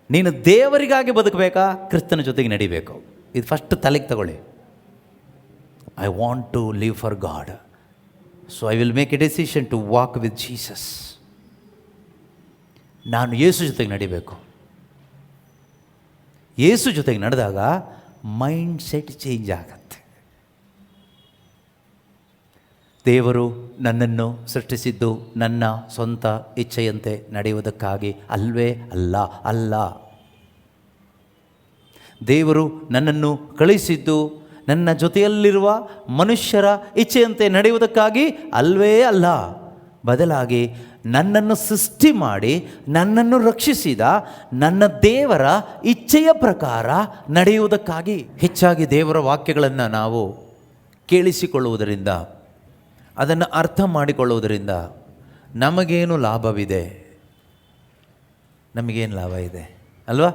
ನೀನು ದೇವರಿಗಾಗಿ ಬದುಕಬೇಕಾ, ಕ್ರಿಸ್ತನ ಜೊತೆಗೆ ನಡಿಬೇಕು? ಇದು ಫಸ್ಟ್ ತಲೆಗೆ ತಗೊಳ್ಳಿ. I want to live for God, so I will make a decision to walk with Jesus. ನಾನು ಯೇಸು ಜೊತೆಗೆ ನಡಿಬೇಕು. ಯೇಸು ಜೊತೆಗೆ ನಡೆದಾಗ ಮೈಂಡ್ ಸೆಟ್ ಚೇಂಜ್ ಆಗತ್ತೆ. ದೇವರು ನನ್ನನ್ನು ಸೃಷ್ಟಿಸಿದ್ದು ನನ್ನ ಸ್ವಂತ ಇಚ್ಛೆಯಂತೆ ನಡೆಯುವುದಕ್ಕಾಗಿ ಅಲ್ವೇ ಅಲ್ಲ. ದೇವರು ನನ್ನನ್ನು ಕಳಿಸಿದ್ದು ನನ್ನ ಜೊತೆಯಲ್ಲಿರುವ ಮನುಷ್ಯರ ಇಚ್ಛೆಯಂತೆ ನಡೆಯುವುದಕ್ಕಾಗಿ ಅಲ್ವೇ ಅಲ್ಲ. ಬದಲಾಗಿ ನನ್ನನ್ನು ಸೃಷ್ಟಿ ಮಾಡಿ ನನ್ನನ್ನು ರಕ್ಷಿಸಿದ ನನ್ನ ದೇವರ ಇಚ್ಛೆಯ ಪ್ರಕಾರ ನಡೆಯುವುದಕ್ಕಾಗಿ. ಹೆಚ್ಚಾಗಿ ದೇವರ ವಾಕ್ಯಗಳನ್ನು ನಾವು ಕೇಳಿಸಿಕೊಳ್ಳುವುದರಿಂದ, ಅದನ್ನು ಅರ್ಥ ಮಾಡಿಕೊಳ್ಳುವುದರಿಂದ ನಮಗೇನು ಲಾಭವಿದೆ? ನಮಗೇನು ಲಾಭ ಇದೆ ಅಲ್ವಾ?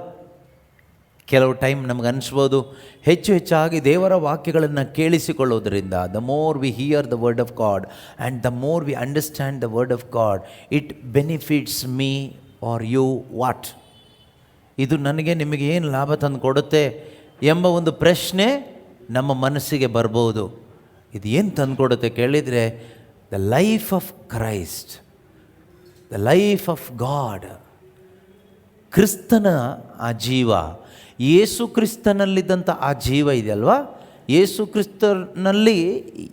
ಕೆಲವು ಟೈಮ್ ನಮಗೆ ಅನಿಸ್ಬೋದು, ಹೆಚ್ಚಾಗಿ ದೇವರ ವಾಕ್ಯಗಳನ್ನು ಕೇಳಿಸಿಕೊಳ್ಳೋದ್ರಿಂದ, the more we hear the word of God and the more we understand the word of God, it benefits me or you what? ಇದು ನನಗೆ ನಿಮಗೆ ಏನು ಲಾಭ ತಂದು ಕೊಡುತ್ತೆ ಎಂಬ ಒಂದು ಪ್ರಶ್ನೆ ನಮ್ಮ ಮನಸ್ಸಿಗೆ ಬರ್ಬೋದು. ಇದು ಏನು ತಂದು ಕೊಡುತ್ತೆ ಕೇಳಿದರೆ, the life of Christ, the life of god, ಕ್ರಿಸ್ತನ ಆ ಜೀವ, ಯೇಸು ಕ್ರಿಸ್ತನಲ್ಲಿದ್ದಂಥ ಆ ಜೀವ ಇದೆಯಲ್ವಾ, ಯೇಸು ಕ್ರಿಸ್ತನಲ್ಲಿ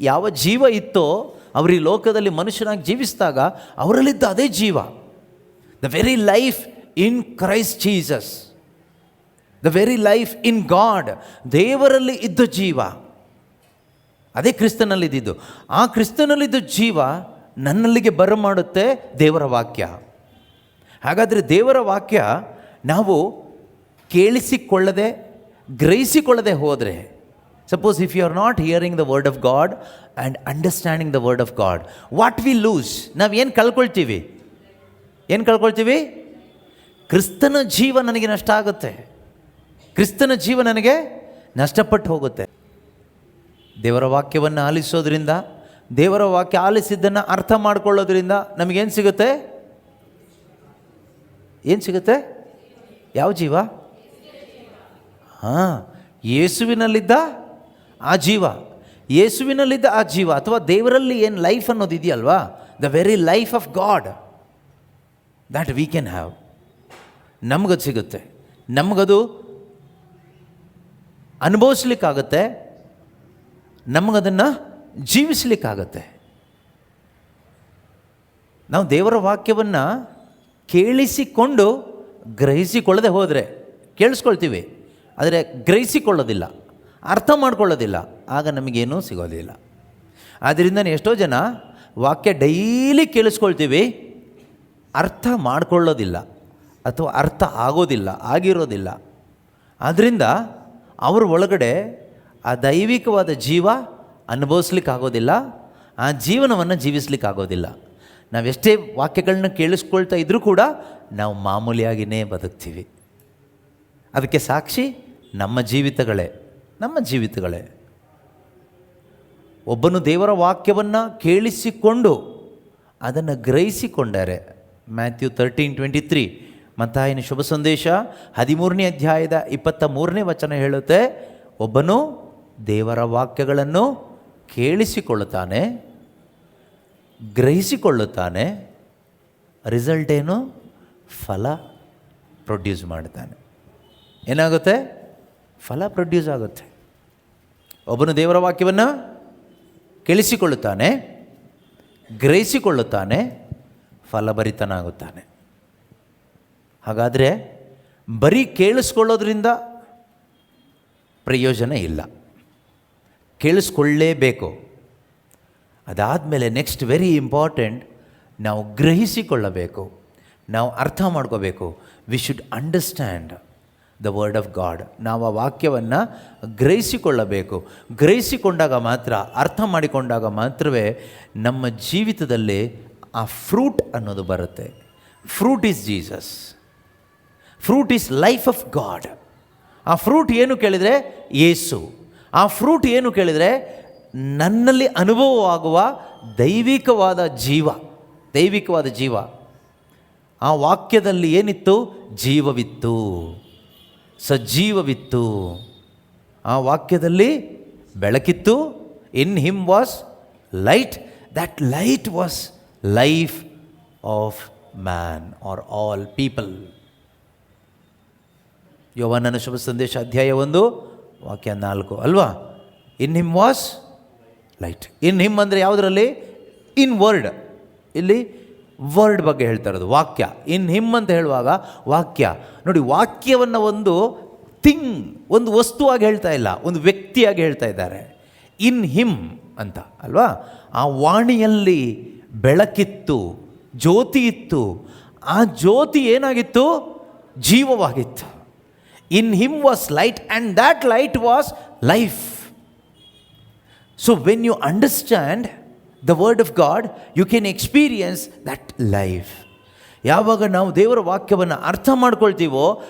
ಯಾವ ಜೀವ ಇತ್ತೋ ಅವರು ಈ ಲೋಕದಲ್ಲಿ ಮನುಷ್ಯನಾಗಿ ಜೀವಿಸಿದಾಗ ಅವರಲ್ಲಿದ್ದ ಅದೇ ಜೀವ. The very life in Christ Jesus, the very life in god, ದೇವರಲ್ಲಿ ಇದ್ದ ಜೀವ ಅದೇ ಕ್ರಿಸ್ತನಲ್ಲಿದ್ದು. ಆ ಕ್ರಿಸ್ತನಲ್ಲಿದ್ದ ಜೀವ ನನ್ನಲ್ಲಿಗೆ ಬರಮಾಡುತ್ತೆ ದೇವರ ವಾಕ್ಯ. ಹಾಗಾದರೆ ದೇವರ ವಾಕ್ಯ ನಾವು ಕೇಳಿಸಿಕೊಳ್ಳದೆ ಗ್ರಹಿಸಿಕೊಳ್ಳದೆ ಹೋದರೆ, suppose if you are not hearing the word of God and understanding the word of God, what we lose? ನಾವು ಏನು ಕಳ್ಕೊಳ್ತೀವಿ? ಕ್ರಿಸ್ತನ ಜೀವ ನನಗೆ ನಷ್ಟ ಆಗುತ್ತೆ, ಕ್ರಿಸ್ತನ ಜೀವ ನನಗೆ ನಷ್ಟಪಟ್ಟು ಹೋಗುತ್ತೆ. ದೇವರ ವಾಕ್ಯವನ್ನು ಆಲಿಸೋದ್ರಿಂದ, ದೇವರ ವಾಕ್ಯ ಆಲಿಸಿದ್ದನ್ನು ಅರ್ಥ ಮಾಡಿಕೊಳ್ಳೋದ್ರಿಂದ ನಮಗೇನು ಸಿಗುತ್ತೆ? ಏನು ಸಿಗುತ್ತೆ? ಯಾವ ಜೀವ? ಯೇಸುವಿನಲ್ಲಿದ್ದ ಆ ಜೀವ, ಯೇಸುವಿನಲ್ಲಿದ್ದ ಆ ಜೀವ, ಅಥವಾ ದೇವರಲ್ಲಿ ಏನು ಲೈಫ್ ಅನ್ನೋದು ಇದೆಯಲ್ವಾ, the very life of god that we can have, ನಮಗದು ಸಿಗುತ್ತೆ. ನಮಗದು ಅನುಭವಿಸ್ಲಿಕ್ಕಾಗತ್ತೆ, ನಮಗದನ್ನು ಜೀವಿಸಲಿಕ್ಕಾಗತ್ತೆ. ನಾವು ದೇವರ ವಾಕ್ಯವನ್ನು ಕೇಳಿಸಿಕೊಂಡು ಗ್ರಹಿಸಿಕೊಳ್ಳದೆ ಹೋದರೆ, ಕೇಳಿಸ್ಕೊಳ್ತೀವಿ ಆದರೆ ಗ್ರಹಿಸಿಕೊಳ್ಳೋದಿಲ್ಲ, ಅರ್ಥ ಮಾಡ್ಕೊಳ್ಳೋದಿಲ್ಲ, ಆಗ ನಮಗೇನೂ ಸಿಗೋದಿಲ್ಲ. ಆದ್ದರಿಂದ ಎಷ್ಟೋ ಜನ ವಾಕ್ಯ ಡೈಲಿ ಕೇಳಿಸ್ಕೊಳ್ತೀವಿ, ಅರ್ಥ ಮಾಡ್ಕೊಳ್ಳೋದಿಲ್ಲ ಅಥವಾ ಅರ್ಥ ಆಗಿರೋದಿಲ್ಲ. ಆದ್ದರಿಂದ ಅವ್ರ ಒಳಗಡೆ ಆ ದೈವಿಕವಾದ ಜೀವ ಅನುಭವಿಸ್ಲಿಕ್ಕಾಗೋದಿಲ್ಲ, ಆ ಜೀವನವನ್ನು ಜೀವಿಸ್ಲಿಕ್ಕಾಗೋದಿಲ್ಲ. ನಾವೆಷ್ಟೇ ವಾಕ್ಯಗಳನ್ನ ಕೇಳಿಸ್ಕೊಳ್ತಾ ಇದ್ದರೂ ಕೂಡ ನಾವು ಮಾಮೂಲಿಯಾಗಿಯೇ ಬದುಕ್ತೀವಿ. ಅದಕ್ಕೆ ಸಾಕ್ಷಿ ನಮ್ಮ ಜೀವಿತಗಳೇ. ಒಬ್ಬನು ದೇವರ ವಾಕ್ಯವನ್ನು ಕೇಳಿಸಿಕೊಂಡು ಅದನ್ನು ಗ್ರಹಿಸಿಕೊಂಡರೆ, ಮ್ಯಾಥ್ಯೂ 13:23, ಮತ್ತಾಯನ ಶುಭ ಸಂದೇಶ 13ನೇ ಅಧ್ಯಾಯದ 23ನೇ ವಚನ ಹೇಳುತ್ತೆ, ಒಬ್ಬನು ದೇವರ ವಾಕ್ಯಗಳನ್ನು ಕೇಳಿಸಿಕೊಳ್ಳುತ್ತಾನೆ, ಗ್ರಹಿಸಿಕೊಳ್ಳುತ್ತಾನೆ, ರಿಸಲ್ಟ್ ಏನು? ಫಲ ಪ್ರೊಡ್ಯೂಸ್ ಮಾಡ್ತಾನೆ. ಏನಾಗುತ್ತೆ? ಫಲ ಪ್ರೊಡ್ಯೂಸ್ ಆಗುತ್ತೆ. ಒಬ್ಬನು ದೇವರ ವಾಕ್ಯವನ್ನು ಕೇಳಿಸಿಕೊಳ್ಳುತ್ತಾನೆ, ಗ್ರಹಿಸಿಕೊಳ್ಳುತ್ತಾನೆ, ಫಲಭರಿತನಾಗುತ್ತಾನೆ. ಹಾಗಾದರೆ ಬರೀ ಕೇಳಿಸ್ಕೊಳ್ಳೋದ್ರಿಂದ ಪ್ರಯೋಜನ ಇಲ್ಲ, ಕೇಳಿಸ್ಕೊಳ್ಳೇಬೇಕು. ಅದಾದಮೇಲೆ ನೆಕ್ಸ್ಟ್ ವೆರಿ ಇಂಪಾರ್ಟೆಂಟ್, ನಾವು ಗ್ರಹಿಸಿಕೊಳ್ಳಬೇಕು, ನಾವು ಅರ್ಥ ಮಾಡ್ಕೋಬೇಕು. We should understand the word of god. ನಾವು ಆ ವಾಕ್ಯವನ್ನು ಗ್ರಹಿಸಿಕೊಳ್ಳಬೇಕು. ಗ್ರಹಿಸಿಕೊಂಡಾಗ ಮಾತ್ರ, ಅರ್ಥ ಮಾಡಿಕೊಂಡಾಗ ಮಾತ್ರವೇ ನಮ್ಮ ಜೀವಿತದಲ್ಲಿ ಆ ಫ್ರೂಟ್ ಅನ್ನೋದು ಬರುತ್ತೆ. Fruit is Jesus, fruit is life of god. ಆ ಫ್ರೂಟ್ ಏನು ಕೇಳಿದರೆ ಯೇಸು. ಆ ಫ್ರೂಟ್ ಏನು ಕೇಳಿದರೆ ನನ್ನಲ್ಲಿ ಅನುಭವವಾಗುವ ದೈವಿಕವಾದ ಜೀವ. ಆ ವಾಕ್ಯದಲ್ಲಿ ಏನಿತ್ತು? ಜೀವವಿತ್ತು, ಸಜೀವವಿತ್ತು. ಆ ವಾಕ್ಯದಲ್ಲಿ ಬೆಳಕಿತ್ತು. In him was light, that light was life of man or all people. ಯೋಹಾನನ ಶುಭ ಸಂದೇಶ ಅಧ್ಯಾಯ 1 ವಾಕ್ಯ 4 ಅಲ್ವಾ? In him was light. In him ಅಂದರೆ ಯಾವುದರಲ್ಲಿ? In word. ಇಲ್ಲಿ ವರ್ಡ್ ಬಗ್ಗೆ ಹೇಳ್ತಾ ಇರೋದು, ವಾಕ್ಯ. ಇನ್ ಹಿಮ್ ಅಂತ ಹೇಳುವಾಗ ವಾಕ್ಯ. ನೋಡಿ, ವಾಕ್ಯವನ್ನು ಒಂದು ಥಿಂಗ್, ಒಂದು ವಸ್ತುವಾಗಿ ಹೇಳ್ತಾ ಇಲ್ಲ, ಒಂದು ವ್ಯಕ್ತಿಯಾಗಿ ಹೇಳ್ತಾ ಇದ್ದಾರೆ. ಇನ್ ಹಿಮ್ ಅಂತ ಅಲ್ವಾ? ಆ ವಾಣಿಯಲ್ಲಿ ಬೆಳಕಿತ್ತು, ಜ್ಯೋತಿ ಇತ್ತು. ಆ ಜ್ಯೋತಿ ಏನಾಗಿತ್ತು? ಜೀವವಾಗಿತ್ತು. In him was light and that light was life. So when you understand the word of God, you can experience that life. ಯಾವಾಗ ನಾವು ದೇವರ ವಾಕ್ಯವನ್ನು ಅರ್ಥ ಮಾಡ್ಕೊಳ್ತೀವೋ,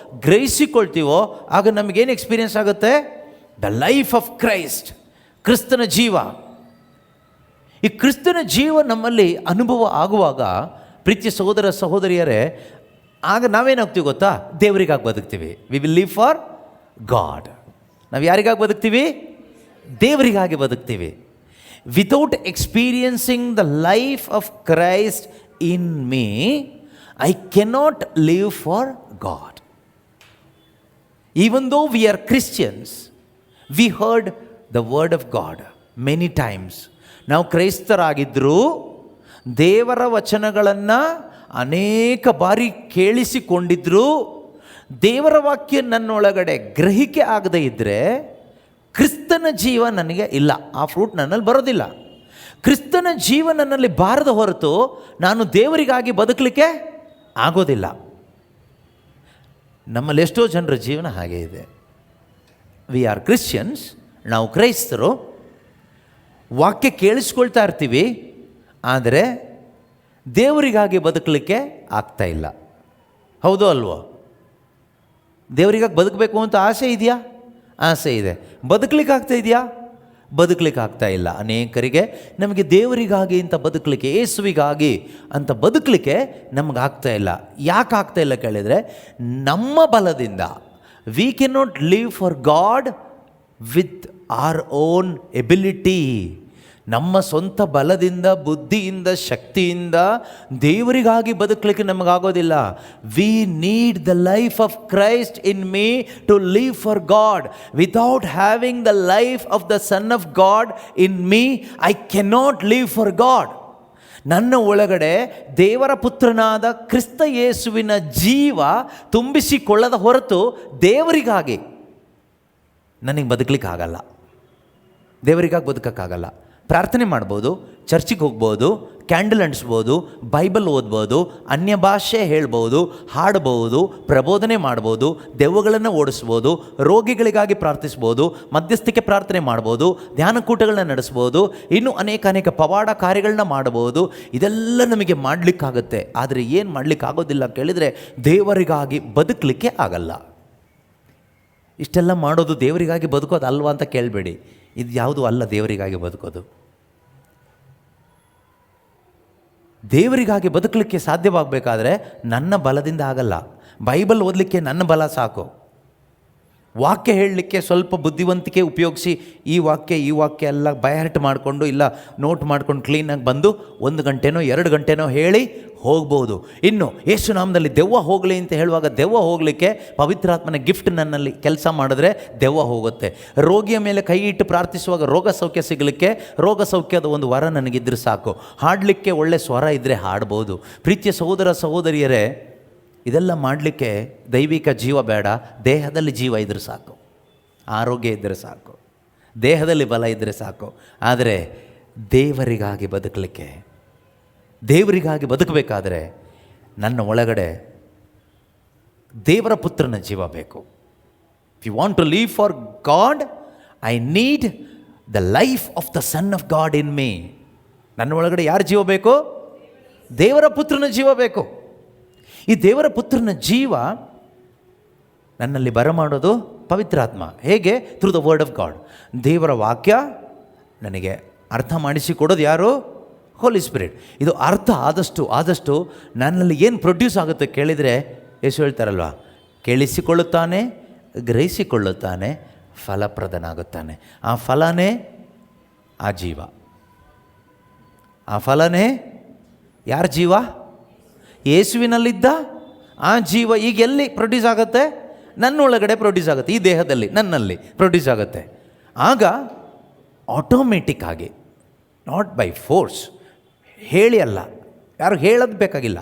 ಗ್ರಹಿಸಿಕೊಳ್ತೀವೋ, ಆಗ ನಮಗೇನು ಎಕ್ಸ್ಪೀರಿಯನ್ಸ್ ಆಗುತ್ತೆ? ದ ಲೈಫ್ ಆಫ್ ಕ್ರೈಸ್ಟ್, ಕ್ರಿಸ್ತನ ಜೀವ. ಈ ಕ್ರಿಸ್ತನ ಜೀವ ನಮ್ಮಲ್ಲಿ ಅನುಭವ ಆಗುವಾಗ, ಪ್ರೀತಿಯ ಸಹೋದರ ಸಹೋದರಿಯರೇ, ಆಗ ನಾವೇನಾಗ್ತೀವಿ ಗೊತ್ತಾ? ದೇವರಿಗಾಗಿ ಬದುಕ್ತೀವಿ. We will live for God. ನಾವು ಯಾರಿಗಾಗಿ ಬದುಕ್ತೀವಿ? ದೇವರಿಗಾಗಿ ಬದುಕ್ತೀವಿ. Without experiencing the life of Christ in me, I cannot live for God. Even though we are Christians, we heard the word of God many times. ನಾವು ಕ್ರೈಸ್ತರಾಗಿದ್ದರೂ ದೇವರ ವಚನಗಳನ್ನು ಅನೇಕ ಬಾರಿ ಕೇಳಿಸಿಕೊಂಡಿದ್ದರೂ ದೇವರ ವಾಕ್ಯ ನನ್ನೊಳಗಡೆ ಗ್ರಹಿಕೆ ಆಗದೇ ಇದ್ದರೆ ಕ್ರಿಸ್ತನ ಜೀವ ನನಗೆ ಇಲ್ಲ, ಆ ಫ್ರೂಟ್ ನನ್ನಲ್ಲಿ ಬರೋದಿಲ್ಲ. ಕ್ರಿಸ್ತನ ಜೀವ ನನ್ನಲ್ಲಿ ಬಾರದ ಹೊರತು ನಾನು ದೇವರಿಗಾಗಿ ಬದುಕಲಿಕ್ಕೆ ಆಗೋದಿಲ್ಲ. ನಮ್ಮಲ್ಲಿ ಎಷ್ಟೋ ಜನರ ಜೀವನ ಹಾಗೆ ಇದೆ. ವಿ ಆರ್ ಕ್ರಿಶ್ಚಿಯನ್ಸ್, ನಾವು ಕ್ರೈಸ್ತರು, ವಾಕ್ಯ ಕೇಳಿಸ್ಕೊಳ್ತಾ ಇರ್ತೀವಿ, ಆದರೆ ದೇವರಿಗಾಗಿ ಬದುಕಲಿಕ್ಕೆ ಆಗ್ತಾ ಇಲ್ಲ. ಹೌದೋ ಅಲ್ವೋ? ದೇವರಿಗಾಗಿ ಬದುಕಬೇಕು ಅಂತ ಆಸೆ ಇದೆಯಾ? ಆಸೆ ಇದೆ. ಬದುಕಲಿಕ್ಕೆ ಆಗ್ತಾ ಇದೆಯಾ? ಬದುಕಲಿಕ್ಕೆ ಆಗ್ತಾ ಇಲ್ಲ. ಅನೇಕರಿಗೆ ನಮಗೆ ದೇವರಿಗಾಗಿ ಅಂತ ಬದುಕಲಿಕ್ಕೆ, ಯೇಸುವಿಗಾಗಿ ಅಂತ ಬದುಕಲಿಕ್ಕೆ ನಮಗಾಗ್ತಾ ಇಲ್ಲ. ಯಾಕೆ ಆಗ್ತಾ ಇಲ್ಲ ಕೇಳಿದರೆ, ನಮ್ಮ ಬಲದಿಂದ we can not live for God with our own ability. ನಮ್ಮ ಸ್ವಂತ ಬಲದಿಂದ, ಬುದ್ಧಿಯಿಂದ, ಶಕ್ತಿಯಿಂದ ದೇವರಿಗಾಗಿ ಬದುಕಲಿಕ್ಕೆ ನಮಗಾಗೋದಿಲ್ಲ. We need the life of Christ in me to live for God. Without having the life of the son of God in me, I cannot live for God. ನನ್ನ ಒಳಗಡೆ ದೇವರ ಪುತ್ರನಾದ ಕ್ರಿಸ್ತ ಯೇಸುವಿನ ಜೀವ ತುಂಬಿಸಿಕೊಳ್ಳದ ಹೊರತು ದೇವರಿಗಾಗಿ ನನಗೆ ಬದುಕಲಿಕ್ಕಾಗಲ್ಲ. ದೇವರಿಗಾಗಿ ಬದುಕೋಕ್ಕಾಗಲ್ಲ. ಪ್ರಾರ್ಥನೆ ಮಾಡ್ಬೋದು, ಚರ್ಚಿಗೆ ಹೋಗ್ಬೋದು, ಕ್ಯಾಂಡಲ್ ಅಂಟಿಸ್ಬೋದು, ಬೈಬಲ್ ಓದ್ಬೋದು, ಅನ್ಯ ಭಾಷೆ ಹೇಳ್ಬೋದು, ಹಾಡ್ಬೋದು, ಪ್ರಬೋಧನೆ ಮಾಡ್ಬೋದು, ದೆವ್ವಗಳನ್ನು ಓಡಿಸ್ಬೋದು, ರೋಗಿಗಳಿಗಾಗಿ ಪ್ರಾರ್ಥಿಸ್ಬೋದು, ಮಧ್ಯಸ್ಥಿಕೆ ಪ್ರಾರ್ಥನೆ ಮಾಡ್ಬೋದು, ಧ್ಯಾನಕೂಟಗಳನ್ನ ನಡೆಸ್ಬೋದು, ಇನ್ನೂ ಅನೇಕ ಪವಾಡ ಕಾರ್ಯಗಳನ್ನ ಮಾಡ್ಬೋದು. ಇದೆಲ್ಲ ನಮಗೆ ಮಾಡಲಿಕ್ಕಾಗತ್ತೆ. ಆದರೆ ಏನು ಮಾಡಲಿಕ್ಕಾಗೋದಿಲ್ಲ ಕೇಳಿದರೆ, ದೇವರಿಗಾಗಿ ಬದುಕಲಿಕ್ಕೆ ಆಗಲ್ಲ. ಇಷ್ಟೆಲ್ಲ ಮಾಡೋದು ದೇವರಿಗಾಗಿ ಬದುಕೋದು ಅಲ್ವಾ ಅಂತ ಕೇಳಬೇಡಿ. ಇದು ಯಾವುದೂ ಅಲ್ಲ ದೇವರಿಗಾಗಿ ಬದುಕೋದು. ದೇವರಿಗಾಗಿ ಬದುಕಲಿಕ್ಕೆ ಸಾಧ್ಯವಾಗಬೇಕಾದ್ರೆ ನನ್ನ ಬಲದಿಂದ ಆಗಲ್ಲ. ಬೈಬಲ್ ಓದಲಿಕ್ಕೆ ನನ್ನ ಬಲ ಸಾಕು. ವಾಕ್ಯ ಹೇಳಲಿಕ್ಕೆ ಸ್ವಲ್ಪ ಬುದ್ಧಿವಂತಿಕೆ ಉಪಯೋಗಿಸಿ ಈ ವಾಕ್ಯ ಎಲ್ಲ ಬೈಹರ್ಟ್ ಮಾಡಿಕೊಂಡು, ಇಲ್ಲ ನೋಟ್ ಮಾಡ್ಕೊಂಡು ಕ್ಲೀನಾಗಿ ಬಂದು 1 ಗಂಟೆನೋ 2 ಗಂಟೆನೋ ಹೇಳಿ ಹೋಗ್ಬೋದು. ಇನ್ನು ಯೇಸು ನಾಮದಲ್ಲಿ ದೆವ್ವ ಹೋಗಲಿ ಅಂತ ಹೇಳುವಾಗ ದೆವ್ವ ಹೋಗಲಿಕ್ಕೆ ಪವಿತ್ರಾತ್ಮನ ಗಿಫ್ಟ್ ನನ್ನಲ್ಲಿ ಕೆಲಸ ಮಾಡಿದ್ರೆ ದೆವ್ವ ಹೋಗುತ್ತೆ. ರೋಗಿಯ ಮೇಲೆ ಕೈ ಇಟ್ಟು ಪ್ರಾರ್ಥಿಸುವಾಗ ರೋಗ ಸೌಖ್ಯ ಸಿಗಲಿಕ್ಕೆ ರೋಗ ಸೌಖ್ಯದ ಒಂದು ವರ ನನಗಿದ್ರೆ ಸಾಕು. ಹಾಡಲಿಕ್ಕೆ ಒಳ್ಳೆ ಸ್ವರ ಇದ್ದರೆ ಹಾಡ್ಬೋದು. ಪ್ರೀತಿಯ ಸಹೋದರ ಸಹೋದರಿಯರೇ, ಇದೆಲ್ಲ ಮಾಡಲಿಕ್ಕೆ ದೈವಿಕ ಜೀವ ಬೇಡ, ದೇಹದಲ್ಲಿ ಜೀವ ಇದ್ದರೆ ಸಾಕು, ಆರೋಗ್ಯ ಇದ್ದರೆ ಸಾಕು, ದೇಹದಲ್ಲಿ ಬಲ ಇದ್ದರೆ ಸಾಕು. ಆದರೆ ದೇವರಿಗಾಗಿ ಬದುಕಬೇಕಾದ್ರೆ ನನ್ನ ಒಳಗಡೆ ದೇವರ ಪುತ್ರನ ಜೀವ ಬೇಕು. If you want to leave for God, I need the life of the son of God in me. ನನ್ನ ಒಳಗಡೆ ಯಾರ ಜೀವ ಬೇಕು? ದೇವರ ಪುತ್ರನ ಜೀವ ಬೇಕು. ಈ ದೇವರ ಪುತ್ರನ ಜೀವ ನನ್ನಲ್ಲಿ ಬರಮಾಡೋದು ಪವಿತ್ರಾತ್ಮ. ಹೇಗೆ? Through the word of god. ದೇವರ ವಾಕ್ಯ ನನಗೆ ಅರ್ಥ ಮಾಡಿಸಿಕೊಡೋದು ಯಾರು? ಹೋಲಿ ಸ್ಪಿರಿಟ್. ಇದು ಅರ್ಥ ಆದಷ್ಟು ನನ್ನಲ್ಲಿ ಏನು ಪ್ರೊಡ್ಯೂಸ್ ಆಗುತ್ತೆ ಕೇಳಿದರೆ ಯೇಸು ಹೇಳ್ತಾರಲ್ವ, ಕೇಳಿಸಿಕೊಳ್ಳುತ್ತಾನೆ, ಗ್ರಹಿಸಿಕೊಳ್ಳುತ್ತಾನೆ, ಫಲಪ್ರದನಾಗುತ್ತಾನೆ. ಆ ಫಲನೇ ಆ ಜೀವ. ಆ ಫಲನೇ ಯಾರ ಜೀವ? ಯೇಸುವಿನಲ್ಲಿದ್ದ ಆ ಜೀವ ಈಗ ಎಲ್ಲಿ ಪ್ರೊಡ್ಯೂಸ್ ಆಗುತ್ತೆ? ನನ್ನೊಳಗಡೆ ಪ್ರೊಡ್ಯೂಸ್ ಆಗುತ್ತೆ, ಈ ದೇಹದಲ್ಲಿ, ನನ್ನಲ್ಲಿ ಪ್ರೊಡ್ಯೂಸ್ ಆಗುತ್ತೆ. ಆಗ ಆಟೋಮೆಟಿಕ್ ಆಗಿ, ನಾಟ್ ಬೈ ಫೋರ್ಸ್, ಹೇಳಿ ಅಲ್ಲ, ಯಾರು ಹೇಳೋದು ಬೇಕಾಗಿಲ್ಲ.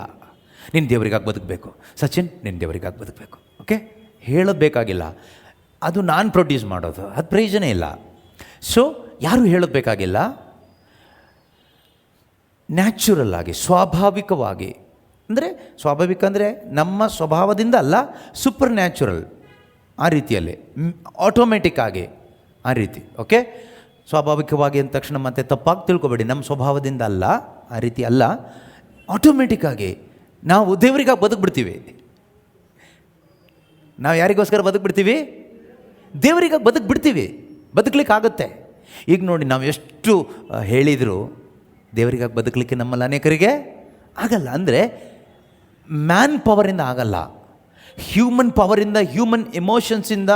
ನಿನ್ನ ದೇವರಿಗಾಗಿ ಬದುಕಬೇಕು ಸಚಿನ್, ನಿನ್ನ ದೇವರಿಗಾಗಿ ಬದುಕಬೇಕು, ಓಕೆ, ಹೇಳೋದು ಬೇಕಾಗಿಲ್ಲ. ಅದು ನಾನು ಪ್ರೊಡ್ಯೂಸ್ ಮಾಡೋದು, ಅದು ಪ್ರಯೋಜನ ಇಲ್ಲ. ಸೊ ಯಾರು ಹೇಳೋದು ಬೇಕಾಗಿಲ್ಲ. ನ್ಯಾಚುರಲ್ ಆಗಿ, ಸ್ವಾಭಾವಿಕವಾಗಿ, ಅಂದರೆ ಸ್ವಾಭಾವಿಕ ಅಂದರೆ ನಮ್ಮ ಸ್ವಭಾವದಿಂದ ಅಲ್ಲ, ಸೂಪರ್ ನ್ಯಾಚುರಲ್, ಆ ರೀತಿಯಲ್ಲಿ ಆಟೋಮೆಟಿಕ್ ಆಗಿ ಆ ರೀತಿ, ಓಕೆ. ಸ್ವಾಭಾವಿಕವಾಗಿ ಅಂದ ತಕ್ಷಣ ಮತ್ತೆ ತಪ್ಪಾಗಿ ತಿಳ್ಕೊಬೇಡಿ, ನಮ್ಮ ಸ್ವಭಾವದಿಂದ ಅಲ್ಲ, ಆ ರೀತಿ ಅಲ್ಲ, ಆಟೋಮೆಟಿಕ್ ಆಗಿ ನಾವು ದೇವರಿಗಾಗಿ ಬದುಕ್ಬಿಡ್ತೀವಿ. ನಾವು ಯಾರಿಗೋಸ್ಕರ ಬದುಕ್ಬಿಡ್ತೀವಿ? ದೇವರಿಗಾಗಿ ಬದುಕ್ಬಿಡ್ತೀವಿ, ಬದುಕಲಿಕ್ಕಾಗತ್ತೆ. ಈಗ ನೋಡಿ, ನಾವು ಎಷ್ಟು ಹೇಳಿದರೂ ದೇವರಿಗಾಗಿ ಬದುಕಲಿಕ್ಕೆ ನಮ್ಮಲ್ಲಿ ಅನೇಕರಿಗೆ ಆಗಲ್ಲ. ಅಂದರೆ ಮ್ಯಾನ್ ಪವರಿಂದ ಆಗಲ್ಲ, ಹ್ಯೂಮನ್ ಪವರಿಂದ, ಹ್ಯೂಮನ್ ಎಮೋಷನ್ಸಿಂದ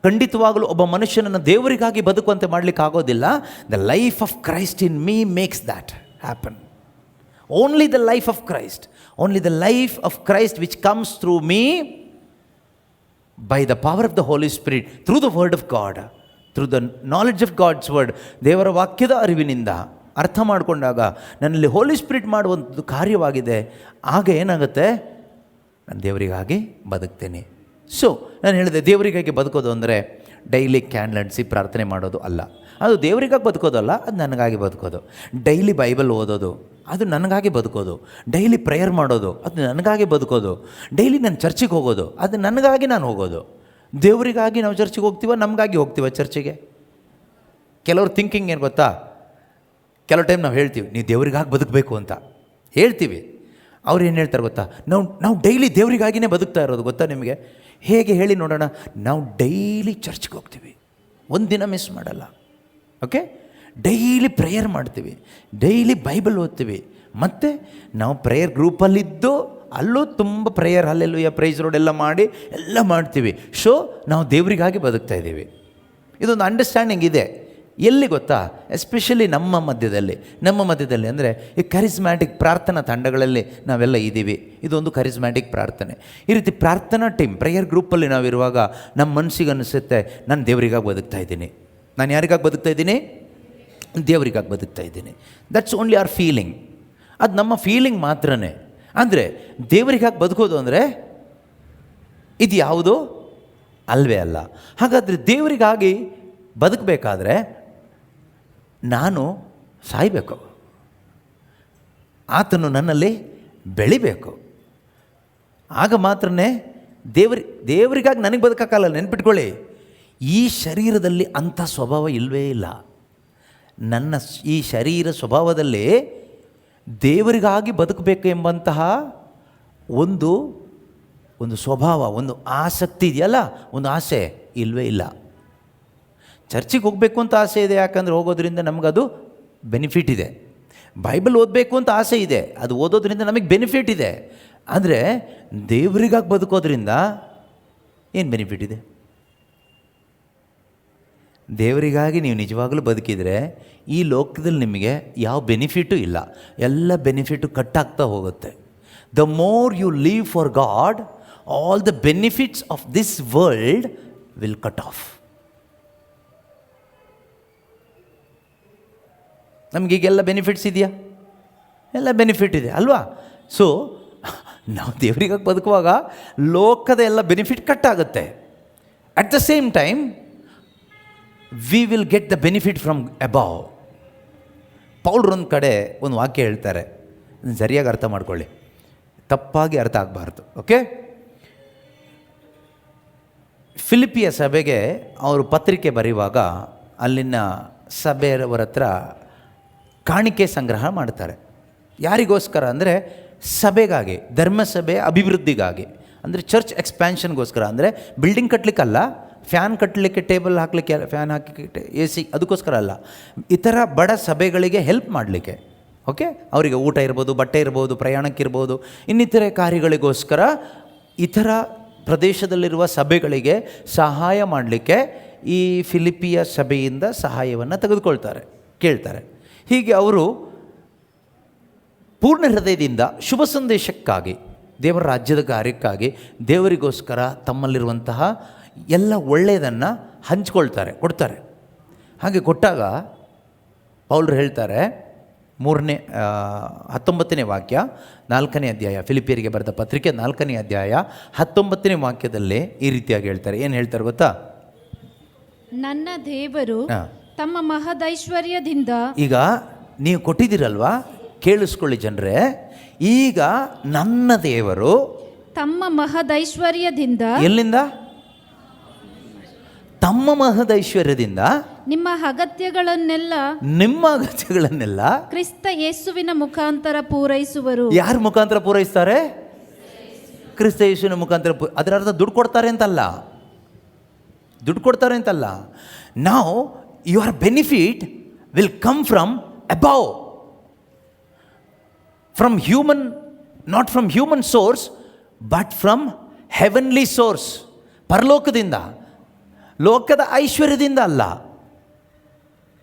ಖಂಡಿತವಾಗಲೂ ಒಬ್ಬ ಮನುಷ್ಯನನ್ನು ದೇವರಿಗಾಗಿ ಬದುಕುವಂತೆ ಮಾಡಲಿಕ್ಕೆ ಆಗೋದಿಲ್ಲ. The life of Christ in me makes that happen. Only the life of Christ, only the life of Christ which comes through me by the power of the Holy Spirit, through the word of God, through the knowledge of God's word. ದೇವರ ವಾಕ್ಯದ ಅರಿವಿನಿಂದ ಅರ್ಥ ಮಾಡಿಕೊಂಡಾಗ ನನ್ನಲ್ಲಿ ಹೋಲಿ spirit ಮಾಡುವಂಥದ್ದು ಕಾರ್ಯವಾಗಿದೆ. ಆಗ ಏನಾಗುತ್ತೆ? ನಾನು ದೇವರಿಗಾಗಿ ಬದುಕ್ತೇನೆ. ಸೊ ನಾನು ಹೇಳಿದೆ, ದೇವರಿಗಾಗಿ ಬದುಕೋದು ಅಂದರೆ ಡೈಲಿ ಕ್ಯಾಂಡಲ್ ಅಂಟಿಸಿ ಪ್ರಾರ್ಥನೆ ಮಾಡೋದು ಅಲ್ಲ. ಅದು ದೇವರಿಗಾಗಿ ಬದುಕೋದಲ್ಲ, ಅದು ನನಗಾಗಿ ಬದುಕೋದು. ಡೈಲಿ ಬೈಬಲ್ ಓದೋದು, ಅದು ನನಗಾಗಿ ಬದುಕೋದು. ಡೈಲಿ ಪ್ರೇಯರ್ ಮಾಡೋದು, ಅದು ನನಗಾಗಿ ಬದುಕೋದು. ಡೈಲಿ ನಾನು ಚರ್ಚಿಗೆ ಹೋಗೋದು, ಅದು ನನಗಾಗಿ ನಾನು ಹೋಗೋದು. ದೇವರಿಗಾಗಿ ನಾವು ಚರ್ಚಿಗೆ ಹೋಗ್ತೀವ, ನಮಗಾಗಿ ಹೋಗ್ತೀವ ಚರ್ಚಿಗೆ? ಕೆಲವ್ರ ಥಿಂಕಿಂಗ್ ಏನು ಗೊತ್ತಾ? ಕೆಲವು ಟೈಮ್ ನಾವು ಹೇಳ್ತೀವಿ, ನೀವು ದೇವರಿಗಾಗಿ ಬದುಕಬೇಕು ಅಂತ ಹೇಳ್ತೀವಿ. ಅವ್ರು ಏನು ಹೇಳ್ತಾರೆ ಗೊತ್ತಾ? ನಾವು ಡೈಲಿ ದೇವರಿಗಾಗಿಯೇ ಬದುಕ್ತಾ ಇರೋದು ಗೊತ್ತಾ ನಿಮಗೆ? ಹೇಗೆ ಹೇಳಿ ನೋಡೋಣ? ನಾವು ಡೈಲಿ ಚರ್ಚ್ಗೆ ಹೋಗ್ತೀವಿ, ಒಂದು ದಿನ ಮಿಸ್ ಮಾಡಲ್ಲ, ಓಕೆ. ಡೈಲಿ ಪ್ರೇಯರ್ ಮಾಡ್ತೀವಿ, ಡೈಲಿ ಬೈಬಲ್ ಓದ್ತೀವಿ, ಮತ್ತು ನಾವು ಪ್ರೇಯರ್ ಗ್ರೂಪಲ್ಲಿದ್ದು ಅಲ್ಲೂ ತುಂಬ ಪ್ರೇಯರ್, ಅಲ್ಲೆಲ್ಲೂಯ್ಯ, ಪ್ರೈಸ್ ರೋಡ್ ಎಲ್ಲ ಮಾಡಿ ಎಲ್ಲ ಮಾಡ್ತೀವಿ. ಸೊ ನಾವು ದೇವರಿಗಾಗಿ ಬದುಕ್ತಾ ಇದ್ದೀವಿ. ಇದೊಂದು ಅಂಡರ್ಸ್ಟ್ಯಾಂಡಿಂಗ್ ಇದೆ. ಎಲ್ಲಿ ಗೊತ್ತಾ? ಎಸ್ಪೆಷಲಿ ನಮ್ಮ ಮಧ್ಯದಲ್ಲಿ ಅಂದರೆ ಈ ಕರಿಸ್ಮ್ಯಾಟಿಕ್ ಪ್ರಾರ್ಥನಾ ತಂಡಗಳಲ್ಲಿ ನಾವೆಲ್ಲ ಇದ್ದೀವಿ. ಇದೊಂದು ಕರಿಸ್ಮ್ಯಾಟಿಕ್ ಪ್ರಾರ್ಥನೆ. ಈ ರೀತಿ ಪ್ರಾರ್ಥನಾ ಟೀಮ್, ಪ್ರೇಯರ್ ಗ್ರೂಪಲ್ಲಿ ನಾವಿರುವಾಗ ನಮ್ಮ ಮನಸ್ಸಿಗೆ ಅನಿಸುತ್ತೆ, ನಾನು ದೇವರಿಗಾಗಿ ಬದುಕ್ತಾ ಇದ್ದೀನಿ. ನಾನು ಯಾರಿಗಾಗಿ ಬದುಕ್ತಾ ಇದ್ದೀನಿ? ದೇವರಿಗಾಗಿ ಬದುಕ್ತಾ ಇದ್ದೀನಿ. That's only hour feeling. ಅದು ನಮ್ಮ ಫೀಲಿಂಗ್ ಮಾತ್ರನೇ. ಅಂದರೆ ದೇವರಿಗಾಗಿ ಬದುಕೋದು ಅಂದರೆ ಇದು ಯಾವುದೋ ಅಲ್ವೇ ಅಲ್ಲ. ಹಾಗಾದರೆ ದೇವರಿಗಾಗಿ ಬದುಕಬೇಕಾದ್ರೆ ನಾನು ಸಾಯಬೇಕು, ಆತನು ನನ್ನಲ್ಲಿ ಬೆಳಿಬೇಕು. ಆಗ ಮಾತ್ರನೇ ದೇವರಿಗಾಗಿ ನನಗೆ ಬದುಕೋಕ್ಕಲ್ಲ. ನೆನ್ಪಿಟ್ಕೊಳ್ಳಿ, ಈ ಶರೀರದಲ್ಲಿ ಅಂಥ ಸ್ವಭಾವ ಇಲ್ಲವೇ ಇಲ್ಲ. ನನ್ನ ಈ ಶರೀರ ಸ್ವಭಾವದಲ್ಲಿ ದೇವರಿಗಾಗಿ ಬದುಕಬೇಕು ಎಂಬಂತಹ ಒಂದು ಸ್ವಭಾವ, ಒಂದು ಆಸಕ್ತಿ ಇದೆಯಲ್ಲ, ಒಂದು ಆಸೆ ಇಲ್ಲವೇ ಇಲ್ಲ. ಚರ್ಚಿಗೆ ಹೋಗಬೇಕು ಅಂತ ಆಸೆ ಇದೆ, ಯಾಕಂದರೆ ಹೋಗೋದ್ರಿಂದ ನಮಗದು ಬೆನಿಫಿಟ್ ಇದೆ. ಬೈಬಲ್ ಓದಬೇಕು ಅಂತ ಆಸೆ ಇದೆ, ಅದು ಓದೋದ್ರಿಂದ ನಮಗೆ ಬೆನಿಫಿಟ್ ಇದೆ. ಆದರೆ ದೇವರಿಗಾಗಿ ಬದುಕೋದ್ರಿಂದ ಏನು ಬೆನಿಫಿಟ್ ಇದೆ? ದೇವರಿಗಾಗಿ ನೀವು ನಿಜವಾಗಲೂ ಬದುಕಿದರೆ ಈ ಲೋಕದಲ್ಲಿ ನಿಮಗೆ ಯಾವ ಬೆನಿಫಿಟೂ ಇಲ್ಲ. ಎಲ್ಲ ಬೆನಿಫಿಟು ಕಟ್ಟಾಗ್ತಾ ಹೋಗುತ್ತೆ. The more you leave for God, all the benefits of this world will cut off. ನಮಗೀಗೆಲ್ಲ ಬೆನಿಫಿಟ್ಸ್ ಇದೆಯಾ? ಎಲ್ಲ ಬೆನಿಫಿಟ್ ಇದೆ ಅಲ್ವಾ? ಸೊ ನಾವು ದೇವರಿಗಾಗಿ ಬದುಕುವಾಗ ಲೋಕದ ಎಲ್ಲ ಬೆನಿಫಿಟ್ ಕಟ್ಟಾಗುತ್ತೆ. At the same time we will get the benefit from above. ಪೌಲ್ರೊಂದು ಕಡೆ ಒಂದು ವಾಕ್ಯ ಹೇಳ್ತಾರೆ, ಸರಿಯಾಗಿ ಅರ್ಥ ಮಾಡ್ಕೊಳ್ಳಿ, ತಪ್ಪಾಗಿ ಅರ್ಥ ಆಗಬಾರ್ದು, ಓಕೆ. ಫಿಲಿಪಿಯ ಸಭೆಗೆ ಅವರು ಪತ್ರಿಕೆ ಬರೆಯುವಾಗ ಅಲ್ಲಿನ ಸಭೆಯವರ ಹತ್ರ ಕಾಣಿಕೆ ಸಂಗ್ರಹ ಮಾಡ್ತಾರೆ. ಯಾರಿಗೋಸ್ಕರ ಅಂದರೆ ಸಭೆಗಾಗಿ, ಧರ್ಮಸಭೆ ಅಭಿವೃದ್ಧಿಗಾಗಿ, ಅಂದರೆ ಚರ್ಚ್ ಎಕ್ಸ್ಪ್ಯಾನ್ಷನ್ಗೋಸ್ಕರ. ಅಂದರೆ ಬಿಲ್ಡಿಂಗ್ ಕಟ್ಟಲಿಕ್ಕಲ್ಲ, ಫ್ಯಾನ್ ಕಟ್ಟಲಿಕ್ಕೆ, ಟೇಬಲ್ ಹಾಕಲಿಕ್ಕೆ, ಫ್ಯಾನ್ ಹಾಕಲಿಕ್ಕೆ, AC, ಅದಕ್ಕೋಸ್ಕರ ಅಲ್ಲ. ಇತರ ಬಡ ಸಭೆಗಳಿಗೆ ಹೆಲ್ಪ್ ಮಾಡಲಿಕ್ಕೆ, ಓಕೆ, ಅವರಿಗೆ ಊಟ ಇರ್ಬೋದು, ಬಟ್ಟೆ ಇರ್ಬೋದು, ಪ್ರಯಾಣಕ್ಕಿರ್ಬೋದು, ಇನ್ನಿತರೆ ಕಾರ್ಯಗಳಿಗೋಸ್ಕರ ಇತರ ಪ್ರದೇಶದಲ್ಲಿರುವ ಸಭೆಗಳಿಗೆ ಸಹಾಯ ಮಾಡಲಿಕ್ಕೆ ಈ ಫಿಲಿಪಿಯ ಸಭೆಯಿಂದ ಸಹಾಯವನ್ನು ತೆಗೆದುಕೊಳ್ತಾರೆ, ಕೇಳ್ತಾರೆ. ಹೀಗೆ ಅವರು ಪೂರ್ಣ ಹೃದಯದಿಂದ ಶುಭ ಸಂದೇಶಕ್ಕಾಗಿ, ದೇವರ ರಾಜ್ಯದ ಕಾರ್ಯಕ್ಕಾಗಿ, ದೇವರಿಗೋಸ್ಕರ ತಮ್ಮಲ್ಲಿರುವಂತಹ ಎಲ್ಲ ಒಳ್ಳೆಯದನ್ನು ಹಂಚ್ಕೊಳ್ತಾರೆ, ಕೊಡ್ತಾರೆ. ಹಾಗೆ ಕೊಟ್ಟಾಗ ಪೌಲರು ಹೇಳ್ತಾರೆ, 19ನೇ ವಾಕ್ಯ 4ನೇ ಅಧ್ಯಾಯ, ಫಿಲಿಪಿಯರಿಗೆ ಬರೆದ ಪತ್ರಿಕೆ 4ನೇ ಅಧ್ಯಾಯ 19ನೇ ವಾಕ್ಯದಲ್ಲಿ ಈ ರೀತಿಯಾಗಿ ಹೇಳ್ತಾರೆ. ಏನು ಹೇಳ್ತಾರೆ ಗೊತ್ತಾ? ನನ್ನ ದೇವರು ತಮ್ಮ ಮಹದೈಶ್ವರ್ಯದಿಂದ, ಈಗ ನೀವು ಕೊಟ್ಟಿದ್ದೀರಲ್ವಾ, ಕೇಳಿಸ್ಕೊಳ್ಳಿ ಜನರೇ, ಈಗ ನನ್ನ ದೇವರು ತಮ್ಮ ಮಹದೈಶ್ವರ್ಯದಿಂದ, ಎಲ್ಲಿಂದ? ತಮ್ಮ ಮಹದೈಶ್ವರ್ಯದಿಂದ ನಿಮ್ಮ ಅಗತ್ಯಗಳನ್ನೆಲ್ಲ ಕ್ರಿಸ್ತ ಯೇಸುವಿನ ಮುಖಾಂತರ ಪೂರೈಸುವರು. ಯಾರ ಮುಖಾಂತರ ಪೂರೈಸ್ತಾರೆ? ಕ್ರಿಸ್ತ ಯೇಸುವಿನ ಮುಖಾಂತರ. ಅದರ ಅರ್ಥ ದುಡ್ಡು ಕೊಡ್ತಾರೆ ಅಂತಲ್ಲ, ದುಡ್ಡು ಕೊಡ್ತಾರೆ ಅಂತಲ್ಲ. ನಾವು your benefit will come from above, from human, not from human source but from heavenly source, ಪರಲೋಕದಿಂದ, ಲೋಕದ ಐಶ್ವರ್ಯದಿಂದ ಅಲ್ಲ.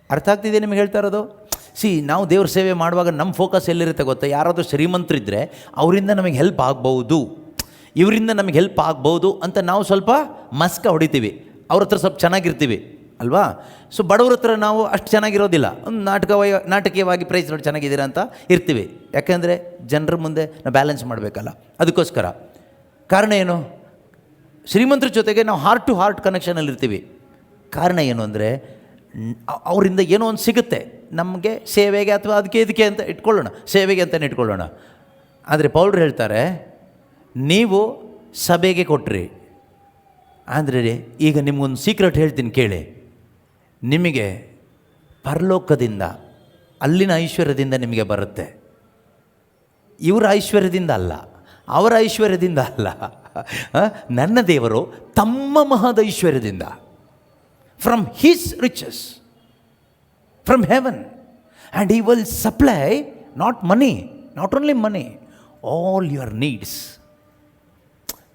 ಅರ್ಥ ಆಗ್ತಿದೆ ನಿಮಗೆ ಹೇಳ್ತಾ ಇರೋದು? ನಾವು ದೇವ್ರ ಸೇವೆ ಮಾಡುವಾಗ ನಮ್ಮ ಫೋಕಸ್ ಎಲ್ಲಿರುತ್ತೆ ಗೊತ್ತಾ? ಯಾರಾದರೂ ಶ್ರೀಮಂತರಿದ್ದರೆ ಅವರಿಂದ ನಮಗೆ ಹೆಲ್ಪ್ ಆಗ್ಬೋದು, ಇವರಿಂದ ನಮಗೆ ಹೆಲ್ಪ್ ಆಗ್ಬೋದು ಅಂತ ನಾವು ಸ್ವಲ್ಪ ಮಸ್ಕ ಹೊಡಿತೀವಿ, ಅವ್ರ ಹತ್ರ ಸ್ವಲ್ಪ ಚೆನ್ನಾಗಿರ್ತೀವಿ ಅಲ್ವಾ? ಸೊ ಬಡವ್ರ ಹತ್ರ ನಾವು ಅಷ್ಟು ಚೆನ್ನಾಗಿರೋದಿಲ್ಲ, ಒಂದು ನಾಟಕೀಯವಾಗಿ ಪ್ರೈಸ್ ನೋಡಿ ಚೆನ್ನಾಗಿದ್ದೀರಾ ಅಂತ ಇರ್ತೀವಿ. ಯಾಕೆಂದರೆ ಜನರ ಮುಂದೆ ನಾವು ಬ್ಯಾಲೆನ್ಸ್ ಮಾಡಬೇಕಲ್ಲ, ಅದಕ್ಕೋಸ್ಕರ. ಕಾರಣ ಏನು? ಶ್ರೀಮಂತರ ಜೊತೆಗೆ ನಾವು ಹಾರ್ಟ್ ಟು ಹಾರ್ಟ್ ಕನೆಕ್ಷನಲ್ಲಿ ಇರ್ತೀವಿ. ಕಾರಣ ಏನು ಅಂದರೆ ಅವರಿಂದ ಏನೋ ಒಂದು ಸಿಗುತ್ತೆ ನಮಗೆ, ಸೇವೆಗೆ ಅಥವಾ ಅದಕ್ಕೆ ಇದಕ್ಕೆ ಅಂತ ಇಟ್ಕೊಳ್ಳೋಣ, ಸೇವೆಗೆ ಅಂತಲೇ ಇಟ್ಕೊಳ್ಳೋಣ. ಆದರೆ ಪೌಲ್ರು ಹೇಳ್ತಾರೆ, ನೀವು ಸಭೆಗೆ ಕೊಟ್ರಿ ಅಂದರೆ, ಈಗ ನಿಮಗೊಂದು ಸೀಕ್ರೆಟ್ ಹೇಳ್ತೀನಿ ಕೇಳಿ, ನಿಮಗೆ ಪರಲೋಕದಿಂದ, ಅಲ್ಲಿನ ಐಶ್ವರ್ಯದಿಂದ ನಿಮಗೆ ಬರುತ್ತೆ. ಇವರ ಐಶ್ವರ್ಯದಿಂದ ಅಲ್ಲ, ಅವರ ಐಶ್ವರ್ಯದಿಂದ ಅಲ್ಲ. ನನ್ನ ದೇವರು ತಮ್ಮ ಮಹದೈಶ್ವರ್ಯದಿಂದ, from his riches, from heaven, and he will supply not money, not only money, all your needs.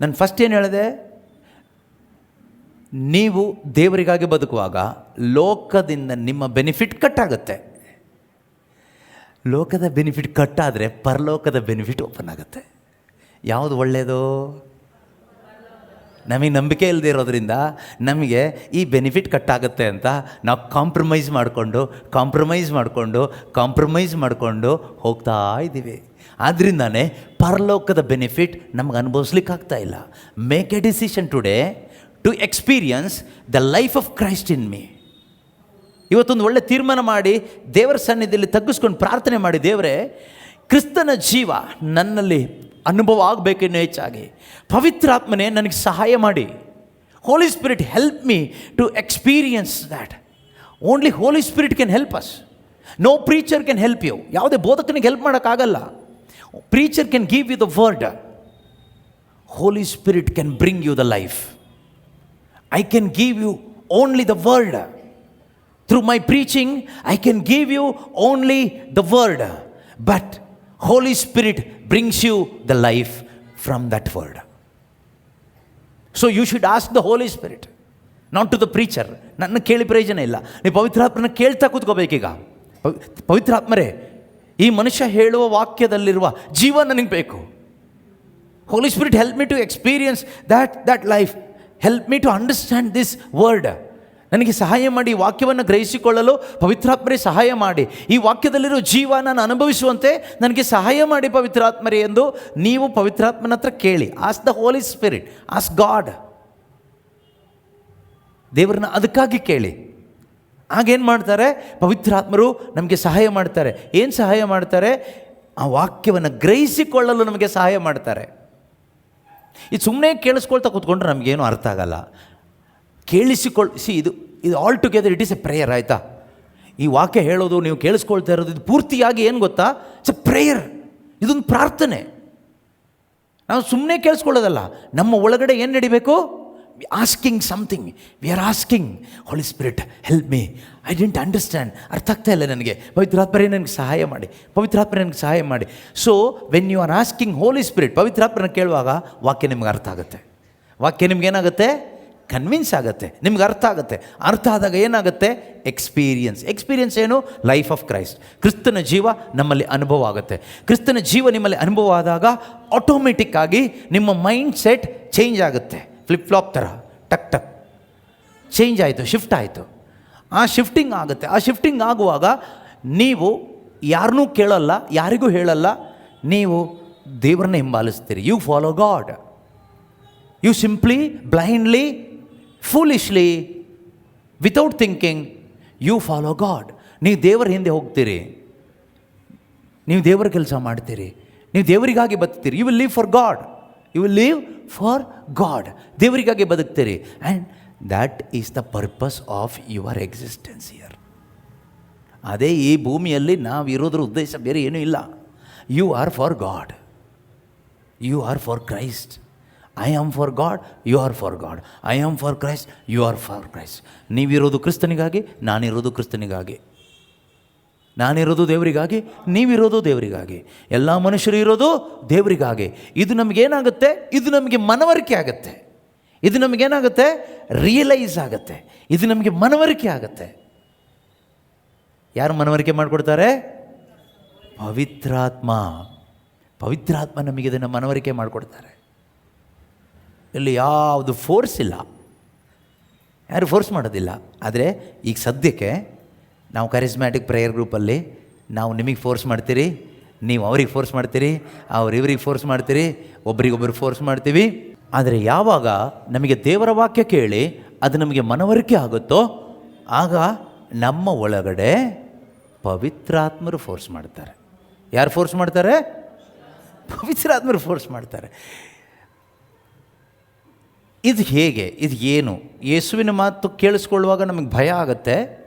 ನಾನು ಫಸ್ಟ್ ಏನು ಹೇಳಿದೆ? ನೀವು ದೇವರಿಗಾಗಿ ಬದುಕುವಾಗ ಲೋಕದಿಂದ ನಿಮ್ಮ ಬೆನಿಫಿಟ್ ಕಟ್ಟಾಗುತ್ತೆ. ಲೋಕದ ಬೆನಿಫಿಟ್ ಕಟ್ಟಾದರೆ ಪರಲೋಕದ ಬೆನಿಫಿಟ್ ಓಪನ್ ಆಗುತ್ತೆ. ಯಾವುದು ಒಳ್ಳೆಯದು? ನಮಗೆ ನಂಬಿಕೆ ಇಲ್ಲದೆ ಇರೋದ್ರಿಂದ ನಮಗೆ ಈ ಬೆನಿಫಿಟ್ ಕಟ್ಟಾಗುತ್ತೆ ಅಂತ ನಾವು ಕಾಂಪ್ರಮೈಸ್ ಮಾಡಿಕೊಂಡು ಹೋಗ್ತಾ ಇದ್ದೀವಿ. ಆದ್ದರಿಂದಾನೇ ಪರಲೋಕದ ಬೆನಿಫಿಟ್ ನಮಗೆ ಅನುಭವಿಸ್ಲಿಕ್ಕಾಗ್ತಾ ಇಲ್ಲ. Make a decision today to experience the life of Christ in me. ಇವತ್ತೊಂದು ಒಳ್ಳೆ ತೀರ್ಮಾನ ಮಾಡಿ ದೇವರ ಸನ್ನಿಧಿಯಲ್ಲಿ ತಗ್ಗಿಸ್ಕೊಂಡು ಪ್ರಾರ್ಥನೆ ಮಾಡಿ, ದೇವರೇ, ಕ್ರಿಸ್ತನ ಜೀವ ನನ್ನಲ್ಲಿ ಅನುಭವ ಆಗಬೇಕಿನ್ನೂ ಹೆಚ್ಚಾಗಿ. ಪವಿತ್ರಾತ್ಮನೇ ನನಗೆ ಸಹಾಯ ಮಾಡಿ. Holy Spirit help me to experience that. Only Holy Spirit can help us. No preacher can help you. ಯಾವುದೇ ಬೋಧಕನಿಗೆ ಹೆಲ್ಪ್ ಮಾಡೋಕ್ಕಾಗಲ್ಲ. Preacher can give you the word. Holy Spirit can bring you the life. I can give you only the word. Through my preaching, I can give you only the word. But Holy Spirit brings you the life from that word. So you should ask the Holy Spirit, not to the preacher. ನನ್ನ ಕೇಳಿ ಪ್ರಯೋಜನ ಇಲ್ಲ. ನೀವು ಪವಿತ್ರಾತ್ಮನ ಕೇಳ್ತಾ ಕೂತ್ಕೋಬೇಕೀಗ. ಪವಿತ್ರಾತ್ಮರೇ, ಈ ಮನುಷ್ಯ ಹೇಳುವ ವಾಕ್ಯದಲ್ಲಿರುವ ಜೀವ ನನಗೆ ಬೇಕು. Holy Spirit, help me to experience that life. Help me to understand this word. ನನಗೆ ಸಹಾಯ ಮಾಡಿ, ವಾಕ್ಯವನ್ನು ಗ್ರಹಿಸಿಕೊಳ್ಳಲು ಪವಿತ್ರಾತ್ಮರೇ ಸಹಾಯ ಮಾಡಿ. ಈ ವಾಕ್ಯದಲ್ಲಿರೋ ಜೀವ ನಾನು ಅನುಭವಿಸುವಂತೆ ನನಗೆ ಸಹಾಯ ಮಾಡಿ ಪವಿತ್ರಾತ್ಮರೇ ಎಂದು ನೀವು ಪವಿತ್ರಾತ್ಮನ ಹತ್ರ ಕೇಳಿ. Ask the Holy Spirit, ask God. ದೇವರನ್ನ ಅದಕ್ಕಾಗಿ ಕೇಳಿ. ಆಗೇನು ಮಾಡ್ತಾರೆ? ಪವಿತ್ರಾತ್ಮರು ನಮಗೆ ಸಹಾಯ ಮಾಡ್ತಾರೆ. ಏನು ಸಹಾಯ ಮಾಡ್ತಾರೆ? ಆ ವಾಕ್ಯವನ್ನು ಗ್ರಹಿಸಿಕೊಳ್ಳಲು ನಮಗೆ ಸಹಾಯ ಮಾಡ್ತಾರೆ. ಇದು ಸುಮ್ಮನೆ ಕೇಳಿಸ್ಕೊಳ್ತಾ ಕೂತ್ಕೊಂಡ್ರೆ ನಮಗೇನು ಅರ್ಥ ಆಗಲ್ಲ. ಇದು all together it is A prayer. ಆಯಿತಾ? ಈ ವಾಕ್ಯ ಹೇಳೋದು, ನೀವು ಕೇಳಿಸ್ಕೊಳ್ತಾ ಇರೋದು, ಇದು ಪೂರ್ತಿಯಾಗಿ ಏನು ಗೊತ್ತಾ? It's a prayer. ಇದೊಂದು ಪ್ರಾರ್ಥನೆ. ನಾವು ಸುಮ್ಮನೆ ಕೇಳಿಸ್ಕೊಳ್ಳೋದಲ್ಲ, ನಮ್ಮ ಒಳಗಡೆ ಏನು ನಡಿಬೇಕು? Asking something, we are asking Holy Spirit help me, I didn't understand, ಅರ್ಥ ಆಗ್ತಾ ಇಲ್ಲ ನನಗೆ, ಪವಿತ್ರಾತ್ಮರೇ ನನಗೆ ಸಹಾಯ ಮಾಡಿ, ಪವಿತ್ರಾತ್ಮರೇ ನನಗೆ ಸಹಾಯ ಮಾಡಿ. So when you are asking Holy Spirit, ಪವಿತ್ರಾತ್ಮರನ್ನ ಕೇಳುವಾಗ ವಾಕ್ಯ ನಿಮ್ಗೆ ಅರ್ಥ ಆಗುತ್ತೆ. ವಾಕ್ಯ ನಿಮ್ಗೇನಾಗುತ್ತೆ? ಕನ್ವಿನ್ಸ್ ಆಗುತ್ತೆ, ನಿಮ್ಗೆ ಅರ್ಥ ಆಗುತ್ತೆ. ಅರ್ಥ ಆದಾಗ ಏನಾಗುತ್ತೆ? ಎಕ್ಸ್ಪೀರಿಯನ್ಸ್ ಏನು? ಲೈಫ್ ಆಫ್ ಕ್ರೈಸ್ಟ್, ಕ್ರಿಸ್ತನ ಜೀವ ನಮ್ಮಲ್ಲಿ ಅನುಭವ ಆಗುತ್ತೆ. ಕ್ರಿಸ್ತನ ಜೀವ ನಿಮ್ಮಲ್ಲಿ ಅನುಭವ ಆದಾಗ ಆಟೋಮೆಟಿಕ್ ಆಗಿ ನಿಮ್ಮ ಮೈಂಡ್ ಸೆಟ್ ಚೇಂಜ್ ಆಗುತ್ತೆ. ಫ್ಲಿಪ್ ಫ್ಲಾಪ್ ಥರ ಟಕ್ ಟಕ್ ಚೇಂಜ್ ಆಯಿತು, ಶಿಫ್ಟ್ ಆಯಿತು. ಆ ಶಿಫ್ಟಿಂಗ್ ಆಗುತ್ತೆ. ಆ ಶಿಫ್ಟಿಂಗ್ ಆಗುವಾಗ ನೀವು ಯಾರನ್ನೂ ಕೇಳಲ್ಲ, ಯಾರಿಗೂ ಹೇಳಲ್ಲ, ನೀವು ದೇವರನ್ನ ಹಿಂಬಾಲಿಸ್ತೀರಿ. You follow God. You simply blindly foolishly without thinking you follow God. ನೀವು ದೇವರ ಹಿಂದೆ ಹೋಗ್ತೀರಿ, ನೀವು ದೇವರ ಕೆಲಸ ಮಾಡ್ತೀರಿ, ನೀವು ದೇವರಿಗಾಗಿ ಬದುಕ್ತೀರಿ. You will live for God, you will live for God. ದೇವರಿಗಾಗಿ ಬದುಕ್ತೀರಿ. And that is the purpose of your existence here. ಅದೇ ಈ ಭೂಮಿಯಲ್ಲಿ ನಾವು ಇರೋದ್ರ ಉದ್ದೇಶ ಬೇರೆ ಏನೂ ಇಲ್ಲ. You are for God, you are for Christ. I am for God, you are for God. I am for Christ, you are for Christ. ನೀವಿರೋದು ಕ್ರಿಸ್ತನಿಗಾಗಿ, ನಾನಿರೋದು ಕ್ರಿಸ್ತನಿಗಾಗಿ. ನಾನಿರೋದು ದೇವರಿಗಾಗಿ, ನೀವಿರೋದು ದೇವರಿಗಾಗಿ. ಎಲ್ಲ ಮನುಷ್ಯರು ಇರೋದು ದೇವರಿಗಾಗಿ. ಇದು ನಮಗೇನಾಗುತ್ತೆ? ಇದು ನಮಗೆ ಮನವರಿಕೆ ಆಗುತ್ತೆ. ಇದು ನಮಗೇನಾಗುತ್ತೆ? ರಿಯಲೈಸ್ ಆಗುತ್ತೆ. ಇದು ನಮಗೆ ಮನವರಿಕೆ ಆಗುತ್ತೆ. ಯಾರು ಮನವರಿಕೆ ಮಾಡಿಕೊಡ್ತಾರೆ? ಪವಿತ್ರಾತ್ಮ. ಪವಿತ್ರಾತ್ಮ ನಮಗೆ ಇದನ್ನು ಮನವರಿಕೆ ಮಾಡಿಕೊಡ್ತಾರೆ. ಇಲ್ಲಿ ಯಾವುದು ಫೋರ್ಸ್ ಇಲ್ಲ, ಯಾರು ಫೋರ್ಸ್ ಮಾಡೋದಿಲ್ಲ. ಆದರೆ ಈಗ ಸದ್ಯಕ್ಕೆ ನಾವು ಕರಿಸ್ಮ್ಯಾಟಿಕ್ ಪ್ರೇಯರ್ ಗ್ರೂಪಲ್ಲಿ ನಾವು ನಿಮಗೆ ಫೋರ್ಸ್ ಮಾಡ್ತೀರಿ, ನೀವು ಅವ್ರಿಗೆ ಫೋರ್ಸ್ ಮಾಡ್ತೀರಿ, ಇವ್ರಿಗೆ ಫೋರ್ಸ್ ಮಾಡ್ತೀರಿ, ಒಬ್ರಿಗೊಬ್ಬರು ಫೋರ್ಸ್ ಮಾಡ್ತೀವಿ. ಆದರೆ ಯಾವಾಗ ನಮಗೆ ದೇವರ ವಾಕ್ಯ ಕೇಳಿ ಅದು ನಮಗೆ ಮನವರಿಕೆ ಆಗುತ್ತೋ ಆಗ ನಮ್ಮ ಒಳಗಡೆ ಪವಿತ್ರಾತ್ಮರು ಫೋರ್ಸ್ ಮಾಡ್ತಾರೆ. ಯಾರು ಫೋರ್ಸ್ ಮಾಡ್ತಾರೆ? ಪವಿತ್ರಾತ್ಮರು ಫೋರ್ಸ್ ಮಾಡ್ತಾರೆ. ಇದು ಹೇಗೆ? ಇದು ಏನು? ಯೇಸುವಿನ ಮಾತು ಕೇಳಿಸ್ಕೊಳ್ಳುವಾಗ ನಮಗೆ ಭಯ ಆಗುತ್ತೆ,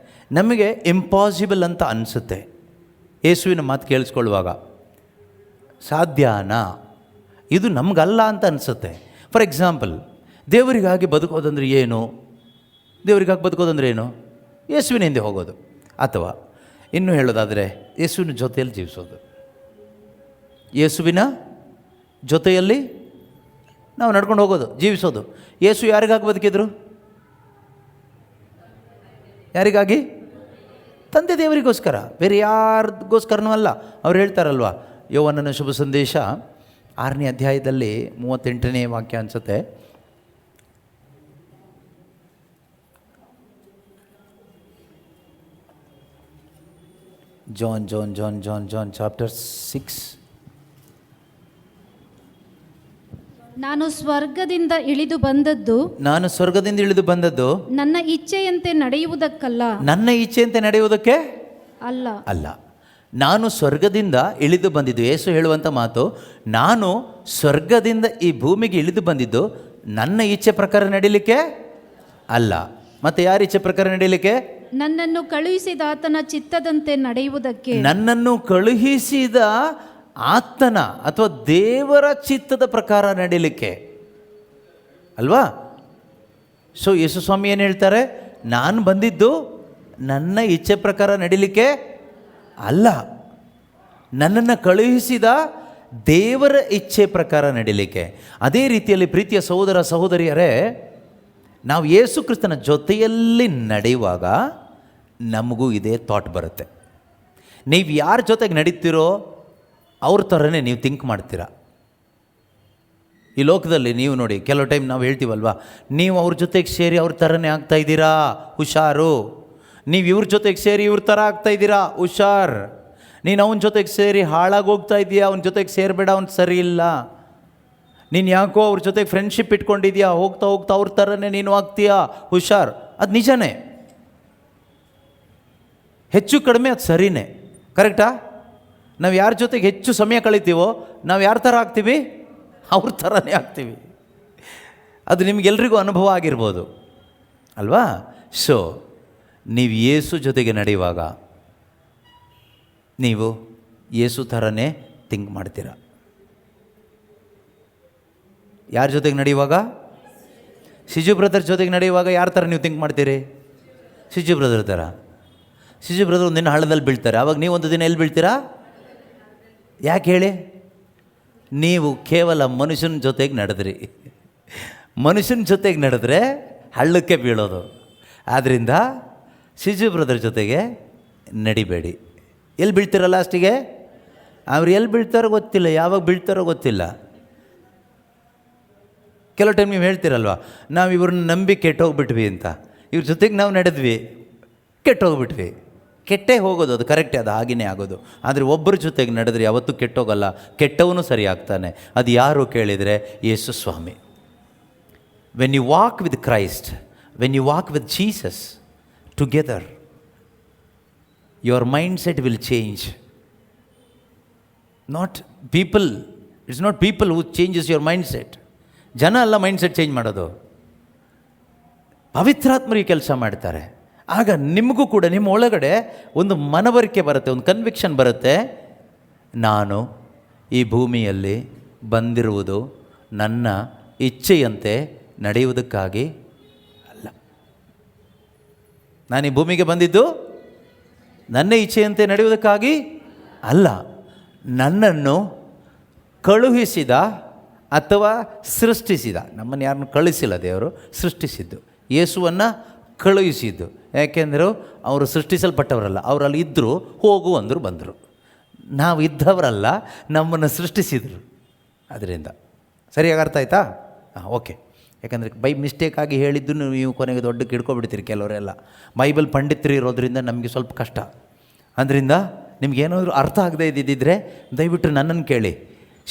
ನಮಗೆ ಇಂಪಾಸಿಬಲ್ ಅಂತ ಅನಿಸುತ್ತೆ. ಯೇಸುವಿನ ಮಾತು ಕೇಳಿಸ್ಕೊಳ್ಳುವಾಗ ಸಾಧ್ಯನಾ? ಇದು ನಮಗಲ್ಲ ಅಂತ ಅನಿಸುತ್ತೆ. ಫಾರ್ ಎಕ್ಸಾಂಪಲ್, ದೇವರಿಗಾಗಿ ಬದುಕೋದಂದ್ರೆ ಏನು? ದೇವರಿಗಾಗಿ ಬದುಕೋದಂದ್ರೆ ಏನು? ಯೇಸುವಿನ ಹಿಂದೆ ಹೋಗೋದು. ಅಥವಾ ಇನ್ನೂ ಹೇಳೋದಾದರೆ ಯೇಸುವಿನ ಜೊತೆಯಲ್ಲಿ ಜೀವಿಸೋದು. ಯೇಸುವಿನ ಜೊತೆಯಲ್ಲಿ ನಾವು ನಡ್ಕೊಂಡು ಹೋಗೋದು, ಜೀವಿಸೋದು. ಯೇಸು ಯಾರಿಗಾಗಿ ಬದುಕಿದ್ರು? ಯಾರಿಗಾಗಿ? ತಂದೆ ದೇವರಿಗೋಸ್ಕರ, ಬೇರೆ ಯಾರಿಗೋಸ್ಕರನೂ ಅಲ್ಲ. ಅವ್ರು ಹೇಳ್ತಾರಲ್ವ, ಯೋವನನ ಶುಭ ಸಂದೇಶ 6ನೇ ಅಧ್ಯಾಯದಲ್ಲಿ 38ನೇ ವಾಕ್ಯ ಅನಿಸುತ್ತೆ. John chapter 6. ನಾನು ಸ್ವರ್ಗದಿಂದ ಇಳಿದು ಬಂದದ್ದು ನನ್ನ ಇಚ್ಛೆಯಂತೆ ನಡೆಯುವುದಕ್ಕಲ್ಲ. ನನ್ನ ಇಚ್ಛೆಯಂತೆ ನಡೆಯುವುದಕ್ಕೆ ಅಲ್ಲ. ನಾನು ಸ್ವರ್ಗದಿಂದ ಇಳಿದು ಬಂದಿದ್ದು. ಯೇಸು ಹೇಳುವಂಥ ಮಾತು, ನಾನು ಸ್ವರ್ಗದಿಂದ ಈ ಭೂಮಿಗೆ ಇಳಿದು ಬಂದಿದ್ದು ನನ್ನ ಇಚ್ಛೆ ಪ್ರಕಾರ ನಡೀಲಿಕ್ಕೆ ಅಲ್ಲ. ಮತ್ತೆ ಯಾರ ಇಚ್ಛೆ ಪ್ರಕಾರ ನಡೀಲಿಕ್ಕೆ? ನನ್ನನ್ನು ಕಳುಹಿಸಿದ ಆತನ ಚಿತ್ತದಂತೆ ನಡೆಯುವುದಕ್ಕೆ. ನನ್ನನ್ನು ಕಳುಹಿಸಿದ ಆತನ ಅಥವಾ ದೇವರ ಚಿತ್ತದ ಪ್ರಕಾರ ನಡೀಲಿಕ್ಕೆ ಅಲ್ವಾ? ಸೊ ಯೇಸು ಸ್ವಾಮಿ ಏನು ಹೇಳ್ತಾರೆ? ನಾನು ಬಂದಿದ್ದು ನನ್ನ ಇಚ್ಛೆ ಪ್ರಕಾರ ನಡೀಲಿಕ್ಕೆ ಅಲ್ಲ, ನನ್ನನ್ನು ಕಳುಹಿಸಿದ ದೇವರ ಇಚ್ಛೆ ಪ್ರಕಾರ ನಡೀಲಿಕ್ಕೆ. ಅದೇ ರೀತಿಯಲ್ಲಿ ಪ್ರೀತಿಯ ಸಹೋದರ ಸಹೋದರಿಯರೇ, ನಾವು ಯೇಸು ಕ್ರಿಸ್ತನ ಜೊತೆಯಲ್ಲಿ ನಡೆಯುವಾಗ ನಮಗೂ ಇದೇ ಥಾಟ್ ಬರುತ್ತೆ. ನೀವು ಯಾರ ಜೊತೆಗೆ ನಡೀತೀರೋ ಅವ್ರ ಥರನೇ ನೀವು ಥಿಂಕ್ ಮಾಡ್ತೀರಾ. ಈ ಲೋಕದಲ್ಲಿ ನೀವು ನೋಡಿ, ಕೆಲವು ಟೈಮ್ ನಾವು ಹೇಳ್ತೀವಲ್ವಾ, ನೀವು ಅವ್ರ ಜೊತೆಗೆ ಸೇರಿ ಅವ್ರ ಥರನೇ ಆಗ್ತಾಯಿದ್ದೀರಾ, ಹುಷಾರು. ನೀವು ಇವ್ರ ಜೊತೆಗೆ ಸೇರಿ ಇವ್ರ ಥರ ಆಗ್ತಾಯಿದ್ದೀರಾ, ಹುಷಾರ್. ನೀನು ಅವನ ಜೊತೆಗೆ ಸೇರಿ ಹಾಳಾಗಿ ಹೋಗ್ತಾ ಇದೆಯಾ, ಅವನ ಜೊತೆಗೆ ಸೇರಬೇಡ, ಅವ್ನು ಸರಿ ಇಲ್ಲ. ನೀನು ಯಾಕೋ ಅವ್ರ ಜೊತೆಗೆ ಫ್ರೆಂಡ್ಶಿಪ್ ಇಟ್ಕೊಂಡಿದ್ಯಾ, ಹೋಗ್ತಾ ಹೋಗ್ತಾ ಅವ್ರ ಥರನೇ ನೀನು ಆಗ್ತೀಯಾ, ಹುಷಾರ್. ಅದು ನಿಜನೇ, ಹೆಚ್ಚು ಕಡಿಮೆ ಅದು ಸರಿನೇ, ಕರೆಕ್ಟಾ? ನಾವು ಯಾರ ಜೊತೆಗೆ ಹೆಚ್ಚು ಸಮಯ ಕಳಿತೀವೋ ನಾವು ಯಾರ ಥರ ಆಗ್ತೀವಿ? ಅವ್ರ ಥರನೇ ಆಗ್ತೀವಿ. ಅದು ನಿಮಗೆಲ್ರಿಗೂ ಅನುಭವ ಆಗಿರ್ಬೋದು ಅಲ್ವಾ? ಸೊ ನೀವು ಯೇಸು ಜೊತೆಗೆ ನಡೆಯುವಾಗ ನೀವು ಯೇಸು ಥರನೇ ಥಿಂಕ್ ಮಾಡ್ತೀರ. ಯಾರ ಜೊತೆಗೆ ನಡೆಯುವಾಗ? ಶಿಜು ಬ್ರದರ್ ಜೊತೆಗೆ ನಡೆಯುವಾಗ ಯಾರ ಥರ ನೀವು ಥಿಂಕ್ ಮಾಡ್ತೀರಿ? ಶಿಜು ಬ್ರದರ್ ಥರ. ಶಿಜು ಬ್ರದರ್ ಒಂದಿನ ಹಳ್ಳದಲ್ಲಿ ಬೀಳ್ತಾರೆ, ಆವಾಗ ನೀವು ಒಂದು ದಿನ ಎಲ್ಲಿ ಬೀಳ್ತೀರಾ? ಯಾಕೆ ಹೇಳಿ? ನೀವು ಕೇವಲ ಮನುಷ್ಯನ ಜೊತೆಗೆ ನಡೆದ್ರಿ. ಮನುಷ್ಯನ ಜೊತೆಗೆ ನಡೆದ್ರೆ ಹಳ್ಳಕ್ಕೆ ಬೀಳೋದು. ಆದ್ದರಿಂದ ಶಿಜು ಬ್ರದರ್ ಜೊತೆಗೆ ನಡಿಬೇಡಿ. ಎಲ್ಲಿ ಬೀಳ್ತೀರ ಲಾಸ್ಟಿಗೆ? ಅವ್ರು ಎಲ್ಲಿ ಬೀಳ್ತಾರೋ ಗೊತ್ತಿಲ್ಲ, ಯಾವಾಗ ಬೀಳ್ತಾರೋ ಗೊತ್ತಿಲ್ಲ. ಕೆಲವು ಟೈಮ್ ನೀವು ಹೇಳ್ತೀರಲ್ವ, ನಾವು ಇವ್ರನ್ನ ನಂಬಿ ಕೆಟ್ಟೋಗ್ಬಿಟ್ವಿ ಅಂತ. ಇವ್ರ ಜೊತೆಗೆ ನಾವು ನಡೆದ್ವಿ, ಕೆಟ್ಟೋಗ್ಬಿಟ್ವಿ. ಕೆಟ್ಟೇ ಹೋಗೋದು, ಅದು ಕರೆಕ್ಟೇ, ಅದು ಹಾಗೆಯೇ ಆಗೋದು. ಆದರೆ ಒಬ್ಬರ ಜೊತೆಗೆ ನಡೆದ್ರೆ ಯಾವತ್ತೂ ಕೆಟ್ಟೋಗಲ್ಲ, ಕೆಟ್ಟವನು ಸರಿ ಆಗ್ತಾನೆ. ಅದು ಯಾರು ಕೇಳಿದರೆ ಯೇಸು ಸ್ವಾಮಿ. When you walk with Christ, when you walk with Jesus together, your mind set will change. Not people, it's not people who changes your mind set. ಜನ ಅಲ್ಲ ಮೈಂಡ್ ಸೆಟ್ ಚೇಂಜ್ ಮಾಡೋದು, ಪವಿತ್ರಾತ್ಮರಿಗೆ ಕೆಲಸ ಮಾಡ್ತಾರೆ. ಆಗ ನಿಮಗೂ ಕೂಡ ನಿಮ್ಮ ಒಳಗಡೆ ಒಂದು ಮನವರಿಕೆ ಬರುತ್ತೆ, ಒಂದು ಕನ್ವಿಕ್ಷನ್ ಬರುತ್ತೆ. ನಾನು ಈ ಭೂಮಿಯಲ್ಲಿ ಬಂದಿರುವುದು ನನ್ನ ಇಚ್ಛೆಯಂತೆ ನಡೆಯುವುದಕ್ಕಾಗಿ ಅಲ್ಲ. ನಾನು ಈ ಭೂಮಿಗೆ ಬಂದಿದ್ದು ನನ್ನ ಇಚ್ಛೆಯಂತೆ ನಡೆಯುವುದಕ್ಕಾಗಿ ಅಲ್ಲ, ನನ್ನನ್ನು ಕಳುಹಿಸಿದ ಅಥವಾ ಸೃಷ್ಟಿಸಿದ, ನಮ್ಮನ್ನು ಯಾರನ್ನು ಕಳಿಸಿಲ್ಲ ದೇವರು, ಸೃಷ್ಟಿಸಿದ್ದು. ಯೇಸುವನ್ನು ಕಳುಹಿಸಿದ್ದು. ಯಾಕೆಂದರು ಅವರು ಸೃಷ್ಟಿಸಲ್ಪಟ್ಟವರಲ್ಲ, ಅವರಲ್ಲಿ ಇದ್ದರು, ಹೋಗು ಅಂದರು, ಬಂದರು. ನಾವು ಇದ್ದವರಲ್ಲ, ನಮ್ಮನ್ನು ಸೃಷ್ಟಿಸಿದರು. ಅದರಿಂದ ಸರಿಯಾಗಿ ಅರ್ಥ ಆಯ್ತಾ? ಹಾಂ, ಓಕೆ. ಯಾಕಂದರೆ ಮಿಸ್ಟೇಕಾಗಿ ಹೇಳಿದ್ದು ನೀವು ಕೊನೆಗೆ ದೊಡ್ಡಕ್ಕೆ ಹಿಡ್ಕೊಬಿಡ್ತೀರಿ ಕೆಲವರೆಲ್ಲ. ಬೈಬಲ್ ಪಂಡಿತರು ಇರೋದ್ರಿಂದ ನಮಗೆ ಸ್ವಲ್ಪ ಕಷ್ಟ. ಅದರಿಂದ ನಿಮ್ಗೇನಾದರೂ ಅರ್ಥ ಆಗದೆ ಇದ್ದಿದ್ದರೆ ದಯವಿಟ್ಟು ನನ್ನನ್ನು ಕೇಳಿ,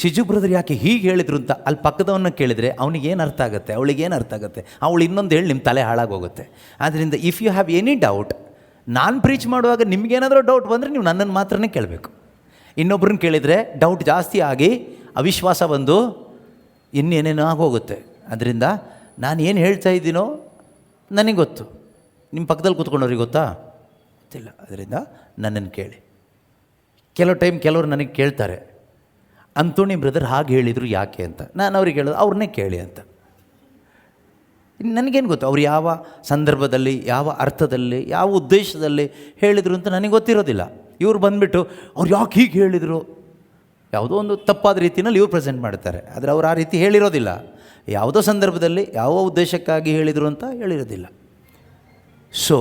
ಶಿಜು ಬ್ರದರ್ ಯಾಕೆ ಹೀಗೆ ಹೇಳಿದ್ರು ಅಂತ ಅಲ್ಲಿ ಪಕ್ಕದವನ್ನ ಕೇಳಿದರೆ ಅವನಿಗೇನು ಅರ್ಥ ಆಗುತ್ತೆ, ಅವಳಿಗೇನು ಅರ್ಥ ಆಗುತ್ತೆ, ಅವಳು ಇನ್ನೊಂದು ಹೇಳಿ ನಿಮ್ಮ ತಲೆ ಹಾಳಾಗೋಗುತ್ತೆ. ಆದ್ದರಿಂದ if you have any doubt, ನಾನು ಪ್ರೀಚ್ ಮಾಡುವಾಗ ನಿಮಗೇನಾದರೂ ಡೌಟ್ ಬಂದರೆ ನೀವು ನನ್ನನ್ನು ಮಾತ್ರನೇ ಕೇಳಬೇಕು. ಇನ್ನೊಬ್ರನ್ನ ಕೇಳಿದರೆ ಡೌಟ್ ಜಾಸ್ತಿ ಆಗಿ ಅವಿಶ್ವಾಸ ಬಂದು ಇನ್ನೇನೇನೋ ಆಗೋಗುತ್ತೆ. ಅದರಿಂದ ನಾನು ಏನು ಹೇಳ್ತಾ ಇದ್ದೀನೋ ನನಗೆ ಗೊತ್ತು, ನಿಮ್ಮ ಪಕ್ಕದಲ್ಲಿ ಕೂತ್ಕೊಂಡವ್ರಿಗೆ ಗೊತ್ತಾ? ಗೊತ್ತಿಲ್ಲ. ಅದರಿಂದ ನನ್ನನ್ನು ಕೇಳಿ. ಕೆಲವು ಟೈಮ್ ಕೆಲವರು ನನಗೆ ಕೇಳ್ತಾರೆ, ಅಂತೋಣಿ ಬ್ರದರ್ ಹಾಗೆ ಹೇಳಿದರು ಯಾಕೆ ಅಂತ. ನಾನು ಅವ್ರಿಗೆ ಹೇಳೋದು ಅವ್ರನ್ನೇ ಕೇಳಿ ಅಂತ. ನನಗೇನು ಗೊತ್ತು ಅವ್ರು ಯಾವ ಸಂದರ್ಭದಲ್ಲಿ, ಯಾವ ಅರ್ಥದಲ್ಲಿ, ಯಾವ ಉದ್ದೇಶದಲ್ಲಿ ಹೇಳಿದರು ಅಂತ ನನಗೆ ಗೊತ್ತಿರೋದಿಲ್ಲ. ಇವ್ರು ಬಂದುಬಿಟ್ಟು ಅವ್ರು ಯಾಕೆ ಹೀಗೆ ಹೇಳಿದರು, ಯಾವುದೋ ಒಂದು ತಪ್ಪಾದ ರೀತಿಯಲ್ಲಿ ಇವ್ರು ಪ್ರೆಸೆಂಟ್ ಮಾಡ್ತಾರೆ. ಆದರೆ ಅವ್ರು ಆ ರೀತಿ ಹೇಳಿರೋದಿಲ್ಲ. ಯಾವುದೋ ಸಂದರ್ಭದಲ್ಲಿ ಯಾವ ಉದ್ದೇಶಕ್ಕಾಗಿ ಹೇಳಿದರು ಅಂತ ಹೇಳಿರೋದಿಲ್ಲ. ಸೊ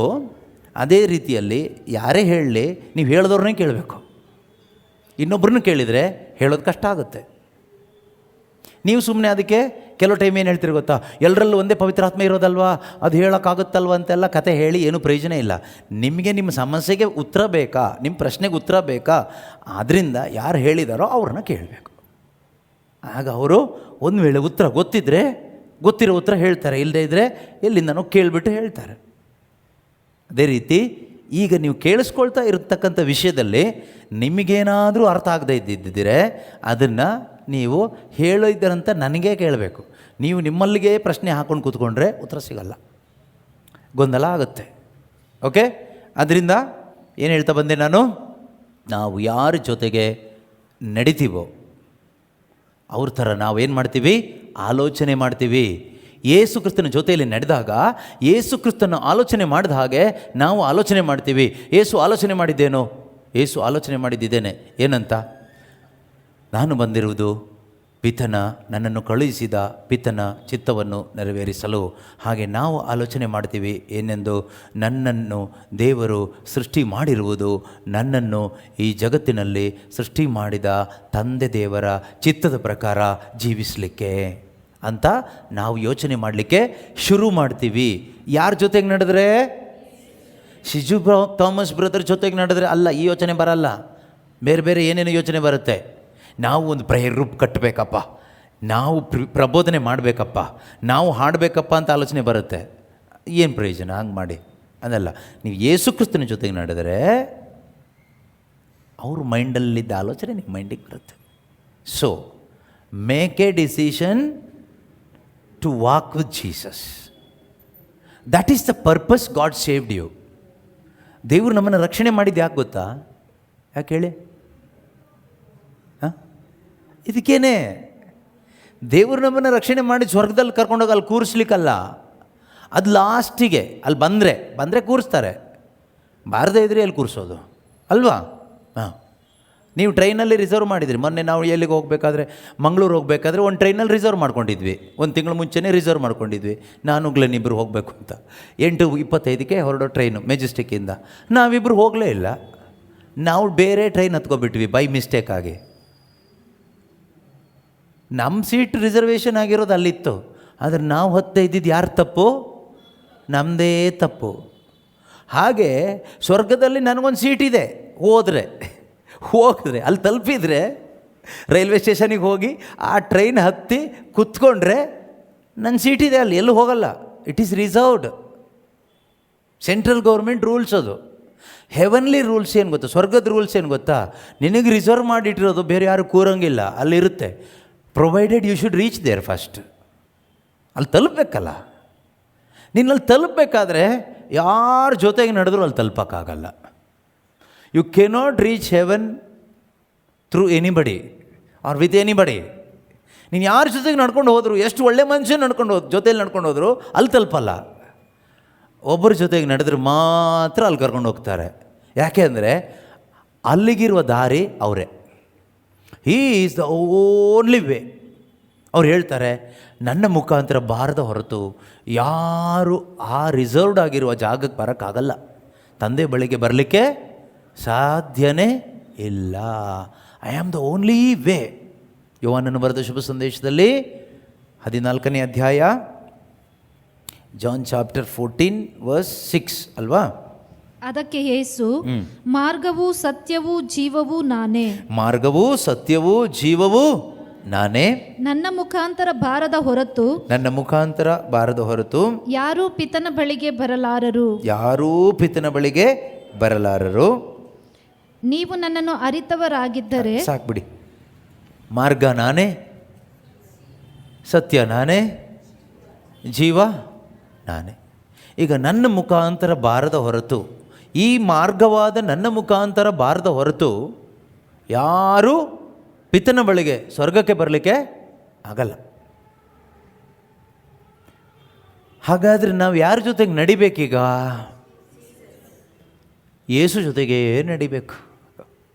ಅದೇ ರೀತಿಯಲ್ಲಿ ಯಾರೇ ಹೇಳಲಿ, ನೀವು ಹೇಳಿದವ್ರನ್ನೇ ಕೇಳಬೇಕು. ಇನ್ನೊಬ್ಬರನ್ನ ಕೇಳಿದರೆ ಹೇಳೋದು ಕಷ್ಟ ಆಗುತ್ತೆ. ನೀವು ಸುಮ್ಮನೆ ಅದಕ್ಕೆ ಕೆಲವು ಟೈಮ್ ಏನು ಹೇಳ್ತೀರಿ ಗೊತ್ತಾ, ಎಲ್ಲರಲ್ಲೂ ಒಂದೇ ಪವಿತ್ರಾತ್ಮ ಇರೋದಲ್ವಾ, ಅದು ಹೇಳೋಕ್ಕಾಗುತ್ತಲ್ವ ಅಂತೆಲ್ಲ ಕತೆ ಹೇಳಿ ಏನೂ ಪ್ರಯೋಜನ ಇಲ್ಲ. ನಿಮಗೆ ನಿಮ್ಮ ಸಮಸ್ಯೆಗೆ ಉತ್ತರ ಬೇಕಾ, ನಿಮ್ಮ ಪ್ರಶ್ನೆಗೆ ಉತ್ತರ ಬೇಕಾ, ಆದ್ದರಿಂದ ಯಾರು ಹೇಳಿದಾರೋ ಅವ್ರನ್ನ ಕೇಳಬೇಕು. ಆಗ ಅವರು ಒಂದು ವೇಳೆ ಉತ್ತರ ಗೊತ್ತಿದ್ದರೆ ಗೊತ್ತಿರೋ ಉತ್ತರ ಹೇಳ್ತಾರೆ, ಇಲ್ಲದೇ ಇದ್ದರೆ ಎಲ್ಲಿಂದನೋ ಕೇಳಿಬಿಟ್ಟು ಹೇಳ್ತಾರೆ. ಅದೇ ರೀತಿ ಈಗ ನೀವು ಕೇಳಿಸ್ಕೊಳ್ತಾ ಇರತಕ್ಕಂಥ ವಿಷಯದಲ್ಲಿ ನಿಮಗೇನಾದರೂ ಅರ್ಥ ಆಗದೆ ಇದ್ದಿದ್ದರೆ ಅದನ್ನು ನೀವು ಹೇಳಿದ್ದರಂತ ನನಗೇ ಕೇಳಬೇಕು. ನೀವು ನಿಮ್ಮಲ್ಲಿಗೆ ಪ್ರಶ್ನೆ ಹಾಕ್ಕೊಂಡು ಕೂತ್ಕೊಂಡ್ರೆ ಉತ್ತರ ಸಿಗಲ್ಲ, ಗೊಂದಲ ಆಗುತ್ತೆ. ಓಕೆ, ಅದರಿಂದ ಏನು ಹೇಳ್ತಾ ಬಂದೆ ನಾನು, ನಾವು ಯಾರ ಜೊತೆಗೆ ನಡಿತೀವೋ ಅವ್ರ ಥರ ನಾವೇನು ಮಾಡ್ತೀವಿ, ಆಲೋಚನೆ ಮಾಡ್ತೀವಿ. ಯೇಸು ಕ್ರಿಸ್ತನ ಜೊತೆಯಲ್ಲಿ ನಡೆದಾಗ ಯೇಸು ಕ್ರಿಸ್ತನ ಆಲೋಚನೆ ಮಾಡಿದ ಹಾಗೆ ನಾವು ಆಲೋಚನೆ ಮಾಡ್ತೀವಿ. ಯೇಸು ಆಲೋಚನೆ ಮಾಡಿದ್ದೇನೋ, ಯೇಸು ಆಲೋಚನೆ ಮಾಡಿದ್ದೇನೆ ಏನಂತ, ನಾನು ಬಂದಿರುವುದು ಪಿತನ, ನನ್ನನ್ನು ಕಳುಹಿಸಿದ ಪಿತನ ಚಿತ್ತವನ್ನು ನೆರವೇರಿಸಲು. ಹಾಗೆ ನಾವು ಆಲೋಚನೆ ಮಾಡ್ತೀವಿ ಏನೆಂದು, ನನ್ನನ್ನು ದೇವರು ಸೃಷ್ಟಿ ಮಾಡಿರುವುದು ನನ್ನನ್ನು ಈ ಜಗತ್ತಿನಲ್ಲಿ ಸೃಷ್ಟಿ ಮಾಡಿದ ತಂದೆ ದೇವರ ಚಿತ್ತದ ಪ್ರಕಾರ ಜೀವಿಸಲಿಕ್ಕೆ ಅಂತ ನಾವು ಯೋಚನೆ ಮಾಡಲಿಕ್ಕೆ ಶುರು ಮಾಡ್ತೀವಿ. ಯಾರ ಜೊತೆಗೆ ನಡೆದ್ರೆ, ಶಿಜು ಥಾಮಸ್ ಬ್ರದರ್ ಜೊತೆಗೆ ನಡೆದ್ರೆ ಅಲ್ಲ, ಈ ಯೋಚನೆ ಬರಲ್ಲ. ಬೇರೆ ಬೇರೆ ಏನೇನೋ ಯೋಚನೆ ಬರುತ್ತೆ. ನಾವು ಒಂದು ಪ್ರೇಯರ್ ಗ್ರೂಪ್ ಕಟ್ಟಬೇಕಪ್ಪ, ನಾವು ಪ್ರಬೋಧನೆ ಮಾಡಬೇಕಪ್ಪ, ನಾವು ಹಾಡಬೇಕಪ್ಪ ಅಂತ ಆಲೋಚನೆ ಬರುತ್ತೆ. ಏನು ಪ್ರಯೋಜನ ಹಂಗೆ ಮಾಡಿ? ಅದಲ್ಲ, ನೀವು ಯೇಸು ಕ್ರಿಸ್ತನ ಜೊತೆಗೆ ನಡೆದರೆ ಅವ್ರ ಮೈಂಡಲ್ಲಿದ್ದ ಆಲೋಚನೆ ನಿಮ್ಮ ಮೈಂಡಿಗೆ ಬರುತ್ತೆ. So make a decision to walk with Jesus. That is the purpose God saved you. ದೇವರು ನಮ್ಮನ್ನು ರಕ್ಷಣೆ ಮಾಡಿದ್ದು ಯಾಕೆ ಗೊತ್ತಾ? ಯಾಕೆ ಹೇಳಿ? ಇದಕ್ಕೇನೆ ದೇವರು ನಮ್ಮನ್ನು ರಕ್ಷಣೆ ಮಾಡಿ ಸ್ವರ್ಗದಲ್ಲಿ ಕರ್ಕೊಂಡೋಗಿ ಅಲ್ಲಿ ಕೂರಿಸ್ಲಿಕ್ಕಲ್ಲ. ಅದು ಲಾಸ್ಟಿಗೆ ಅಲ್ಲಿ ಬಂದರೆ ಕೂರಿಸ್ತಾರೆ, ಬಾರದೇ ಇದ್ರೆ ಎಲ್ಲಿ ಕೂರಿಸೋದು ಅಲ್ವಾ? ಹಾಂ, ನೀವು ಟ್ರೈನಲ್ಲಿ ರಿಸರ್ವ್ ಮಾಡಿದ್ರಿ. ಮೊನ್ನೆ ನಾವು ಎಲ್ಲಿಗೆ ಹೋಗಬೇಕಾದ್ರೆ, ಮಂಗಳೂರು ಹೋಗಬೇಕಾದ್ರೆ ಒಂದು ಟ್ರೈನಲ್ಲಿ ರಿಸರ್ವ್ ಮಾಡ್ಕೊಂಡಿದ್ವಿ, ಒಂದು ತಿಂಗಳು ಮುಂಚೆನೇ ರಿಸರ್ವ್ ಮಾಡ್ಕೊಂಡಿದ್ವಿ. ನಾನು ಗ್ಲೆನ್ನಿಬ್ಬರು ಹೋಗಬೇಕು ಅಂತ. 8:25ಕ್ಕೆ ಹೊರಡೋ ಟ್ರೈನು ಮೆಜೆಸ್ಟಿಕ್ಕಿಂದ. ನಾವಿಬ್ಬರು ಹೋಗಲೇ ಇಲ್ಲ, ನಾವು ಬೇರೆ ಟ್ರೈನ್ ಹತ್ಕೊಬಿಟ್ವಿ ಬೈ ಮಿಸ್ಟೇಕ್ ಆಗಿ. ನಮ್ಮ ಸೀಟ್ ರಿಸರ್ವೇಷನ್ ಆಗಿರೋದು ಅಲ್ಲಿತ್ತು, ಆದರೆ ನಾವು ಹತ್ತೇ ಇದ್ದಿದ್ದು ಯಾರು ತಪ್ಪು? ನಮ್ಮದೇ ತಪ್ಪು. ಹಾಗೆ ಸ್ವರ್ಗದಲ್ಲಿ ನನಗೊಂದು ಸೀಟ್ ಇದೆ, ಹೋದರೆ ಅಲ್ಲಿ ತಲುಪಿದರೆ, ರೈಲ್ವೆ ಸ್ಟೇಷನಿಗೆ ಹೋಗಿ ಆ ಟ್ರೈನ್ ಹತ್ತಿ ಕೂತ್ಕೊಂಡ್ರೆ ನನ್ನ ಸೀಟಿದೆ, ಅಲ್ಲಿ ಎಲ್ಲೂ ಹೋಗಲ್ಲ. It is reserved. Central government rules ಅದು. ಹೆವನ್ಲಿ ರೂಲ್ಸ್ ಏನು ಗೊತ್ತಾ? ಸ್ವರ್ಗದ ರೂಲ್ಸ್ ಏನು ಗೊತ್ತಾ? ನಿನಗೆ ರಿಸರ್ವ್ ಮಾಡಿಟ್ಟಿರೋದು, ಬೇರೆ ಯಾರು ಕೂರಂಗಿಲ್ಲ, ಅಲ್ಲಿರುತ್ತೆ. Provided you should reach there first. ಅಲ್ಲಿ ತಲುಪಬೇಕಲ್ಲ. ನೀನಲ್ಲಿ ತಲುಪಬೇಕಾದ್ರೆ ಯಾರ ಜೊತೆಗೆ ನಡೆದ್ರೂ ಅಲ್ಲಿ ತಲುಪಕ್ಕಾಗಲ್ಲ. You cannot reach heaven through anybody or with anybody. ನೀನು ಯಾರ ಜೊತೆಗೆ ನಡ್ಕೊಂಡು ಹೋದ್ರು, ಎಷ್ಟು ಒಳ್ಳೆ ಮನುಷ್ಯ ಜೊತೆಯಲ್ಲಿ ನಡ್ಕೊಂಡು ಹೋದ್ರು ಅಲ್ಲಿ ತಲುಪಲ್ಲ. ಒಬ್ಬರ ಜೊತೆಗೆ ನಡೆದ್ರೆ ಮಾತ್ರ ಅಲ್ಲಿ ಕರ್ಕೊಂಡು ಹೋಗ್ತಾರೆ. ಯಾಕೆ ಅಂದರೆ ಅಲ್ಲಿಗಿರುವ ದಾರಿ ಅವರೇ. He is the only way. ಅವ್ರು ಹೇಳ್ತಾರೆ, ನನ್ನ ಮುಖಾಂತರ ಬಾರದ ಹೊರತು ಯಾರು ಆ ರಿಸರ್ವ್ಡ್ ಆಗಿರುವ ಜಾಗಕ್ಕೆ ಬರೋಕ್ಕಾಗಲ್ಲ, ತಂದೆ ಬಳಿಗೆ ಬರಲಿಕ್ಕೆ ಸಾಧ್ಯನೇ ಇಲ್ಲ. I am the only way. ಯೋಹಾನನು ಬರೆದ ಶುಭ ಸಂದೇಶದಲ್ಲಿ 14ನೇ ಅಧ್ಯಾಯ, ಜಾನ್ ಚಾಪ್ಟರ್ 14:6 ಅಲ್ವಾ? ಅದಕ್ಕೆ ಯೇಸು, ಮಾರ್ಗವೂ ಸತ್ಯವೂ ಜೀವವೂ ನಾನೇ. ಮಾರ್ಗವೂ ಸತ್ಯವೂ ಜೀವವೂ ನಾನೇ. ನನ್ನ ಮುಖಾಂತರ ಬಾರದ ಹೊರತು ಯಾರೂ ಪಿತನ ಬಳಿಗೆ ಬರಲಾರರು. ನೀವು ನನ್ನನ್ನು ಅರಿತವರಾಗಿದ್ದರೆ. ಸಾಕ್ಬಿಡಿ. ಮಾರ್ಗ ನಾನೇ, ಸತ್ಯ ನಾನೇ, ಜೀವ ನಾನೇ. ಈಗ ನನ್ನ ಮುಖಾಂತರ ಬಾರದ ಹೊರತು, ಈ ಮಾರ್ಗವಾದ ನನ್ನ ಮುಖಾಂತರ ಬಾರದ ಹೊರತು ಯಾರೂ ಪಿತನ ಬಳಿಗೆ, ಸ್ವರ್ಗಕ್ಕೆ ಬರಲಿಕ್ಕೆ ಆಗಲ್ಲ. ಹಾಗಾದರೆ ನಾವು ಯಾರ ಜೊತೆಗೆ ನಡಿಬೇಕೀಗ? ಯೇಸು ಜೊತೆಗೇ ನಡಿಬೇಕು.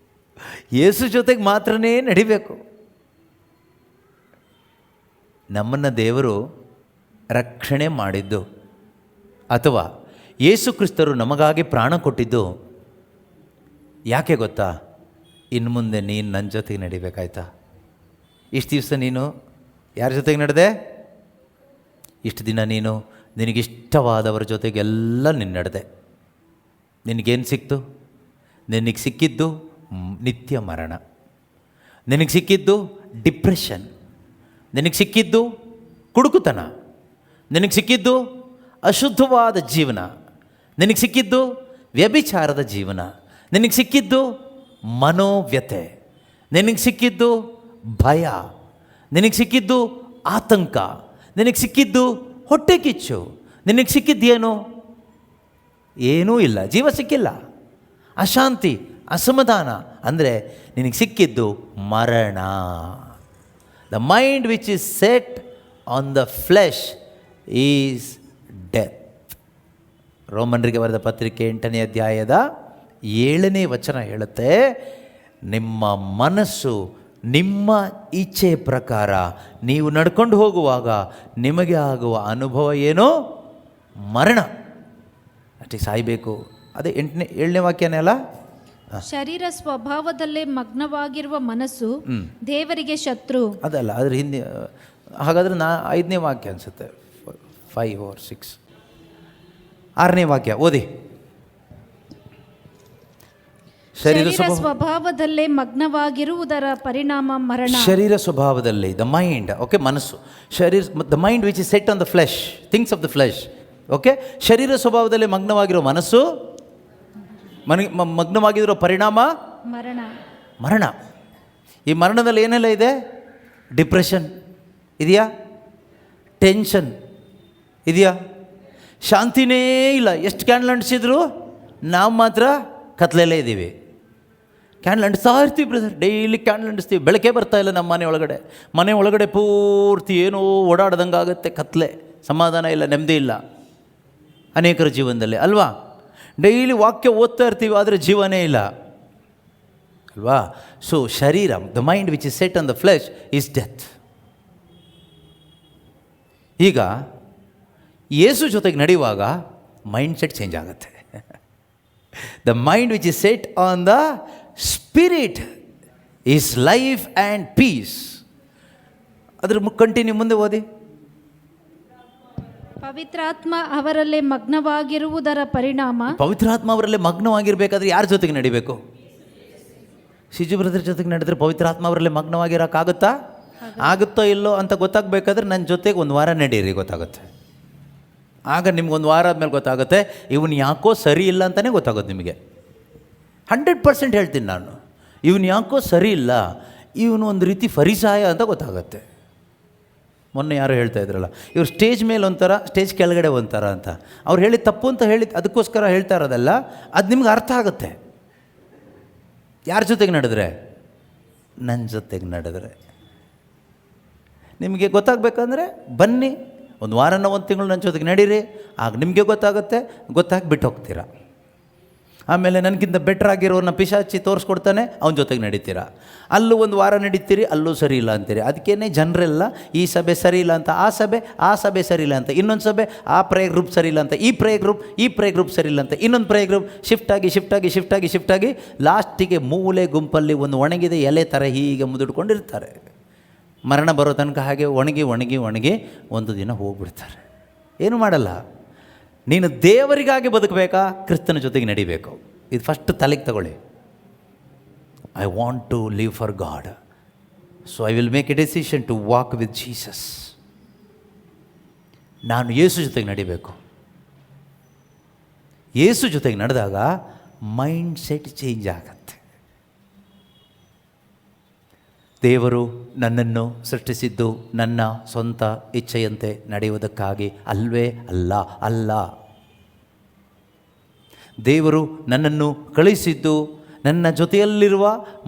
ಯೇಸು ಜೊತೆಗೆ ಮಾತ್ರನೇ ನಡಿಬೇಕು. ನಮ್ಮನ್ನು ದೇವರು ರಕ್ಷಣೆ ಮಾಡಿದ್ದು, ಅಥವಾ ಯೇಸು ಕ್ರಿಸ್ತರು ನಮಗಾಗಿ ಪ್ರಾಣ ಕೊಟ್ಟಿದ್ದು ಯಾಕೆ ಗೊತ್ತಾ? ಇನ್ನು ಮುಂದೆ ನೀನು ನನ್ನ ಜೊತೆಗೆ ನಡಿಬೇಕಾಯ್ತಾ? ಇಷ್ಟು ದಿವಸ ನೀನು ಯಾರ ಜೊತೆಗೆ ನಡೆದೆ? ಇಷ್ಟು ದಿನ ನೀನು ನಿನಗಿಷ್ಟವಾದವರ ಜೊತೆಗೆಲ್ಲ ನೀನು ನಡೆದೆ. ನಿನಗೇನು ಸಿಕ್ತು? ನಿನಗೆ ಸಿಕ್ಕಿದ್ದು ನಿತ್ಯ ಮರಣ, ನಿನಗೆ ಸಿಕ್ಕಿದ್ದು ಡಿಪ್ರೆಷನ್, ನಿನಗೆ ಸಿಕ್ಕಿದ್ದು ಕುಡುಕುತನ, ನಿನಗೆ ಸಿಕ್ಕಿದ್ದು ಅಶುದ್ಧವಾದ ಜೀವನ, ನಿನಗೆ ಸಿಕ್ಕಿದ್ದು ವ್ಯಭಿಚಾರದ ಜೀವನ, ನಿನಗೆ ಸಿಕ್ಕಿದ್ದು ಮನೋವ್ಯತೆ, ನಿನಗೆ ಸಿಕ್ಕಿದ್ದು ಭಯ, ನಿನಗೆ ಸಿಕ್ಕಿದ್ದು ಆತಂಕ, ನಿನಗೆ ಸಿಕ್ಕಿದ್ದು ಹೊಟ್ಟೆ ಕಿಚ್ಚು, ನಿನಗೆ ಸಿಕ್ಕಿದ್ದೇನು? ಏನೂ ಇಲ್ಲ, ಜೀವ ಸಿಕ್ಕಿಲ್ಲ. ಅಶಾಂತಿ, ಅಸಮಾಧಾನ, ಅಂದರೆ ನಿನಗೆ ಸಿಕ್ಕಿದ್ದು ಮರಣ. The mind which is set on the flesh is death. ರೋಮನ್ರಿಗೆ ಬರೆದ ಪತ್ರಿಕೆ 8ನೇ ಅಧ್ಯಾಯದ 7ನೇ ವಚನ ಹೇಳುತ್ತೆ, ನಿಮ್ಮ ಮನಸ್ಸು ನಿಮ್ಮ ಇಚ್ಛೆ ಪ್ರಕಾರ ನೀವು ನಡ್ಕೊಂಡು ಹೋಗುವಾಗ ನಿಮಗೆ ಆಗುವ ಅನುಭವ ಏನೋ ಮರಣ. ಅಷ್ಟೇ, ಸಾಯಬೇಕು. ಅದೇ 7ನೇ ವಾಕ್ಯನೇ ಅಲ್ಲ? ಶರೀರ ಸ್ವಭಾವದಲ್ಲೇ ಮಗ್ನವಾಗಿರುವ ಮನಸ್ಸು ದೇವರಿಗೆ ಶತ್ರು. ಅದಲ್ಲ, ಅದ್ರ ಹಿಂದೆ. ಹಾಗಾದ್ರೆ 5ನೇ ವಾಕ್ಯ ಅನಿಸುತ್ತೆ, 5 or 6. 6ನೇ ವಾಕ್ಯ ಓದಿ. ಶರೀರ ಸ್ವಭಾವದಲ್ಲೇ ಮಗ್ನವಾಗಿರುವುದರ ಪರಿಣಾಮ ಮರಣ. ಶರೀರ ಸ್ವಭಾವದಲ್ಲಿ, ದ ಮೈಂಡ್, ಓಕೆ, ಮನಸ್ಸು. The mind which is set on the flesh, things of the flesh. Okay, ಶರೀರ ಸ್ವಭಾವದಲ್ಲಿ ಮಗ್ನವಾಗಿರೋ ಮನಸ್ಸು, ಮಗ್ನವಾಗಿರೋ ಪರಿಣಾಮ ಮರಣ. ಈ ಮರಣದಲ್ಲಿ ಏನೆಲ್ಲ ಇದೆ? ಡಿಪ್ರೆಷನ್ ಇದೆಯಾ? ಟೆನ್ಷನ್ ಇದೆಯಾ? ಶಾಂತಿನೇ ಇಲ್ಲ. ಎಷ್ಟು ಕ್ಯಾಂಡಲ್ ಅಂಟಿಸಿದ್ರು ನಾವು ಮಾತ್ರ ಕತ್ಲೆಯಲ್ಲೇ ಇದ್ದೀವಿ. ಕ್ಯಾಂಡಲ್ ಅಂಟಿಸ್ತಾ ಇರ್ತೀವಿ ಬ್ರದರ್, ಡೈಲಿ ಕ್ಯಾಂಡಲ್ ಅಂಟಿಸ್ತೀವಿ. ಬೆಳಕೆ ಬರ್ತಾ ಇಲ್ಲ ನಮ್ಮ ಮನೆ ಒಳಗಡೆ ಪೂರ್ತಿ ಏನೋ ಓಡಾಡ್ದಂಗೆ ಆಗುತ್ತೆ, ಕತ್ಲೆ, ಸಮಾಧಾನ ಇಲ್ಲ, ನೆಮ್ಮದಿ ಇಲ್ಲ. ಅನೇಕರ ಜೀವನದಲ್ಲಿ ಅಲ್ವಾ? ಡೈಲಿ ವಾಕ್ಯ ಓದ್ತಾ ಇರ್ತೀವಿ, ಆದರೆ ಜೀವನೇ ಇಲ್ಲ ಅಲ್ವಾ? ಸೊ ಶರೀರ, the mind which is set on the flesh is death. ಈಗ ಯೇಸು ಜೊತೆಗೆ ನಡೆಯುವಾಗ ಮೈಂಡ್ ಸೆಟ್ ಚೇಂಜ್ ಆಗುತ್ತೆ. The mind which is set on the spirit is life and peace. ಅದ್ರ ಕಂಟಿನ್ಯೂ ಮುಂದೆ ಓದಿ. ಪವಿತ್ರಾತ್ಮ ಅವರಲ್ಲೇ ಮಗ್ನವಾಗಿರುವುದರ ಪರಿಣಾಮ. ಪವಿತ್ರಾತ್ಮ ಅವರಲ್ಲೇ ಮಗ್ನವಾಗಿರಬೇಕಾದ್ರೆ ಯಾರ ಜೊತೆಗೆ ನಡಿಬೇಕು? ಸಿಜು ಬ್ರದರ್ ಜೊತೆಗೆ ನಡೆದ್ರೆ ಪವಿತ್ರಾತ್ಮ ಅವರಲ್ಲೇ ಮಗ್ನವಾಗಿರೋಕ್ಕಾಗುತ್ತಾ? ಆಗುತ್ತೋ ಇಲ್ಲೋ ಅಂತ ಗೊತ್ತಾಗಬೇಕಾದ್ರೆ ನನ್ನ ಜೊತೆಗೆ ಒಂದು ವಾರ ನಡೀರಿ, ಗೊತ್ತಾಗುತ್ತೆ. ಆಗ ನಿಮ್ಗೊಂದು ವಾರ ಆದಮೇಲೆ ಗೊತ್ತಾಗುತ್ತೆ ಇವನು ಯಾಕೋ ಸರಿ ಇಲ್ಲ ಅಂತಲೇ ಗೊತ್ತಾಗುತ್ತೆ ನಿಮಗೆ. 100% ಹೇಳ್ತೀನಿ ನಾನು, ಇವನು ಯಾಕೋ ಸರಿ ಇಲ್ಲ, ಇವನು ಒಂದು ರೀತಿ ಫರಿಸಾಯ ಅಂತ ಗೊತ್ತಾಗುತ್ತೆ. ಮೊನ್ನೆ ಯಾರು ಹೇಳ್ತಾ ಇದ್ರಲ್ಲ, ಇವ್ರು ಸ್ಟೇಜ್ ಮೇಲೆ ಒಂಥರ, ಸ್ಟೇಜ್ ಕೆಳಗಡೆ ಒಂಥರ ಅಂತ. ಅವ್ರು ಹೇಳಿದ ತಪ್ಪು ಅಂತ ಹೇಳಿ ಅದಕ್ಕೋಸ್ಕರ ಹೇಳ್ತಾ ಇರೋದಲ್ಲ, ಅದು ನಿಮ್ಗೆ ಅರ್ಥ ಆಗುತ್ತೆ. ಯಾರ ಜೊತೆಗೆ ನಡೆದ್ರೆ? ನನ್ನ ಜೊತೆಗೆ ನಡೆದ್ರೆ. ನಿಮಗೆ ಗೊತ್ತಾಗಬೇಕಂದ್ರೆ ಬನ್ನಿ, ಒಂದು ವಾರನ ಒಂದು ತಿಂಗಳು ನನ್ನ ಜೊತೆಗೆ ನಡೀರಿ, ಆಗ ನಿಮಗೆ ಗೊತ್ತಾಗುತ್ತೆ. ಗೊತ್ತಾಗಿ ಬಿಟ್ಟು ಹೋಗ್ತೀರಾ. ಆಮೇಲೆ ನನಗಿಂತ ಬೆಟ್ರ್ ಆಗಿರೋನ್ನ ಪಿಶಾಚಿ ತೋರಿಸ್ಕೊಡ್ತಾನೆ, ಅವನ ಜೊತೆಗೆ ನಡೀತೀರಾ. ಅಲ್ಲೂ ಒಂದು ವಾರ ನಡೀತೀರಿ, ಅಲ್ಲೂ ಸರಿ ಇಲ್ಲ ಅಂತೀರಿ. ಅದಕ್ಕೇ ಜನರೆಲ್ಲ ಈ ಸಭೆ ಸರಿ ಇಲ್ಲ ಅಂತ ಆ ಸಭೆ ಸರಿ ಇಲ್ಲ ಅಂತ, ಇನ್ನೊಂದು ಸಭೆ ಆ ಪ್ರೇ ಗ್ರೂಪ್ ಸರಿ ಇಲ್ಲ ಅಂತ, ಈ ಪ್ರೇ ಗ್ರೂಪ್ ಸರಿ ಇಲ್ಲ ಅಂತ, ಇನ್ನೊಂದು ಪ್ರೇ ಗ್ರೂಪ್ ಶಿಫ್ಟ್ ಆಗಿ ಲಾಸ್ಟಿಗೆ ಮೂಲೆ ಗುಂಪಲ್ಲಿ ಒಂದು ಒಣಗಿದ ಎಲೆ ಥರ ಹೀಗೆ ಮುದುಡ್ಕೊಂಡಿರ್ತಾರೆ. ಮರಣ ಬರೋ ತನಕ ಹಾಗೆ ಒಣಗಿ ಒಂದು ದಿನ ಹೋಗ್ಬಿಡ್ತಾರೆ. ಏನು ಮಾಡಲ್ಲ. ನೀನು ದೇವರಿಗಾಗಿ ಬದುಕಬೇಕಾ, ಕ್ರಿಸ್ತನ ಜೊತೆಗೆ ನಡಿಬೇಕು. ಇದು ಫಸ್ಟ್ ತಲೆಗೆ ತಗೊಳ್ಳಿ. I want to live for God, so I will make a decision to walk with Jesus. ನಾನು ಯೇಸು ಜೊತೆಗೆ ನಡಿಬೇಕು. ಯೇಸು ಜೊತೆಗೆ ನಡೆದಾಗ ಮೈಂಡ್ ಸೆಟ್ ಚೇಂಜ್ ಆಗತ್ತೆ. ದೇವರು ನನ್ನನ್ನು ಸೃಷ್ಟಿಸಿದ್ದು ನನ್ನ ಸ್ವಂತ ಇಚ್ಛೆಯಂತೆ ನಡೆಯುವುದಕ್ಕಾಗಿ ಅಲ್ವೇ ಅಲ್ಲ. ದೇವರು ನನ್ನನ್ನು ಕಳಿಸಿದ್ದು ನನ್ನ ಜೊತೆಯಲ್ಲಿರುವ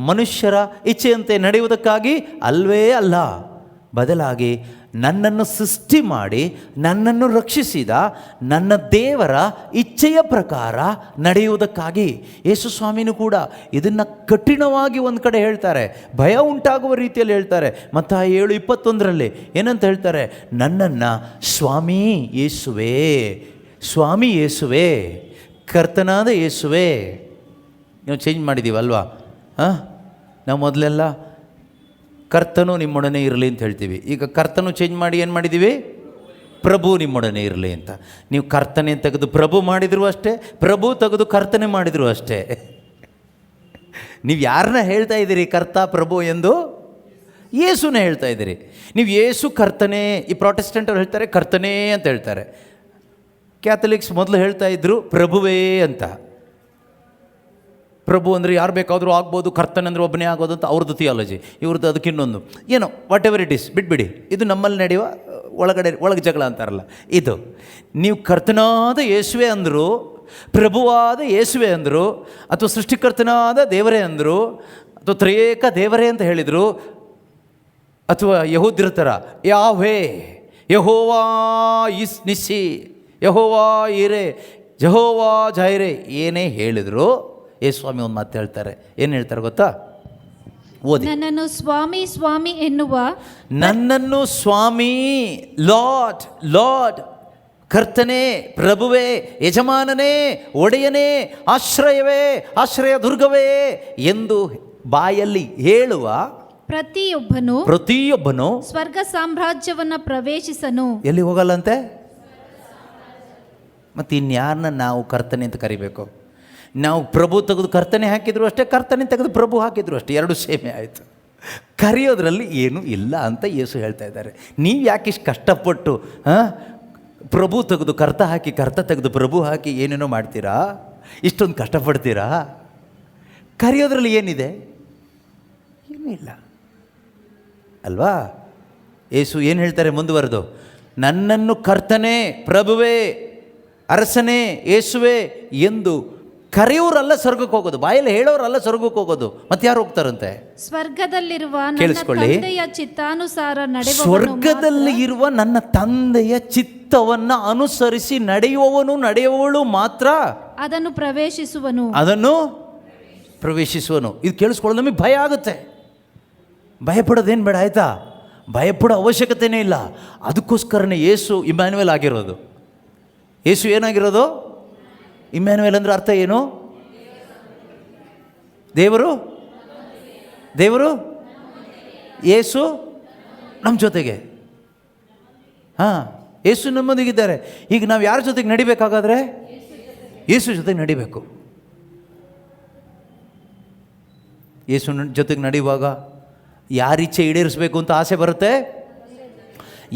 ಮನುಷ್ಯರ ಇಚ್ಛೆಯಂತೆ ನಡೆಯುವುದಕ್ಕಾಗಿ ಅಲ್ವೇ ಅಲ್ಲ. ಬದಲಾಗಿ ನನ್ನನ್ನು ಸೃಷ್ಟಿ ಮಾಡಿ ನನ್ನನ್ನು ರಕ್ಷಿಸಿದ ನನ್ನ ದೇವರ ಇಚ್ಛೆಯ ಪ್ರಕಾರ ನಡೆಯುವುದಕ್ಕಾಗಿ. ಯೇಸು ಸ್ವಾಮಿನೂ ಕೂಡ ಇದನ್ನು ಕಠಿಣವಾಗಿ ಒಂದು ಕಡೆ ಹೇಳ್ತಾರೆ, ಭಯ ಉಂಟಾಗುವ ರೀತಿಯಲ್ಲಿ ಹೇಳ್ತಾರೆ. ಮತ್ತಾಯ 7:21 ಏನಂತ ಹೇಳ್ತಾರೆ? ನನ್ನನ್ನು ಸ್ವಾಮಿ ಯೇಸುವೇ, ಕರ್ತನಾದ ಯೇಸುವೇ. ನೀವು ಚೇಂಜ್ ಮಾಡಿದ್ದೀವಲ್ವಾ? ನಾವು ಮೊದಲೆಲ್ಲ ಕರ್ತನು ನಿಮ್ಮೊಡನೆ ಇರಲಿ ಅಂತ ಹೇಳ್ತೀವಿ. ಈಗ ಕರ್ತನು ಚೇಂಜ್ ಮಾಡಿ ಏನು ಮಾಡಿದ್ದೀವಿ? ಪ್ರಭು ನಿಮ್ಮೊಡನೆ ಇರಲಿ ಅಂತ. ನೀವು ಕರ್ತನೆ ತೆಗೆದು ಪ್ರಭು ಮಾಡಿದ್ರು ಅಷ್ಟೇ, ಪ್ರಭು ತೆಗೆದು ಕರ್ತನೆ ಮಾಡಿದ್ರು ಅಷ್ಟೇ. ನೀವು ಯಾರನ್ನ ಹೇಳ್ತಾ ಇದ್ದೀರಿ ಕರ್ತ ಪ್ರಭು ಎಂದು? ಯೇಸುನೇ ಹೇಳ್ತಾ ಇದ್ದೀರಿ. ನೀವು ಯೇಸು ಕರ್ತನೆ. ಈ ಪ್ರೊಟೆಸ್ಟೆಂಟ್ ಅವ್ರು ಹೇಳ್ತಾರೆ ಕರ್ತನೇ ಅಂತ ಹೇಳ್ತಾರೆ. ಕ್ಯಾಥಲಿಕ್ಸ್ ಮೊದಲು ಹೇಳ್ತಾ ಇದ್ರು ಪ್ರಭುವೇ ಅಂತ. ಪ್ರಭು ಅಂದರೆ ಯಾರು ಬೇಕಾದರೂ ಆಗ್ಬೋದು, ಕರ್ತನಂದ್ರೆ ಒಬ್ಬನೇ ಆಗೋದು ಅಂತ ಅವ್ರದ್ದು ಥಿಯಾಲಜಿ. ಇವ್ರದ್ದು ಅದಕ್ಕೆ ಇನ್ನೊಂದು ಏನೋ ವಾಟ್ ಎವರ್ ಇಟ್ ಈಸ್, ಬಿಟ್ಬಿಡಿ. ಇದು ನಮ್ಮಲ್ಲಿ ನಡೆಯುವ ಒಳಗೆ ಜಗಳ ಅಂತಾರಲ್ಲ ಇದು. ನೀವು ಕರ್ತನಾದ ಯೇಸುವೆ ಅಂದರು, ಪ್ರಭುವಾದ ಯೇಸುವೆ ಅಂದರು, ಅಥವಾ ಸೃಷ್ಟಿಕರ್ತನಾದ ದೇವರೇ ಅಂದರು, ಅಥವಾ ತ್ರಿಯೇಕ ದೇವರೇ ಅಂತ ಹೇಳಿದರು, ಅಥವಾ ಯಹೂದ್ಯರ ಥರ ಯಾಹ್ವೇ, ಯೆಹೋವಾ ಇಸ್ ನಿಸ್ಸಿ, ಯೆಹೋವಾ ಈರೆ, ಜೆಹೋವಾ ಜೈರೆ ಏನೇ ಹೇಳಿದರು, ಯೇಸುಸ್ವಾಮಿ ಒಂದು ಮಾತು ಹೇಳ್ತಾರೆ. ಏನು ಹೇಳ್ತಾರೆ ಗೊತ್ತಾ? ಓದಿ. ನನ್ನನ್ನು ಸ್ವಾಮಿ ಸ್ವಾಮಿ ಎನ್ನುವ, ನನ್ನನ್ನು ಸ್ವಾಮಿ ಲಾರ್ಡ್, ಕರ್ತನೇ, ಪ್ರಭುವೇ, ಯಜಮಾನನೇ, ಒಡೆಯನೇ, ಆಶ್ರಯ ದುರ್ಗವೇ ಎಂದು ಬಾಯಲ್ಲಿ ಹೇಳುವ ಪ್ರತಿಯೊಬ್ಬನು ಸ್ವರ್ಗ ಸಾಮ್ರಾಜ್ಯವನ್ನ ಪ್ರವೇಶಿಸನು. ಎಲ್ಲಿ ಹೋಗಲ್ಲಂತೆ? ಮತ್ತು ಇನ್ಯಾರನ್ನ ನಾವು ಕರ್ತನೆ ಅಂತ ಕರಿಬೇಕು? ನಾವು ಪ್ರಭು ತೆಗೆದು ಕರ್ತನೆ ಹಾಕಿದ್ರು ಅಷ್ಟೇ, ಕರ್ತನೆ ತೆಗೆದು ಪ್ರಭು ಹಾಕಿದ್ರು ಅಷ್ಟೇ, ಎರಡು ಸೇಮೆ ಆಯಿತು. ಕರೆಯೋದ್ರಲ್ಲಿ ಏನೂ ಇಲ್ಲ ಅಂತ ಯೇಸು ಹೇಳ್ತಾ ಇದ್ದಾರೆ. ನೀವು ಯಾಕೆ ಇಷ್ಟು ಕಷ್ಟಪಟ್ಟು ಪ್ರಭು ತೆಗೆದು ಕರ್ತ ಹಾಕಿ, ಕರ್ತ ತೆಗೆದು ಪ್ರಭು ಹಾಕಿ ಏನೇನೋ ಮಾಡ್ತೀರಾ? ಇಷ್ಟೊಂದು ಕಷ್ಟಪಡ್ತೀರಾ? ಕರೆಯೋದ್ರಲ್ಲಿ ಏನಿದೆ? ಏನೂ ಇಲ್ಲ ಅಲ್ವಾ? ಯೇಸು ಏನು ಹೇಳ್ತಾರೆ ಮುಂದುವರೆದು? ನನ್ನನ್ನು ಕರ್ತನೇ, ಪ್ರಭುವೇ, ಅರಸನೇ, ಯೇಸುವೆ ಎಂದು ಕರೆಯೋರಲ್ಲ ಸ್ವರ್ಗಕ್ಕೆ ಹೋಗೋದು, ಬಾಯಲ್ಲಿ ಹೇಳೋರಲ್ಲ ಸ್ವರ್ಗಕ್ಕೆ ಹೋಗೋದು. ಮತ್ತೆ ಯಾರು ಹೋಗ್ತಾರಂತೆ? ಸ್ವರ್ಗದಲ್ಲಿರುವ ನನ್ನ ಕೇಳಿಸ್ಕೊಳ್ಳಿ. ತಂದೆಯ ಚಿತ್ತಾನುಸಾರ ನಡೆಯುವವನು ಸ್ವರ್ಗದಲ್ಲಿ ಇರುವ ನನ್ನ ತಂದೆಯ ಚಿತ್ತವನ್ನು ಅನುಸರಿಸಿ ನಡೆಯುವವಳು ಮಾತ್ರ ಅದನ್ನು ಪ್ರವೇಶಿಸುವನು. ಇದು ಕೇಳಿಸ್ಕೊಳ್ಳೋದು ನಮಗೆ ಭಯ ಆಗುತ್ತೆ. ಭಯಪಡೋದೇನು ಬೇಡ, ಆಯ್ತಾ? ಭಯಪಡೋ ಅವಶ್ಯಕತೆನೇ ಇಲ್ಲ. ಅದಕ್ಕೋಸ್ಕರನೇ ಯೇಸು ಇಮ್ಯಾನ್ಯುಯಲ್ ಆಗಿರೋದು. ಯೇಸು ಏನಾಗಿರೋದು? ಇಮ್ಯಾನ್ಯುಯಲ್ ಅಂದರೆ ಅರ್ಥ ಏನು? ದೇವರು ಯೇಸು ನಮ್ಮ ಜೊತೆಗೆ. ಯೇಸು ನಮ್ಮೊಂದಿಗಿದ್ದಾರೆ. ಈಗ ನಾವು ಯಾರ ಜೊತೆಗೆ ನಡಿಬೇಕಾಗಾದ್ರೆ ಯೇಸು ಜೊತೆಗೆ ನಡಿಬೇಕು. ಯೇಸು ಜೊತೆಗೆ ನಡೆಯುವಾಗ ಯಾರಿಚ್ಛೆ ಈಡೇರಿಸಬೇಕು ಅಂತ ಆಸೆ ಬರುತ್ತೆ,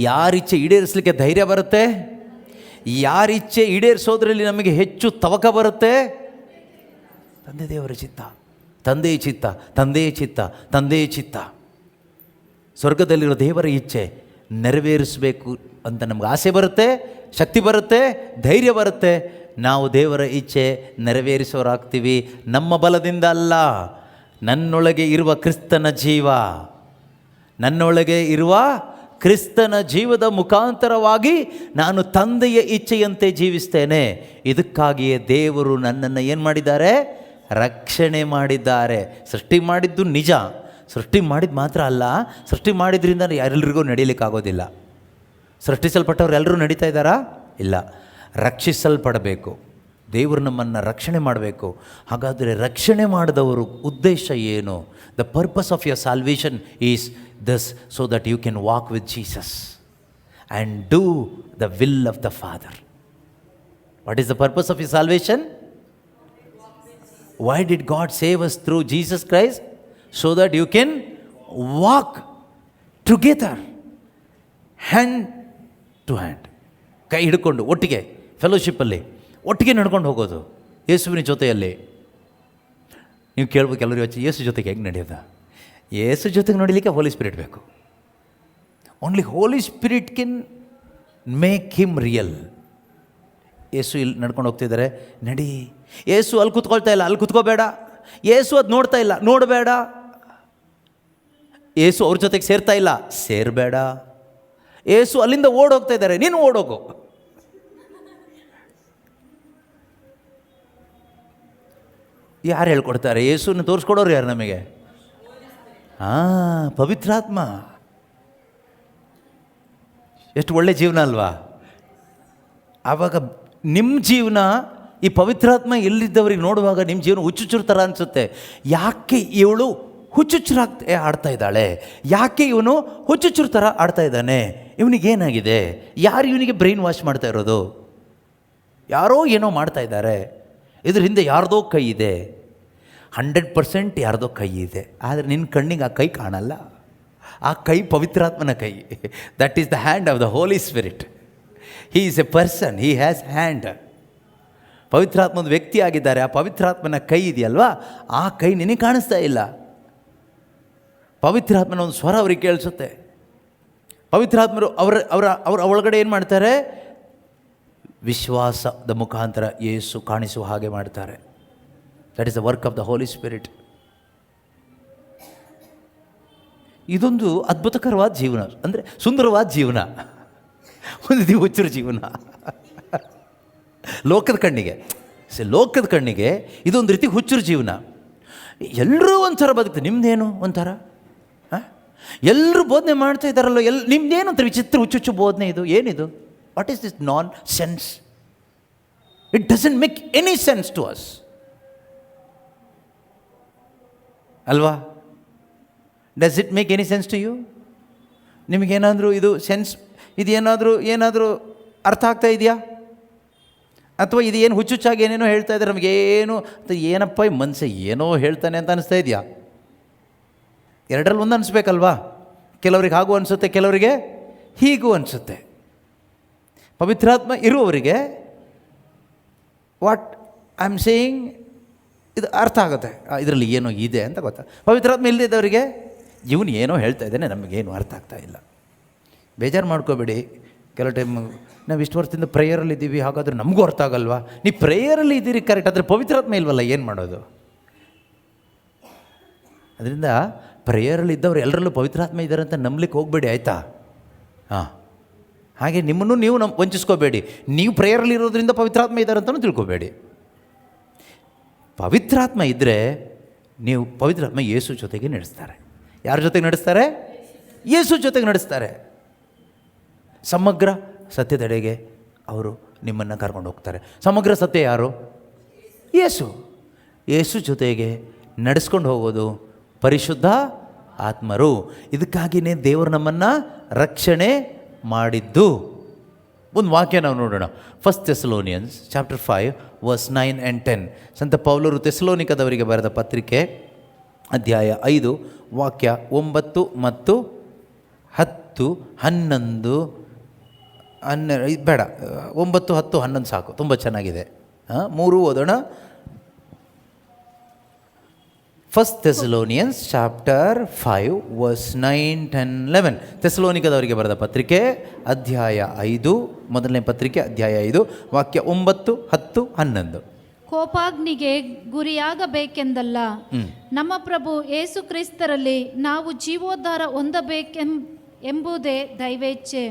ಯಾರಿಚ್ಛೆ ಈಡೇರಿಸಲಿಕ್ಕೆ ಧೈರ್ಯ ಬರುತ್ತೆ, ಯಾರಿಚ್ಛೆ ಈಡೇರಿಸೋದ್ರಲ್ಲಿ ನಮಗೆ ಹೆಚ್ಚು ತವಕ ಬರುತ್ತೆ. ದೇವರ ಚಿತ್ತ, ತಂದೆಯ ಚಿತ್ತ. ಸ್ವರ್ಗದಲ್ಲಿರೋ ದೇವರ ಇಚ್ಛೆ ನೆರವೇರಿಸಬೇಕು ಅಂತ ನಮ್ಗೆ ಆಸೆ ಬರುತ್ತೆ, ಶಕ್ತಿ ಬರುತ್ತೆ, ಧೈರ್ಯ ಬರುತ್ತೆ. ನಾವು ದೇವರ ಇಚ್ಛೆ ನೆರವೇರಿಸೋರಾಗ್ತೀವಿ. ನಮ್ಮ ಬಲದಿಂದ ಅಲ್ಲ, ನನ್ನೊಳಗೆ ಇರುವ ಕ್ರಿಸ್ತನ ಜೀವದ ಮುಖಾಂತರವಾಗಿ ನಾನು ತಂದೆಯ ಇಚ್ಛೆಯಂತೆ ಜೀವಿಸ್ತೇನೆ. ಇದಕ್ಕಾಗಿಯೇ ದೇವರು ನನ್ನನ್ನು ಏನು ಮಾಡಿದ್ದಾರೆ? ರಕ್ಷಣೆ ಮಾಡಿದ್ದಾರೆ. ಸೃಷ್ಟಿ ಮಾಡಿದ್ದು ನಿಜ, ಸೃಷ್ಟಿ ಮಾಡಿದ್ದು ಮಾತ್ರ ಅಲ್ಲ, ಸೃಷ್ಟಿ ಮಾಡಿದ್ರಿಂದ ಯಾರೆಲ್ಲರಿಗೂ ನಡೀಲಿಕ್ಕಾಗೋದಿಲ್ಲ. ಸೃಷ್ಟಿಸಲ್ಪಟ್ಟವ್ರು ಎಲ್ಲರೂ ನಡೀತಾ ಇದ್ದಾರಾ? ಇಲ್ಲ. ರಕ್ಷಿಸಲ್ಪಡಬೇಕು. ದೇವರು ನಮ್ಮನ್ನು ರಕ್ಷಣೆ ಮಾಡಬೇಕು. ಹಾಗಾದರೆ ರಕ್ಷಣೆ ಮಾಡಿದವರು ಉದ್ದೇಶ ಏನು? The purpose of your salvation is this, so that you can walk with Jesus and do the will of the Father. What is the purpose of your salvation? Why did God save us through Jesus Christ? So that you can walk together, hand to hand, ಕೈ ಹಿಡ್ಕೊಂಡು ಒಟ್ಟಿಗೆ ಫೆಲೋಶಿಪ್ಪಲ್ಲಿ ಒಟ್ಟಿಗೆ ನಡ್ಕೊಂಡು ಹೋಗೋದು ಯೇಸುವಿನ ಜೊತೆಯಲ್ಲಿ. ನೀವು ಕೇಳ್ಬೇಕು ಎಲ್ಲರೂ ಯೋಚನೆ, ಯೇಸು ಜೊತೆಗೆ ಹೆಂಗೆ ನಡೆಯೋದ? ಯೇಸು ಜೊತೆಗೆ ನಡೀಲಿಕ್ಕೆ ಹೋಲಿ ಸ್ಪಿರಿಟ್ ಬೇಕು. Only Holy Spirit can make him real. Yesu ಇಲ್ಲಿ ನಡ್ಕೊಂಡು ಹೋಗ್ತಿದ್ದಾರೆ, ನಡಿ. ಯೇಸು ಅಲ್ಲಿ ಕೂತ್ಕೊಳ್ತಾ ಇಲ್ಲ, ಅಲ್ಲಿ ಕೂತ್ಕೋಬೇಡ. ಯೇಸು ಅದು ನೋಡ್ತಾ ಇಲ್ಲ, ನೋಡಬೇಡ. ಯೇಸು ಅವ್ರ ಜೊತೆಗೆ ಸೇರ್ತಾ ಇಲ್ಲ, ಸೇರಬೇಡ. ಯೇಸು ಅಲ್ಲಿಂದ ಓಡೋಗ್ತಾ ಇದ್ದಾರೆ, ನೀನು ಓಡೋಗು. ಯಾರು ಹೇಳ್ಕೊಡ್ತಾರೆ? ಯೇಸುನ ತೋರಿಸ್ಕೊಡೋರು ಯಾರು ನಮಗೆ? ಪವಿತ್ರಾತ್ಮ. ಎಷ್ಟು ಒಳ್ಳೆ ಜೀವನ ಅಲ್ವಾ? ಆವಾಗ ನಿಮ್ಮ ಜೀವನ ಈ ಪವಿತ್ರಾತ್ಮ ಎಲ್ಲಿದ್ದವ್ರಿಗೆ ನೋಡುವಾಗ ನಿಮ್ಮ ಜೀವನ ಹುಚ್ಚುಚ್ಚುರ ಥರ ಅನಿಸುತ್ತೆ. ಯಾಕೆ ಇವಳು ಆಡ್ತಾ ಇದ್ದಾಳೆ? ಯಾಕೆ ಇವನು ಹುಚ್ಚುಚ್ಚುರ ಥರ ಆಡ್ತಾ ಇದ್ದಾನೆ? ಇವನಿಗೇನಾಗಿದೆ? ಯಾರು ಇವನಿಗೆ ಬ್ರೈನ್ ವಾಶ್ ಮಾಡ್ತಾ ಇರೋದು? ಯಾರೋ ಏನೋ ಮಾಡ್ತಾ ಇದ್ದಾರೆ. ಇದ್ರ ಹಿಂದೆ ಯಾರ್ದೋ ಕೈ ಇದೆ. 100% ಯಾರ್ದೋ ಕೈ ಇದೆ. ಆದರೆ ನಿನ್ನ ಕಣ್ಣಿಗೆ ಆ ಕೈ ಕಾಣಲ್ಲ. ಆ ಕೈ ಪವಿತ್ರಾತ್ಮನ ಕೈ. That is the hand of the Holy Spirit. He is a person, he has hand. ಪವಿತ್ರಾತ್ಮದ ವ್ಯಕ್ತಿ ಆಗಿದ್ದಾರೆ. ಆ ಪವಿತ್ರಾತ್ಮನ ಕೈ ಇದೆಯಲ್ವಾ, ಆ ಕೈ ನಿನಗೆ ಕಾಣಿಸ್ತಾ ಇಲ್ಲ. ಪವಿತ್ರಾತ್ಮನ ಒಂದು ಸ್ವರ ಅವ್ರಿಗೆ ಕೇಳಿಸುತ್ತೆ. ಪವಿತ್ರಾತ್ಮರು ಅವರ ಒಳಗಡೆ ಏನು ಮಾಡ್ತಾರೆ? ವಿಶ್ವಾಸದ ಮುಖಾಂತರ ಯೇಸು ಕಾಣಿಸುವ ಹಾಗೆ ಮಾಡ್ತಾರೆ. That is the work of the Holy Spirit. ಇದೊಂದು ಅದ್ಭುತಕರವಾದ ಜೀವನ, ಅಂದರೆ ಸುಂದರವಾದ ಜೀವನ, ಒಂದು ಹುಚ್ಚರ ಜೀವನ. ಲೋಕದ ಕಣ್ಣಿಗೆ ಇದೊಂದು ರೀತಿ ಹುಚ್ಚರ ಜೀವನ. ಎಲ್ಲರೂ ಒಂಥರ ಬದುಕ್ತಾರೆ. ನಿಮ್ಮದೇನು ಒಂಥರ? ಎಲ್ಲರೂ ಬೋಧನೆ ಮಾಡ್ತಾ ಇದ್ದಾರಲ್ಲ, ನಿಮ್ದೇನು ಒಂಥರ ವಿಚಿತ್ರ ಹುಚ್ಚುಚ್ಚು ಬೋಧನೆ ಇದು. ಏನಿದು? What is this nonsense? It doesn't make any sense to us ಅಲ್ವಾ? Does it make any sense to you? ನಿಮಗೇನಾದರೂ ಇದು ಸೆನ್ಸ್, ಏನಾದರೂ ಅರ್ಥ ಆಗ್ತಾ ಇದೆಯಾ? ಅಥವಾ ಇದು ಏನು ಹುಚ್ಚುಚ್ಚಾಗಿ ಏನೇನೋ ಹೇಳ್ತಾ ಇದ್ದಾರೆ, ನಮಗೇನು ಏನಪ್ಪ ಈ ಮನಸ್ಸು ಏನೋ ಹೇಳ್ತಾನೆ ಅಂತ ಅನಿಸ್ತಾ ಇದೆಯಾ? ಎರಡರಲ್ಲಿ ಒಂದು ಅನಿಸ್ಬೇಕಲ್ವಾ? ಕೆಲವರಿಗೆ ಹಾಗೂ ಅನಿಸುತ್ತೆ, ಕೆಲವರಿಗೆ ಹೀಗೂ ಅನಿಸುತ್ತೆ. ಪವಿತ್ರಾತ್ಮ ಇರುವವರಿಗೆ ವಾಟ್ ಐ ಆಮ್ ಸೇಯಿಂಗ್ ಇದು ಅರ್ಥ ಆಗುತ್ತೆ, ಇದರಲ್ಲಿ ಏನೋ ಇದೆ ಅಂತ ಗೊತ್ತಾ. ಪವಿತ್ರಾತ್ಮ ಇಲ್ಲದಿದ್ದವರಿಗೆ ಇವನು ಏನೋ ಹೇಳ್ತಾ ಇದ್ದಾನೆ, ನಮಗೇನು ಅರ್ಥ ಆಗ್ತಾ ಇಲ್ಲ. ಬೇಜಾರು ಮಾಡ್ಕೋಬೇಡಿ, ಕೆಲವು ಟೈಮ್ ನಾವು ಇಷ್ಟು ವರ್ಷದಿಂದ ಪ್ರೇಯರಲ್ಲಿ ಇದ್ದೀವಿ, ಹಾಗಾದ್ರೆ ನಮಗೂ ಅರ್ಥ ಆಗಲ್ವಾ? ನೀವು ಪ್ರೇಯರಲ್ಲಿ ಇದ್ದೀರಿ ಕರೆಕ್ಟ್, ಆದರೆ ಪವಿತ್ರಾತ್ಮ ಇಲ್ವಲ್ಲ, ಏನು ಮಾಡೋದು? ಅದರಿಂದ ಪ್ರೇಯರಲ್ಲಿ ಇದ್ದವ್ರು ಎಲ್ಲರಲ್ಲೂ ಪವಿತ್ರಾತ್ಮ ಇದ್ದಾರೆ ಅಂತ ನಂಬಲಿಕ್ಕೆ ಹೋಗಬೇಡಿ, ಆಯಿತಾ? ಹಾಂ, ಹಾಗೆ ನಿಮ್ಮನ್ನು ನೀವು ವಂಚಿಸ್ಕೋಬೇಡಿ. ನೀವು ಪ್ರೇಯರಲ್ಲಿ ಇರೋದ್ರಿಂದ ಪವಿತ್ರಾತ್ಮ ಇದ್ದಾರೆ ಅಂತಲೂ ತಿಳ್ಕೊಬೇಡಿ. ಪವಿತ್ರಾತ್ಮ ಇದ್ದರೆ ನೀವು ಪವಿತ್ರಾತ್ಮ ಯೇಸು ಜೊತೆಗೆ ನಡೆಸ್ತಾರೆ. ಯಾರ ಜೊತೆಗೆ ನಡೆಸ್ತಾರೆ? ಯೇಸು ಜೊತೆಗೆ ನಡೆಸ್ತಾರೆ. ಸಮಗ್ರ ಸತ್ಯದೆಡೆಗೆ ಅವರು ನಿಮ್ಮನ್ನು ಕರ್ಕೊಂಡು ಹೋಗ್ತಾರೆ. ಸಮಗ್ರ ಸತ್ಯ ಯಾರು? ಯೇಸು. ಯೇಸು ಜೊತೆಗೆ ನಡೆಸ್ಕೊಂಡು ಹೋಗೋದು ಪರಿಶುದ್ಧ ಆತ್ಮರು. ಇದಕ್ಕಾಗಿಯೇ ದೇವರು ನಮ್ಮನ್ನು ರಕ್ಷಣೆ ಮಾಡಿದ್ದು. ಒಂದು ವಾಕ್ಯ ನಾವು ನೋಡೋಣ. 1 Thessalonians chapter 5 verse 9 and 10. ಸಂತ ಪೌಲರು ಥೆಸಲೋನಿಕದವರಿಗೆ ಬರೆದ ಪತ್ರಿಕೆ ಅಧ್ಯಾಯ 5 ವಾಕ್ಯ 9 ಮತ್ತು 10, 11, 12 ಬೇಡ, 9, 10, 11 ಸಾಕು, ತುಂಬ ಚೆನ್ನಾಗಿದೆ. 3 ಓದೋಣ. 1 Thessalonians chapter 5 verse 9, 10, 11. ಥೆಸಲೋನಿಕದವರಿಗೆ ಬರೆದ ಪತ್ರಿಕೆ ಅಧ್ಯಾಯ 5, ಮೊದಲನೇ ಪತ್ರಿಕೆ ಅಧ್ಯಾಯ 5 ವಾಕ್ಯ 9, 10, 11. ಕೋಪಾಗ್ನಿಗೆ ಗುರಿಯಾಗಬೇಕೆಂದಲ್ಲ, ನಮ್ಮ ಪ್ರಭು ಯೇಸು ಕ್ರಿಸ್ತರಲ್ಲಿ ನಾವು ಜೀವೋದ್ಧಾರ ಹೊಂದಬೇಕೆಂಬುದೇ ದೈವೇಚ್ಛೆ.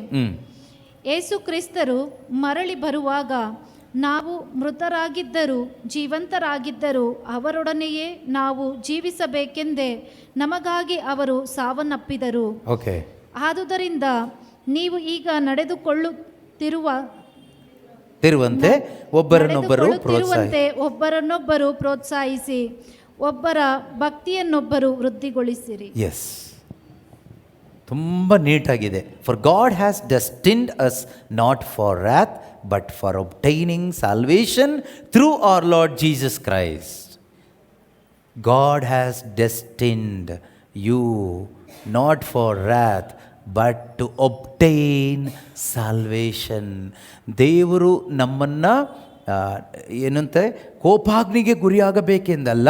ಯೇಸು ಕ್ರಿಸ್ತರು ಮರಳಿ ಬರುವಾಗ ನಾವು ಮೃತರಾಗಿದ್ದರೂ ಜೀವಂತರಾಗಿದ್ದರೂ ಅವರೊಡನೆಯೇ ನಾವು ಜೀವಿಸಬೇಕೆಂದೇ ನಮಗಾಗಿ ಅವರು ಸಾವನ್ನಪ್ಪಿದರು. ಆದುದರಿಂದ ನೀವು ಈಗ ನಡೆದುಕೊಳ್ಳುತ್ತಿರುವಂತೆ ಒಬ್ಬರನ್ನೊಬ್ಬರು ಪ್ರೋತ್ಸಾಹಿಸಿ ಒಬ್ಬರ ಭಕ್ತಿಯನ್ನೊಬ್ಬರು ವೃದ್ಧಿಗೊಳಿಸಿರಿ. ಎಸ್, ತುಂಬ ನೀಟಾಗಿದೆ. For God has destined us not for wrath but for obtaining salvation through our Lord Jesus Christ. God has destined you not for wrath but to obtain salvation. ದೇವರು ನಮ್ಮನ್ನು ಏನಂತೆ ಕೋಪಾಗ್ನಿಗೆ ಗುರಿಯಾಗಬೇಕೆಂದಲ್ಲ,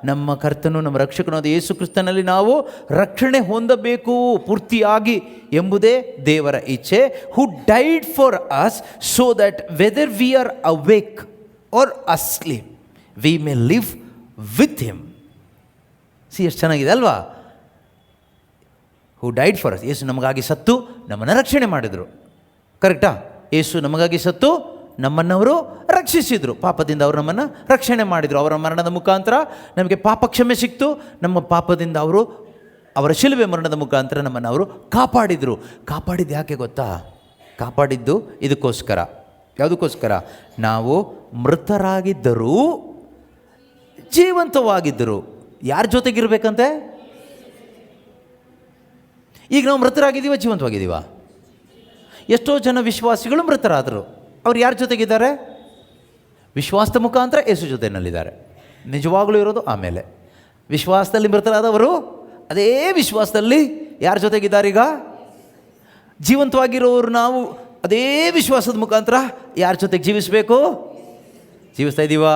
ನಮ್ಮ ಕರ್ತನು ನಮ್ಮ ರಕ್ಷಕನಾದ ಯೇಸು ಕ್ರಿಸ್ತನಲ್ಲಿ ನಾವು ರಕ್ಷಣೆ ಹೊಂದಬೇಕು ಪೂರ್ತಿಯಾಗಿ ಎಂಬುದೇ ದೇವರ ಇಚ್ಛೆ. Who died for us so that whether we are awake or asleep we may live with him. ಎಷ್ಟು ಚೆನ್ನಾಗಿದೆ ಅಲ್ವಾ? ಹೂ ಡೈಡ್ ಫಾರ್ ಅಸ್, ಯೇಸು ನಮಗಾಗಿ ಸತ್ತು ನಮ್ಮನ್ನು ರಕ್ಷಣೆ ಮಾಡಿದರು. ಕರೆಕ್ಟಾ? ಯೇಸು ನಮಗಾಗಿ ಸತ್ತು ನಮ್ಮನ್ನವರು ರಕ್ಷಿಸಿದರು. ಪಾಪದಿಂದ ಅವರು ನಮ್ಮನ್ನು ರಕ್ಷಣೆ ಮಾಡಿದರು. ಅವರ ಮರಣದ ಮುಖಾಂತರ ನಮಗೆ ಪಾಪ ಕ್ಷಮೆ ಸಿಕ್ತು. ನಮ್ಮ ಪಾಪದಿಂದ ಅವರು ಅವರ ಶಿಲುಬೆ ಮರಣದ ಮುಖಾಂತರ ನಮ್ಮನ್ನು ಅವರು ಕಾಪಾಡಿದರು. ಕಾಪಾಡಿದ್ದು ಯಾಕೆ ಗೊತ್ತಾ? ಕಾಪಾಡಿದ್ದು ಇದಕ್ಕೋಸ್ಕರ. ಯಾವುದಕ್ಕೋಸ್ಕರ? ನಾವು ಮೃತರಾಗಿದ್ದರೂ ಜೀವಂತವಾಗಿದ್ದರು. ಯಾರ ಜೊತೆಗಿರ್ಬೇಕಂತೆ? ಈಗ ನಾವು ಮೃತರಾಗಿದ್ದೀವ, ಜೀವಂತವಾಗಿದ್ದೀವ? ಎಷ್ಟೋ ಜನ ವಿಶ್ವಾಸಿಗಳು ಮೃತರಾದರು. ಅವ್ರು ಯಾರ ಜೊತೆಗಿದ್ದಾರೆ? ವಿಶ್ವಾಸದ ಮುಖಾಂತರ ಯೇಸು ಜೊತೆಯಲ್ಲಿದ್ದಾರೆ. ನಿಜವಾಗಲೂ ಇರೋದು ಆಮೇಲೆ. ವಿಶ್ವಾಸದಲ್ಲಿ ಮೃತರಾದವರು ಅದೇ ವಿಶ್ವಾಸದಲ್ಲಿ ಯಾರ ಜೊತೆಗಿದ್ದಾರೀಗ? ಜೀವಂತವಾಗಿರೋರು ನಾವು ಅದೇ ವಿಶ್ವಾಸದ ಮುಖಾಂತರ ಯಾರ ಜೊತೆಗೆ ಜೀವಿಸಬೇಕು? ಜೀವಿಸ್ತಾ ಇದ್ದೀವಾ?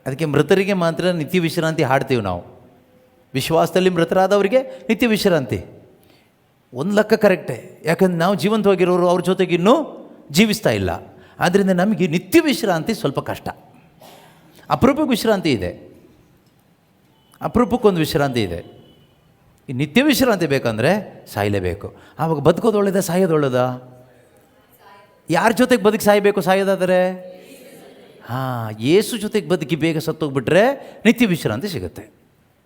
ಅದಕ್ಕೆ ಮೃತರಿಗೆ ಮಾತ್ರ ನಿತ್ಯ ವಿಶ್ರಾಂತಿ ಹಾಡ್ತೀವಿ ನಾವು. ವಿಶ್ವಾಸದಲ್ಲಿ ಮೃತರಾದವರಿಗೆ ನಿತ್ಯ ವಿಶ್ರಾಂತಿ ಒಂದು ಲೆಕ್ಕ ಕರೆಕ್ಟೇ. ಯಾಕಂದ್ರೆ ನಾವು ಜೀವಂತವಾಗಿರೋರು ಅವ್ರ ಜೊತೆಗೆ ಇನ್ನೂ ಜೀವಿಸ್ತಾ ಇಲ್ಲ. ಆದ್ದರಿಂದ ನಮಗೆ ನಿತ್ಯ ವಿಶ್ರಾಂತಿ ಸ್ವಲ್ಪ ಕಷ್ಟ. ಅಪರೂಪಕ್ಕೆ ವಿಶ್ರಾಂತಿ ಇದೆ, ಅಪರೂಪಕ್ಕೊಂದು ವಿಶ್ರಾಂತಿ ಇದೆ. ಈ ನಿತ್ಯ ವಿಶ್ರಾಂತಿ ಬೇಕಂದರೆ ಸಾಯಲೇಬೇಕು. ಆವಾಗ ಬದುಕೋದು ಒಳ್ಳೆಯದ, ಸಾಯೋದು ಒಳ್ಳೆಯದ? ಯಾರ ಜೊತೆಗೆ ಬದುಕಿ ಸಾಯಬೇಕು? ಸಾಯೋದಾದರೆ ಯೇಸು ಜೊತೆಗೆ ಬದುಕಿ ಬೇಗ ಸತ್ತೋಗ್ಬಿಟ್ರೆ ನಿತ್ಯ ವಿಶ್ರಾಂತಿ ಸಿಗುತ್ತೆ.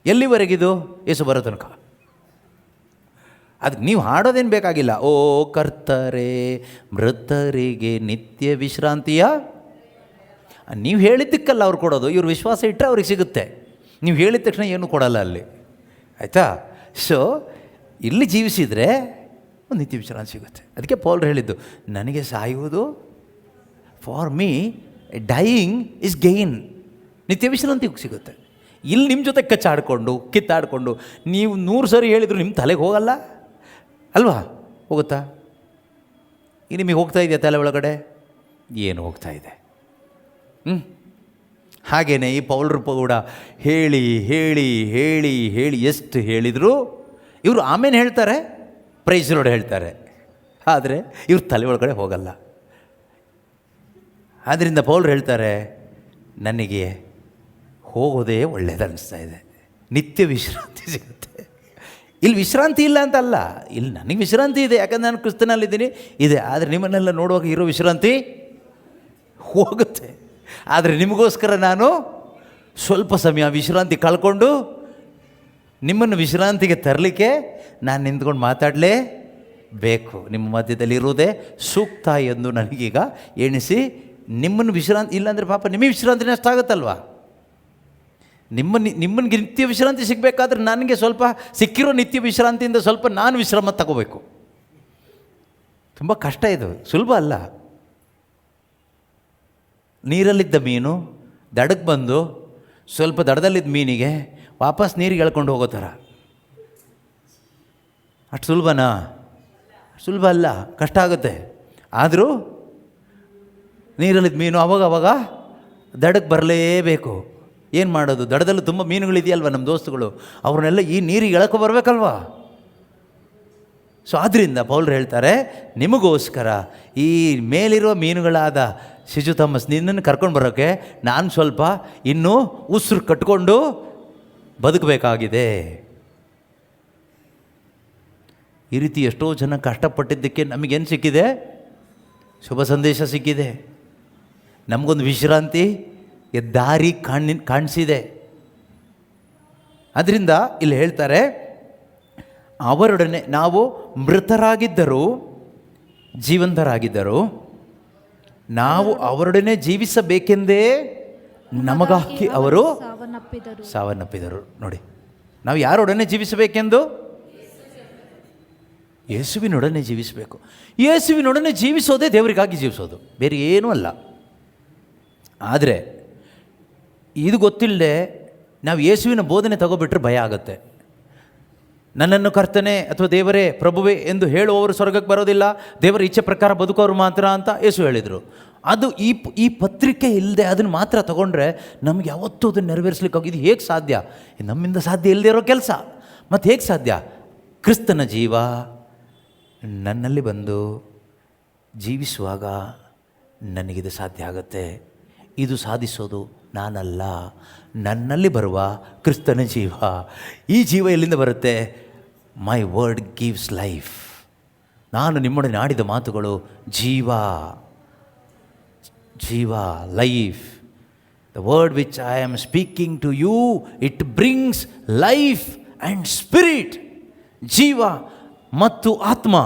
ಎಲ್ಲಿವರೆಗಿದು? ಯೇಸು ಬರೋ ತನಕ. ಅದಕ್ಕೆ ನೀವು ಹಾಡೋದೇನು ಬೇಕಾಗಿಲ್ಲ. ಓ ಕರ್ತರೇ ಮೃತರಿಗೆ ನಿತ್ಯ ವಿಶ್ರಾಂತಿಯ, ನೀವು ಹೇಳಿದ್ದಕ್ಕಲ್ಲ ಅವ್ರು ಕೊಡೋದು. ಇವ್ರು ವಿಶ್ವಾಸ ಇಟ್ಟರೆ ಅವ್ರಿಗೆ ಸಿಗುತ್ತೆ. ನೀವು ಹೇಳಿದ ತಕ್ಷಣ ಏನೂ ಕೊಡಲ್ಲ ಅಲ್ಲಿ, ಆಯಿತಾ? ಸೊ ಇಲ್ಲಿ ಜೀವಿಸಿದರೆ ಒಂದು ನಿತ್ಯ ವಿಶ್ರಾಂತಿ ಸಿಗುತ್ತೆ. ಅದಕ್ಕೆ ಪೌಲ್ರು ಹೇಳಿದ್ದು, ನನಗೆ ಸಾಯುವುದು for me, dying is gain. ನಿತ್ಯ ವಿಶ್ರಾಂತಿ ಸಿಗುತ್ತೆ. ಇಲ್ಲಿ ನಿಮ್ಮ ಜೊತೆ ಕಚ್ಚಾಡಿಕೊಂಡು ಕಿತ್ತಾಡಿಕೊಂಡು ನೀವು 100 ಸರಿ ಹೇಳಿದ್ರು ನಿಮ್ಮ ತಲೆಗೆ ಹೋಗಲ್ಲ ಅಲ್ವಾ? ಹೋಗುತ್ತಾ? ಈಗ ನಿಮಗೆ ಹೋಗ್ತಾ ಇದೆಯಾ ತಲೆ ಒಳಗಡೆ? ಏನು ಹೋಗ್ತಾ ಇದೆ? ಹಾಗೆಯೇ ಈ ಪೌಲ್ರು ಕೂಡ ಹೇಳಿ ಹೇಳಿ ಹೇಳಿ ಹೇಳಿ ಎಷ್ಟು ಹೇಳಿದರು ಇವರು ಆಮೇಲೆ ಹೇಳ್ತಾರೆ, ಪ್ರೈಸ್ ಲಾರ್ಡ್ ಹೇಳ್ತಾರೆ, ಆದರೆ ಇವ್ರ ತಲೆ ಒಳಗಡೆ ಹೋಗಲ್ಲ. ಆದ್ದರಿಂದ ಪೌಲರು ಹೇಳ್ತಾರೆ, ನನಗೆ ಹೋಗೋದೇ ಒಳ್ಳೇದು ಅನ್ನಿಸ್ತಾ ಇದೆ, ನಿತ್ಯ ವಿಶ್ರಾಂತಿ ಸಿಗುತ್ತೆ. ಇಲ್ಲಿ ವಿಶ್ರಾಂತಿ ಇಲ್ಲ ಅಂತಲ್ಲ, ಇಲ್ಲಿ ನನಗೆ ವಿಶ್ರಾಂತಿ ಇದೆ, ಯಾಕಂದ್ರೆ ನಾನು ಕ್ರಿಸ್ತನಲ್ಲಿದ್ದೀನಿ ಇದೆ. ಆದರೆ ನಿಮ್ಮನ್ನೆಲ್ಲ ನೋಡುವಾಗ ಇರೋ ವಿಶ್ರಾಂತಿ ಹೋಗುತ್ತೆ. ಆದರೆ ನಿಮಗೋಸ್ಕರ ನಾನು ಸ್ವಲ್ಪ ಸಮಯ ವಿಶ್ರಾಂತಿ ಕಳ್ಕೊಂಡು ನಿಮ್ಮನ್ನು ವಿಶ್ರಾಂತಿಗೆ ತರಲಿಕ್ಕೆ ನಾನು ನಿಂತ್ಕೊಂಡು ಮಾತಾಡಲೇಬೇಕು. ನಿಮ್ಮ ಮಧ್ಯದಲ್ಲಿ ಇರುವುದೇ ಸೂಕ್ತ ಎಂದು ನನಗೀಗ ಎಣಿಸಿ, ನಿಮ್ಮನ್ನು ವಿಶ್ರಾಂತಿ ಇಲ್ಲಾಂದರೆ ಪಾಪ ನಿಮಗೆ ವಿಶ್ರಾಂತಿನೇ ಅಷ್ಟಾಗುತ್ತಲ್ವ. ನಿಮ್ಮನಿಗೆ ನಿತ್ಯ ವಿಶ್ರಾಂತಿ ಸಿಗಬೇಕಾದ್ರೆ ನನಗೆ ಸ್ವಲ್ಪ ಸಿಕ್ಕಿರೋ ನಿತ್ಯ ವಿಶ್ರಾಂತಿಯಿಂದ ಸ್ವಲ್ಪ ನಾನು ವಿಶ್ರಾಮ ತಗೋಬೇಕು. ತುಂಬ ಕಷ್ಟ ಇದು, ಸುಲಭ ಅಲ್ಲ. ನೀರಲ್ಲಿದ್ದ ಮೀನು ದಡಕ್ಕೆ ಬಂದು ಸ್ವಲ್ಪ ದಡದಲ್ಲಿದ್ದ ಮೀನಿಗೆ ವಾಪಸ್ ನೀರಿಗೆ ಎಳ್ಕೊಂಡು ಹೋಗೋ ಥರ. ಅಷ್ಟು ಸುಲಭನಾ? ಸುಲಭ ಅಲ್ಲ, ಕಷ್ಟ ಆಗುತ್ತೆ. ಆದರೂ ನೀರಲ್ಲಿದ್ದ ಮೀನು ಅವಾಗ ದಡಕ್ಕೆ ಬರಲೇಬೇಕು. ಏನು ಮಾಡೋದು? ದಡದಲ್ಲಿ ತುಂಬ ಮೀನುಗಳಿದೆಯಲ್ವ ನಮ್ಮ ದೋಸ್ತುಗಳು, ಅವ್ರನ್ನೆಲ್ಲ ಈ ನೀರಿಗೆ ಎಳ್ಕೊ ಬರಬೇಕಲ್ವಾ. ಸೊ ಆದ್ದರಿಂದ ಪೌಲರು ಹೇಳ್ತಾರೆ, ನಿಮಗೋಸ್ಕರ ಈ ಮೇಲಿರುವ ಮೀನುಗಳಾದ ಶಿಶು ಥಾಮಸ್ ನಿನ್ನನ್ನು ಕರ್ಕೊಂಡು ಬರೋಕ್ಕೆ ನಾನು ಸ್ವಲ್ಪ ಇನ್ನೂ ಉಸಿರು ಕಟ್ಕೊಂಡು ಬದುಕಬೇಕಾಗಿದೆ. ಈ ರೀತಿ ಎಷ್ಟೋ ಜನ ಕಷ್ಟಪಟ್ಟಿದ್ದಕ್ಕೆ ನಮಗೇನು ಸಿಕ್ಕಿದೆ? ಶುಭ ಸಂದೇಶ ಸಿಕ್ಕಿದೆ. ನಮಗೊಂದು ವಿಶ್ರಾಂತಿ ದಾರಿ ಕಾಣಿಸಿದೆ. ಅದರಿಂದ ಇಲ್ಲಿ ಹೇಳ್ತಾರೆ, ಅವರೊಡನೆ ನಾವು ಮೃತರಾಗಿದ್ದರೂ ಜೀವಂತರಾಗಿದ್ದರು, ನಾವು ಅವರೊಡನೆ ಜೀವಿಸಬೇಕೆಂದೇ ನಮಗಾಗಿ ಅವರು ಸಾವನ್ನಪ್ಪಿದರು. ನೋಡಿ, ನಾವು ಯಾರೊಡನೆ ಜೀವಿಸಬೇಕೆಂದು? ಯೇಸುವಿನೊಡನೆ ಜೀವಿಸಬೇಕು. ಯೇಸುವಿನೊಡನೆ ಜೀವಿಸೋದೇ ದೇವರಿಗಾಗಿ ಜೀವಿಸೋದು, ಬೇರೆ ಏನೂ ಅಲ್ಲ. ಆದರೆ ಇದು ಗೊತ್ತಿಲ್ಲದೆ ನಾವು ಯೇಸುವಿನ ಬೋಧನೆ ತಗೋಬಿಟ್ರೆ ಭಯ ಆಗುತ್ತೆ. ನನ್ನನ್ನು ಕರ್ತನೆ ಅಥವಾ ದೇವರೇ ಪ್ರಭುವೇ ಎಂದು ಹೇಳುವವರು ಸ್ವರ್ಗಕ್ಕೆ ಬರೋದಿಲ್ಲ, ದೇವರ ಇಚ್ಛೆ ಪ್ರಕಾರ ಬದುಕೋರು ಮಾತ್ರ ಅಂತ ಯೇಸು ಹೇಳಿದರು. ಅದು ಈ ಪತ್ರಿಕೆ ಇಲ್ಲದೆ ಅದನ್ನು ಮಾತ್ರ ತಗೊಂಡ್ರೆ ನಮ್ಗೆ ಯಾವತ್ತೂ ಅದನ್ನು ನೆರವೇರಿಸ್ಲಿಕ್ಕೆ ಇದು ಹೇಗೆ ಸಾಧ್ಯ? ನಮ್ಮಿಂದ ಸಾಧ್ಯ ಇಲ್ಲದೆ ಇರೋ ಕೆಲಸ. ಮತ್ತು ಹೇಗೆ ಸಾಧ್ಯ? ಕ್ರಿಸ್ತನ ಜೀವ ನನ್ನಲ್ಲಿ ಬಂದು ಜೀವಿಸುವಾಗ ನನಗಿದು ಸಾಧ್ಯ ಆಗುತ್ತೆ. ಇದು ಸಾಧಿಸೋದು ನಾನಲ್ಲ, ನನ್ನಲ್ಲಿ ಬರುವ ಕ್ರಿಸ್ತನ ಜೀವ. ಈ ಜೀವ ಎಲ್ಲಿಂದ ಬರುತ್ತೆ? My word gives life. ನಾನು ನಿಮ್ಮೊಡನೆ ಆಡಿದ ಮಾತುಗಳು ಜೀವ, life. The word which I am speaking to you, it brings life and spirit. ಜೀವ ಮತ್ತು ಆತ್ಮ,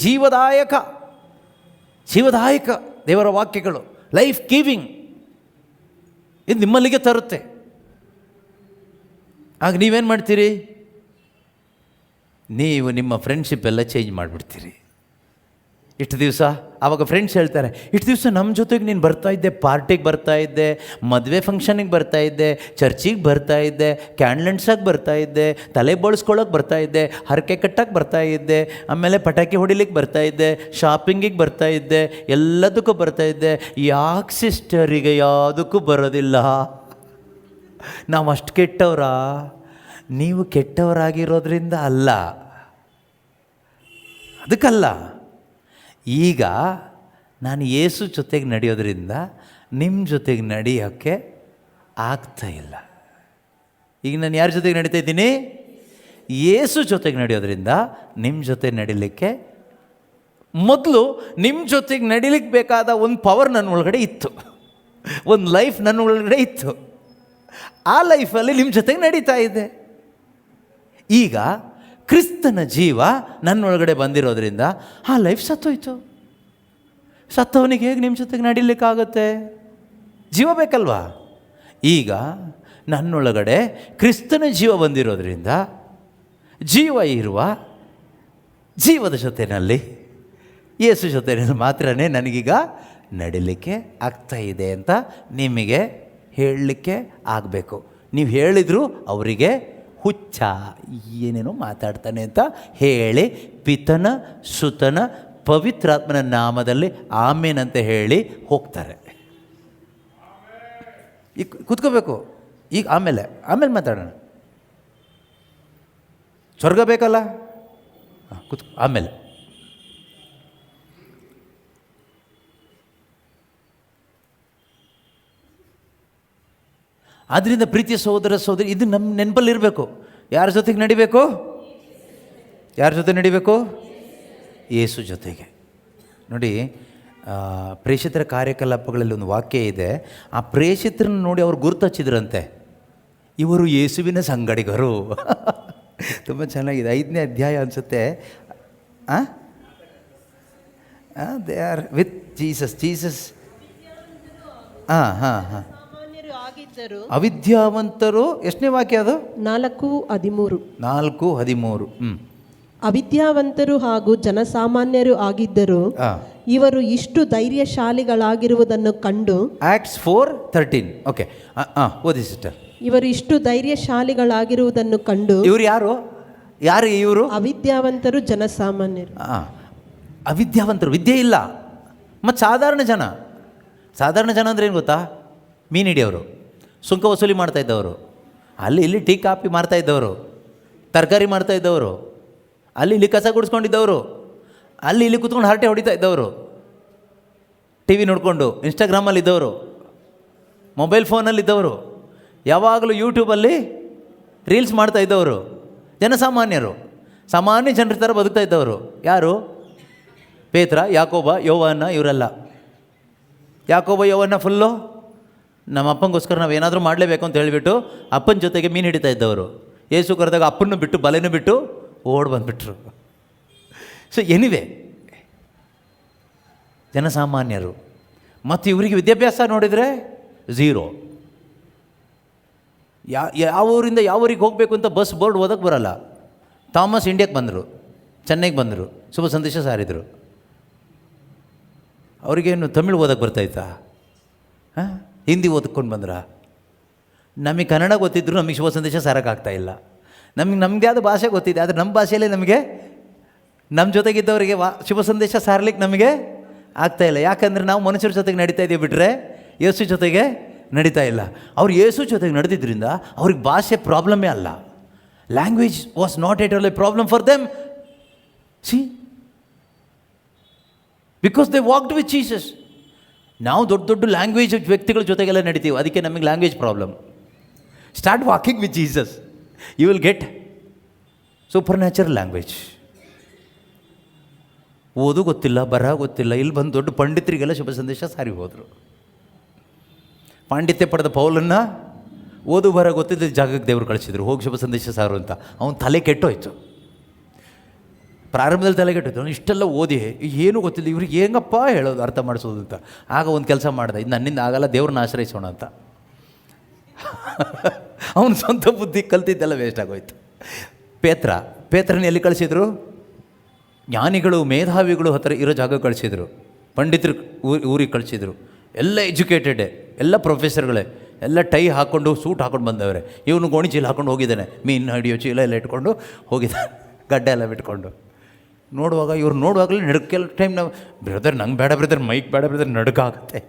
ಜೀವದಾಯಕ ದೇವರ ವಾಕ್ಯಗಳು, ಲೈಫ್ ಗಿವಿಂಗ್. ಇದು ನಿಮ್ಮಲ್ಲಿಗೆ ತರುತ್ತೆ. ಆಗ ನೀವೇನು ಮಾಡ್ತೀರಿ? ನೀವು ನಿಮ್ಮ ಫ್ರೆಂಡ್ಶಿಪ್ ಎಲ್ಲ ಚೇಂಜ್ ಮಾಡಿಬಿಡ್ತೀರಿ. ಇಷ್ಟು ದಿವಸ ಆವಾಗ ಫ್ರೆಂಡ್ಸ್ ಹೇಳ್ತಾರೆ, ಇಷ್ಟು ದಿವಸ ನಮ್ಮ ಜೊತೆಗೆ ನೀನು ಬರ್ತಾಯಿದ್ದೆ, ಪಾರ್ಟಿಗೆ ಬರ್ತಾಯಿದ್ದೆ, ಮದುವೆ ಫಂಕ್ಷನಿಗೆ ಬರ್ತಾಯಿದ್ದೆ, ಚರ್ಚಿಗೆ ಬರ್ತಾಯಿದ್ದೆ, ಕ್ಯಾಂಡ್ಲೆಂಡ್ಸಾಗಿ ಬರ್ತಾಯಿದ್ದೆ, ತಲೆ ಬೋಳಿಸ್ಕೊಳ್ಳೋಕೆ ಬರ್ತಾಯಿದ್ದೆ, ಹರಕೆ ಕಟ್ಟಕ್ಕೆ ಬರ್ತಾಯಿದ್ದೆ, ಆಮೇಲೆ ಪಟಾಕಿ ಹೊಡಿಲಿಕ್ಕೆ ಬರ್ತಾಯಿದ್ದೆ, ಶಾಪಿಂಗಿಗೆ ಬರ್ತಾಯಿದ್ದೆ, ಎಲ್ಲದಕ್ಕೂ ಬರ್ತಾಯಿದ್ದೆ. ಯಾಕೆ ಸಿಸ್ಟರಿಗೆ ಯಾವುದಕ್ಕೂ ಬರೋದಿಲ್ಲ? ನಾವು ಅಷ್ಟು ಕೆಟ್ಟವರಾ? ನೀವು ಕೆಟ್ಟವರಾಗಿರೋದ್ರಿಂದ ಅಲ್ಲ, ಅದಕ್ಕಲ್ಲ. ಈಗ ನಾನು ಯೇಸು ಜೊತೆಗೆ ನಡೆಯೋದ್ರಿಂದ ನಿಮ್ಮ ಜೊತೆಗೆ ನಡೆಯೋಕ್ಕೆ ಆಗ್ತಾಯಿಲ್ಲ. ಈಗ ನಾನು ಯಾರ ಜೊತೆಗೆ ನಡೀತಾ ಇದ್ದೀನಿ? ಯೇಸು ಜೊತೆಗೆ ನಡೆಯೋದ್ರಿಂದ ನಿಮ್ಮ ಜೊತೆ ನಡಿಲಿಕ್ಕೆ, ಮೊದಲು ನಿಮ್ಮ ಜೊತೆಗೆ ನಡಿಲಿಕ್ಕೆ ಬೇಕಾದ ಒಂದು ಪವರ್ ನನ್ನ ಒಳಗಡೆ ಇತ್ತು, ಒಂದು ಲೈಫ್ ನನ್ನ ಒಳಗಡೆ ಇತ್ತು. ಆ ಲೈಫಲ್ಲಿ ನಿಮ್ಮ ಜೊತೆಗೆ ನಡೀತಾ ಇದೆ. ಈಗ ಕ್ರಿಸ್ತನ ಜೀವ ನನ್ನೊಳಗಡೆ ಬಂದಿರೋದ್ರಿಂದ ಆ ಲೈಫ್ ಸತ್ತೋಯ್ತು. ಸತ್ತವನಿಗೆ ಹೇಗೆ ನಿಮ್ಮ ಜೊತೆಗೆ ನಡೀಲಿಕ್ಕಾಗುತ್ತೆ? ಜೀವ ಬೇಕಲ್ವಾ? ಈಗ ನನ್ನೊಳಗಡೆ ಕ್ರಿಸ್ತನ ಜೀವ ಬಂದಿರೋದ್ರಿಂದ ಜೀವ ಇರುವ ಜೀವದ ಜೊತೆಯಲ್ಲಿ, ಯೇಸು ಜೊತೆಯಲ್ಲಿ ಮಾತ್ರ ನನಗೀಗ ನಡೀಲಿಕ್ಕೆ ಆಗ್ತಾಯಿದೆ ಅಂತ ನಿಮಗೆ ಹೇಳಲಿಕ್ಕೆ ಆಗಬೇಕು. ನೀವು ಹೇಳಿದರೂ ಅವರಿಗೆ ಹುಚ್ಚ, ಏನೇನೋ ಮಾತಾಡ್ತಾನೆ ಅಂತ ಹೇಳಿ ಪಿತನ ಸುತನ ಪವಿತ್ರಾತ್ಮನ ನಾಮದಲ್ಲಿ ಆಮೇನಂತ ಹೇಳಿ ಹೋಗ್ತಾರೆ. ಈಗ ಕೂತ್ಕೋಬೇಕು. ಈಗ ಆಮೇಲೆ ಮಾತಾಡೋಣ. ಸ್ವರ್ಗ ಬೇಕಲ್ಲ, ಕೂತ್ ಆಮೇಲೆ ಆದ್ದರಿಂದ ಪ್ರೀತಿಯ ಸಹೋದರ ಸಹೋದರಿ, ಇದು ನಮ್ಮ ನೆನಪಲ್ಲಿರಬೇಕು. ಯಾರ ಜೊತೆಗೆ ನಡಿಬೇಕು? ಯಾರ ಜೊತೆ ನಡಿಬೇಕು? ಯೇಸು ಜೊತೆಗೆ. ನೋಡಿ, ಪ್ರೇಷಿತರ ಕಾರ್ಯಕಲಾಪಗಳಲ್ಲಿ ಒಂದು ವಾಕ್ಯ ಇದೆ. ಆ ಪ್ರೇಷಿತರನ್ನು ನೋಡಿ ಅವ್ರು ಗುರುತಚ್ಚಿದ್ರಂತೆ, ಇವರು ಯೇಸುವಿನ ಸಂಗಡಿಗರು. ತುಂಬ ಚೆನ್ನಾಗಿದೆ. 5ನೇ ಅಧ್ಯಾಯ ಅನಿಸುತ್ತೆ. They are with Jesus. ಹಾಂ ಅವಿದ್ಯಾವಂತರು. ಎಷ್ಟನೇ ವಾಕ್ಯ ಅದು? 4:13. 4:13. ಅವಿದ್ಯಾವಂತರು ಹಾಗೂ ಜನಸಾಮಾನ್ಯರು ಆಗಿದ್ದರು, ಇವರು ಇಷ್ಟು ಧೈರ್ಯಶಾಲಿಗಳಾಗಿರುವುದನ್ನು ಕಂಡು. Acts 4:13. ಓಕೆ, ಓದಿ ಸಿಸ್ಟರ್. ಇವರು ಇಷ್ಟು ಧೈರ್ಯಶಾಲಿಗಳಾಗಿರುವುದನ್ನು ಕಂಡು. ಇವರು ಯಾರು? ಇವರು ಅವಿದ್ಯಾವಂತರು, ಜನಸಾಮಾನ್ಯರು. ಅವಿದ್ಯಾವಂತರು, ವಿದ್ಯೆ ಇಲ್ಲ. ಮತ್ತು ಸಾಧಾರಣ ಜನ ಅಂದರೆ ಏನು ಗೊತ್ತಾ? ಮೀನು ಹಿಡಿಯೋರು, ಸುಂಕ ವಸೂಲಿ ಮಾಡ್ತಾ ಇದ್ದವರು, ಅಲ್ಲಿ ಇಲ್ಲಿ ಟೀ ಕಾಫಿ ಮಾರ್ತಾ ಇದ್ದವರು, ತರಕಾರಿ ಮಾಡ್ತಾ ಇದ್ದವರು, ಅಲ್ಲಿ ಇಲ್ಲಿ ಕಸ ಗುಡಿಸ್ಕೊಂಡಿದ್ದವರು, ಅಲ್ಲಿ ಇಲ್ಲಿ ಕೂತ್ಕೊಂಡು ಹರಟೆ ಹೊಡಿತಾ ಇದ್ದವರು, ಟಿ ವಿ ನೋಡಿಕೊಂಡು ಇನ್ಸ್ಟಾಗ್ರಾಮಲ್ಲಿ ಇದ್ದವರು, ಮೊಬೈಲ್ ಫೋನಲ್ಲಿದ್ದವರು, ಯಾವಾಗಲೂ ಯೂಟ್ಯೂಬಲ್ಲಿ ರೀಲ್ಸ್ ಮಾಡ್ತಾ ಇದ್ದವರು, ಜನಸಾಮಾನ್ಯರು, ಸಾಮಾನ್ಯ ಜನರ ಥರ ಬದುಕ್ತಾ ಇದ್ದವರು. ಯಾರು? ಪೇತ್ರ, ಯಾಕೋಬ, ಯೋವನ್ನ, ಇವರೆಲ್ಲ. ಯಾಕೋಬ, ಯೋವನ್ನ ಫುಲ್ಲು ನಮ್ಮ ಅಪ್ಪನಿಗೋಸ್ಕರ ನಾವು ಏನಾದರೂ ಮಾಡಲೇಬೇಕು ಅಂತ ಹೇಳಿಬಿಟ್ಟು ಅಪ್ಪನ ಜೊತೆಗೆ ಮೀನು ಹಿಡಿತಾ ಇದ್ದವರು. ಯೇಸು ಕರೆದಾಗ ಅಪ್ಪನ್ನು ಬಿಟ್ಟು ಬಲೆನೂ ಬಿಟ್ಟು ಓಡಿ ಬಂದುಬಿಟ್ರು. ಸೊ ಎನಿವೆ, ಜನಸಾಮಾನ್ಯರು. ಮತ್ತು ಇವರಿಗೆ ವಿದ್ಯಾಭ್ಯಾಸ ನೋಡಿದರೆ ಝೀರೋ. ಯಾವ ಊರಿಂದ ಯಾವ ಊರಿಗೆ ಹೋಗಬೇಕು ಅಂತ ಬಸ್ ಬೋರ್ಡ್ ಓದೋಕ್ಕೆ ಬರೋಲ್ಲ. ಥಾಮಸ್ ಇಂಡಿಯಾಕ್ಕೆ ಬಂದರು, ಚೆನ್ನೈಗೆ ಬಂದರು, ಶುಭ ಸಂದೇಶ ಸಾರಿದರು. ಅವ್ರಿಗೇನು ತಮಿಳು ಓದೋಕ್ಕೆ ಬರ್ತಾಯಿತ್ತಾ? ಹಿಂದಿ ಓದ್ಕೊಂಡು ಬಂದ್ರ? ನಮಗೆ ಕನ್ನಡ ಗೊತ್ತಿದ್ರು ನಮಗೆ ಶುಭ ಸಂದೇಶ ಸಾರೋಕ್ಕಾಗ್ತಾಯಿಲ್ಲ. ನಮ್ಮದೇ ಆದ ಭಾಷೆ ಗೊತ್ತಿದೆ, ಆದರೆ ನಮ್ಮ ಭಾಷೆಯಲ್ಲೇ ನಮಗೆ ನಮ್ಮ ಜೊತೆಗಿದ್ದವರಿಗೆ ಶುಭ ಸಂದೇಶ ಸಾರಲಿಕ್ಕೆ ನಮಗೆ ಆಗ್ತಾಯಿಲ್ಲ. ಯಾಕಂದರೆ ನಾವು ಮನುಷ್ಯರ ಜೊತೆಗೆ ನಡೀತಾ ಇದ್ದೀವಿ ಬಿಟ್ಟರೆ ಯೇಸು ಜೊತೆಗೆ ನಡೀತಾ ಇಲ್ಲ. ಅವ್ರು ಯೇಸು ಜೊತೆಗೆ ನಡೆದಿದ್ದರಿಂದ ಅವ್ರಿಗೆ ಭಾಷೆ ಪ್ರಾಬ್ಲಮ್ಮೇ ಅಲ್ಲ. Language was not at all a problem for them. See, because they walked with Jesus. ನಾವು ದೊಡ್ಡ ದೊಡ್ಡ ಲ್ಯಾಂಗ್ವೇಜ್ ವ್ಯಕ್ತಿಗಳ ಜೊತೆಗೆಲ್ಲ ನಡೀತೀವಿ, ಅದಕ್ಕೆ ನಮಗೆ language problem. Start walking with Jesus, you will get supernatural language. ಓದು ಗೊತ್ತಿಲ್ಲ, ಬರಹ ಗೊತ್ತಿಲ್ಲ, ಇಲ್ಲಿ ಬಂದು ದೊಡ್ಡ ಪಂಡಿತರಿಗೆಲ್ಲ ಶುಭ ಸಂದೇಶ ಸಾರಿ ಹೋದರು. ಪಾಂಡಿತ್ಯ ಪಡೆದ ಪೌಲನ್ನು ಓದು ಬರಹ ಗೊತ್ತಿದ್ದ ಜಾಗಕ್ಕೆ ದೇವರು ಕಳಿಸಿದ್ರು, ಹೋಗಿ ಶುಭ ಸಂದೇಶ ಸಾರು ಅಂತ. ಅವನ ತಲೆ ಕೆಟ್ಟೋಯ್ತು. ಪ್ರಾರಂಭದಲ್ಲಿ ತಲೆ ಕೆಟ್ಟೋಯ್ತು. ಅವನು ಇಷ್ಟೆಲ್ಲ ಓದಿ ಏನೂ ಗೊತ್ತಿಲ್ಲ, ಇವ್ರಿಗೆ ಹೆಂಗಪ್ಪ ಹೇಳೋದು, ಅರ್ಥ ಮಾಡಿಸೋದು ಅಂತ. ಆಗ ಒಂದು ಕೆಲಸ ಮಾಡಿದೆ, ಇದು ನನ್ನಿಂದ ಆಗಲ್ಲ, ದೇವ್ರನ್ನ ಆಶ್ರಯಿಸೋಣ ಅಂತ. ಅವನು ಸ್ವಂತ ಬುದ್ಧಿ ಕಲ್ತಿದ್ದೆಲ್ಲ ವೇಸ್ಟ್ ಆಗೋಯ್ತು. ಪೇತ್ರನ ಎಲ್ಲಿ ಕಳಿಸಿದ್ರು? ಜ್ಞಾನಿಗಳು, ಮೇಧಾವಿಗಳು ಹತ್ತಿರ ಇರೋ ಜಾಗ ಕಳಿಸಿದ್ರು, ಪಂಡಿತರು ಊರಿಗೆ ಕಳಿಸಿದ್ರು. ಎಲ್ಲ ಎಜುಕೇಟೆಡೇ, ಎಲ್ಲ ಪ್ರೊಫೆಸರ್ಗಳೇ, ಎಲ್ಲ ಟೈ ಹಾಕ್ಕೊಂಡು ಸೂಟ್ ಹಾಕ್ಕೊಂಡು ಬಂದವರೆ. ಇವನು ಗೋಣಿ ಚೀಲ ಹಾಕ್ಕೊಂಡು ಹೋಗಿದ್ದಾನೆ, ಮೀನು ಹಿಡಿಯೋ ಚೀಲ ಎಲ್ಲ ಇಟ್ಕೊಂಡು ಹೋಗಿದ್ದಾನೆ, ಗಡ್ಡ ಎಲ್ಲ ಬಿಟ್ಕೊಂಡು. ಇವ್ರು ನೋಡುವಾಗಲೇ ಕೆಲವು ಟೈಮ್ ನಾವು ಬ್ರದರ್ ನಂಗೆ ಬೇಡ ಬ್ರದರ್, ಮೈಕ್ ಬೇಡ ಬ್ರದರ್, ನಡುಕ ಆಗುತ್ತೆ.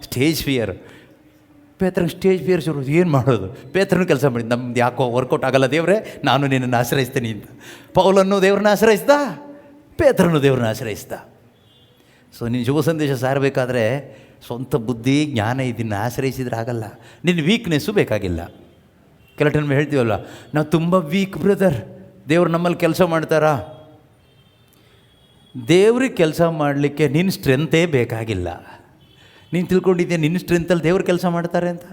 Stage fear. ಪೇತ್ರನಿಗೆ ಸ್ಟೇಜ್ ಫಿಯರ್ ಶುರು. ಏನು ಮಾಡೋದು? ಪೇತ್ರನೂ ಕೆಲಸ ಮಾಡಿದ್ದು, ನಮ್ದು ಯಾಕೋ ವರ್ಕೌಟ್ ಆಗಲ್ಲ ದೇವ್ರೆ, ನಾನು ನಿನ್ನನ್ನು ಆಶ್ರಯಿಸ್ತೀನಿ ಅಂತ. ಪೌಲನ್ನು ದೇವ್ರನ್ನ ಆಶ್ರಯಿಸ್ದ, ಪೇತ್ರನು ದೇವ್ರನ್ನ ಆಶ್ರಯಿಸ್ದ. ಸೊ ನಿನ್ನ ಶುಭ ಸಂದೇಶ ಸಾರಬೇಕಾದ್ರೆ ಸ್ವಂತ ಬುದ್ಧಿ, ಜ್ಞಾನ ಇದನ್ನು ಆಶ್ರಯಿಸಿದ್ರೆ ಆಗಲ್ಲ. ನಿನ್ನ ವೀಕ್ನೆಸ್ಸು ಬೇಕಾಗಿಲ್ಲ. ಕೆಲ ಟೈಮ್ ಹೇಳ್ತೀವಲ್ಲ, ನಾವು ತುಂಬ ವೀಕ್ ಬ್ರದರ್, ದೇವ್ರು ನಮ್ಮಲ್ಲಿ ಕೆಲಸ ಮಾಡ್ತಾರಾ? ದೇವ್ರಿಗೆ ಕೆಲಸ ಮಾಡಲಿಕ್ಕೆ ನಿನ್ನ ಸ್ಟ್ರೆಂತೇ ಬೇಕಾಗಿಲ್ಲ. ನೀನು ತಿಳ್ಕೊಂಡಿದ್ದೆ ನಿನ್ನ ಸ್ಟ್ರೆಂತಲ್ಲಿ ದೇವ್ರು ಕೆಲಸ ಮಾಡ್ತಾರೆ ಅಂತ.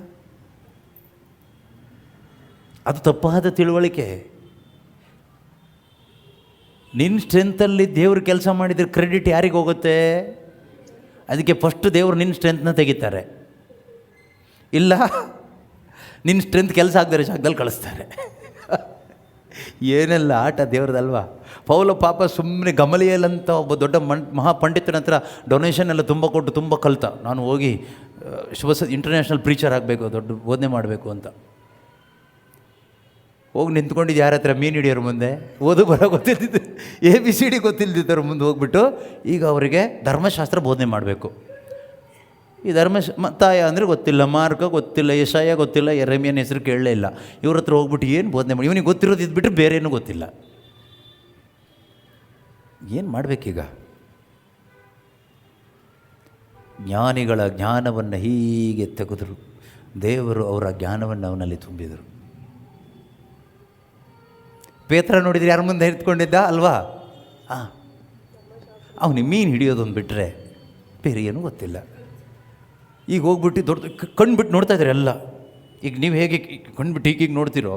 ಅದು ತಪ್ಪಾದ ತಿಳುವಳಿಕೆ. ನಿನ್ನ ಸ್ಟ್ರೆಂತಲ್ಲಿ ದೇವ್ರು ಕೆಲಸ ಮಾಡಿದರೆ ಕ್ರೆಡಿಟ್ ಯಾರಿಗೆ ಹೋಗುತ್ತೆ? ಅದಕ್ಕೆ ಫಸ್ಟ್ ದೇವ್ರು ನಿನ್ನ ಸ್ಟ್ರೆಂತ್ನ ತೆಗಿತಾರೆ. ಇಲ್ಲ, ನಿನ್ನ ಸ್ಟ್ರೆಂತ್ ಕೆಲಸ ಆಗದರೆ ಜಾಗದಲ್ಲಿ ಕಳಿಸ್ತಾರೆ. ಏನೆಲ್ಲ ಆಟ ದೇವ್ರದಲ್ವಾ. ಪೌಲ ಪಾಪ ಸುಮ್ಮನೆ ಗಮಲಿಯಲ್ಲಂತ ಒಬ್ಬ ದೊಡ್ಡ ಮಹಾಪಂಡಿತನ ಹತ್ರ ಡೊನೇಷನ್ ಎಲ್ಲ ತುಂಬ ಕೊಟ್ಟು ತುಂಬ ಕಲಿತ. ನಾನು ಹೋಗಿ ಇಂಟರ್ನ್ಯಾಷನಲ್ ಪ್ರೀಚರ್ ಆಗಬೇಕು, ದೊಡ್ಡ ಬೋಧನೆ ಮಾಡಬೇಕು ಅಂತ ಹೋಗಿ ನಿಂತ್ಕೊಂಡಿದ್ದು ಯಾರ ಹತ್ರ? ಮೀನು ಹಿಡಿಯೋರ ಮುಂದೆ. ಓದು ಬರೋ ಗೊತ್ತಿದ್ದಿದ್ದು, ABCD ಗೊತ್ತಿಲ್ದಿದ್ದವ್ರ ಮುಂದೆ ಹೋಗ್ಬಿಟ್ಟು ಈಗ ಅವರಿಗೆ ಧರ್ಮಶಾಸ್ತ್ರ ಬೋಧನೆ ಮಾಡಬೇಕು. ಈ ಮತ್ತಾಯ ಅಂದರೆ ಗೊತ್ತಿಲ್ಲ, ಮಾರ್ಕ ಗೊತ್ತಿಲ್ಲ, ಯಶಾಯ ಗೊತ್ತಿಲ್ಲ, ಯೆರೆಮೀಯನ ಹೆಸರು ಕೇಳಲೇ ಇಲ್ಲ. ಇವ್ರ ಹತ್ರ ಹೋಗ್ಬಿಟ್ಟು ಏನು ಬೋಧನೆ ಮಾಡಿ, ಇವನಿಗೆ ಗೊತ್ತಿರೋದು ಇದ್ಬಿಟ್ರೆ ಬೇರೆ ಏನೂ ಗೊತ್ತಿಲ್ಲ. ಏನು ಮಾಡಬೇಕೀಗ? ಜ್ಞಾನಿಗಳ ಜ್ಞಾನವನ್ನು ಹೀಗೆ ತೆಗೆದರು, ದೇವರು ಅವರ ಜ್ಞಾನವನ್ನು ಅವನಲ್ಲಿ ತುಂಬಿದರು. ಪೇತ್ರ ನೋಡಿದ್ರೆ ಯಾರ ಮುಂದೆ ನಿಂತ್ಕೊಂಡಿದ್ದ ಅಲ್ವಾ? ಅವನಿಗೆ ಮೀನು ಹಿಡಿಯೋದೊಂದು ಬಿಟ್ಟರೆ ಬೇರೆ ಏನೂ ಗೊತ್ತಿಲ್ಲ. ಈಗ ಹೋಗ್ಬಿಟ್ಟು ದೊಡ್ಡ ಕಣ್ಬಿಟ್ಟು ನೋಡ್ತಾ ಇದ್ದಾರೆ ಎಲ್ಲ. ಈಗ ನೀವು ಹೇಗೆ ಕಣ್ಬಿಟ್ಟು ಹೀಗೆ ನೋಡ್ತಿರೋ,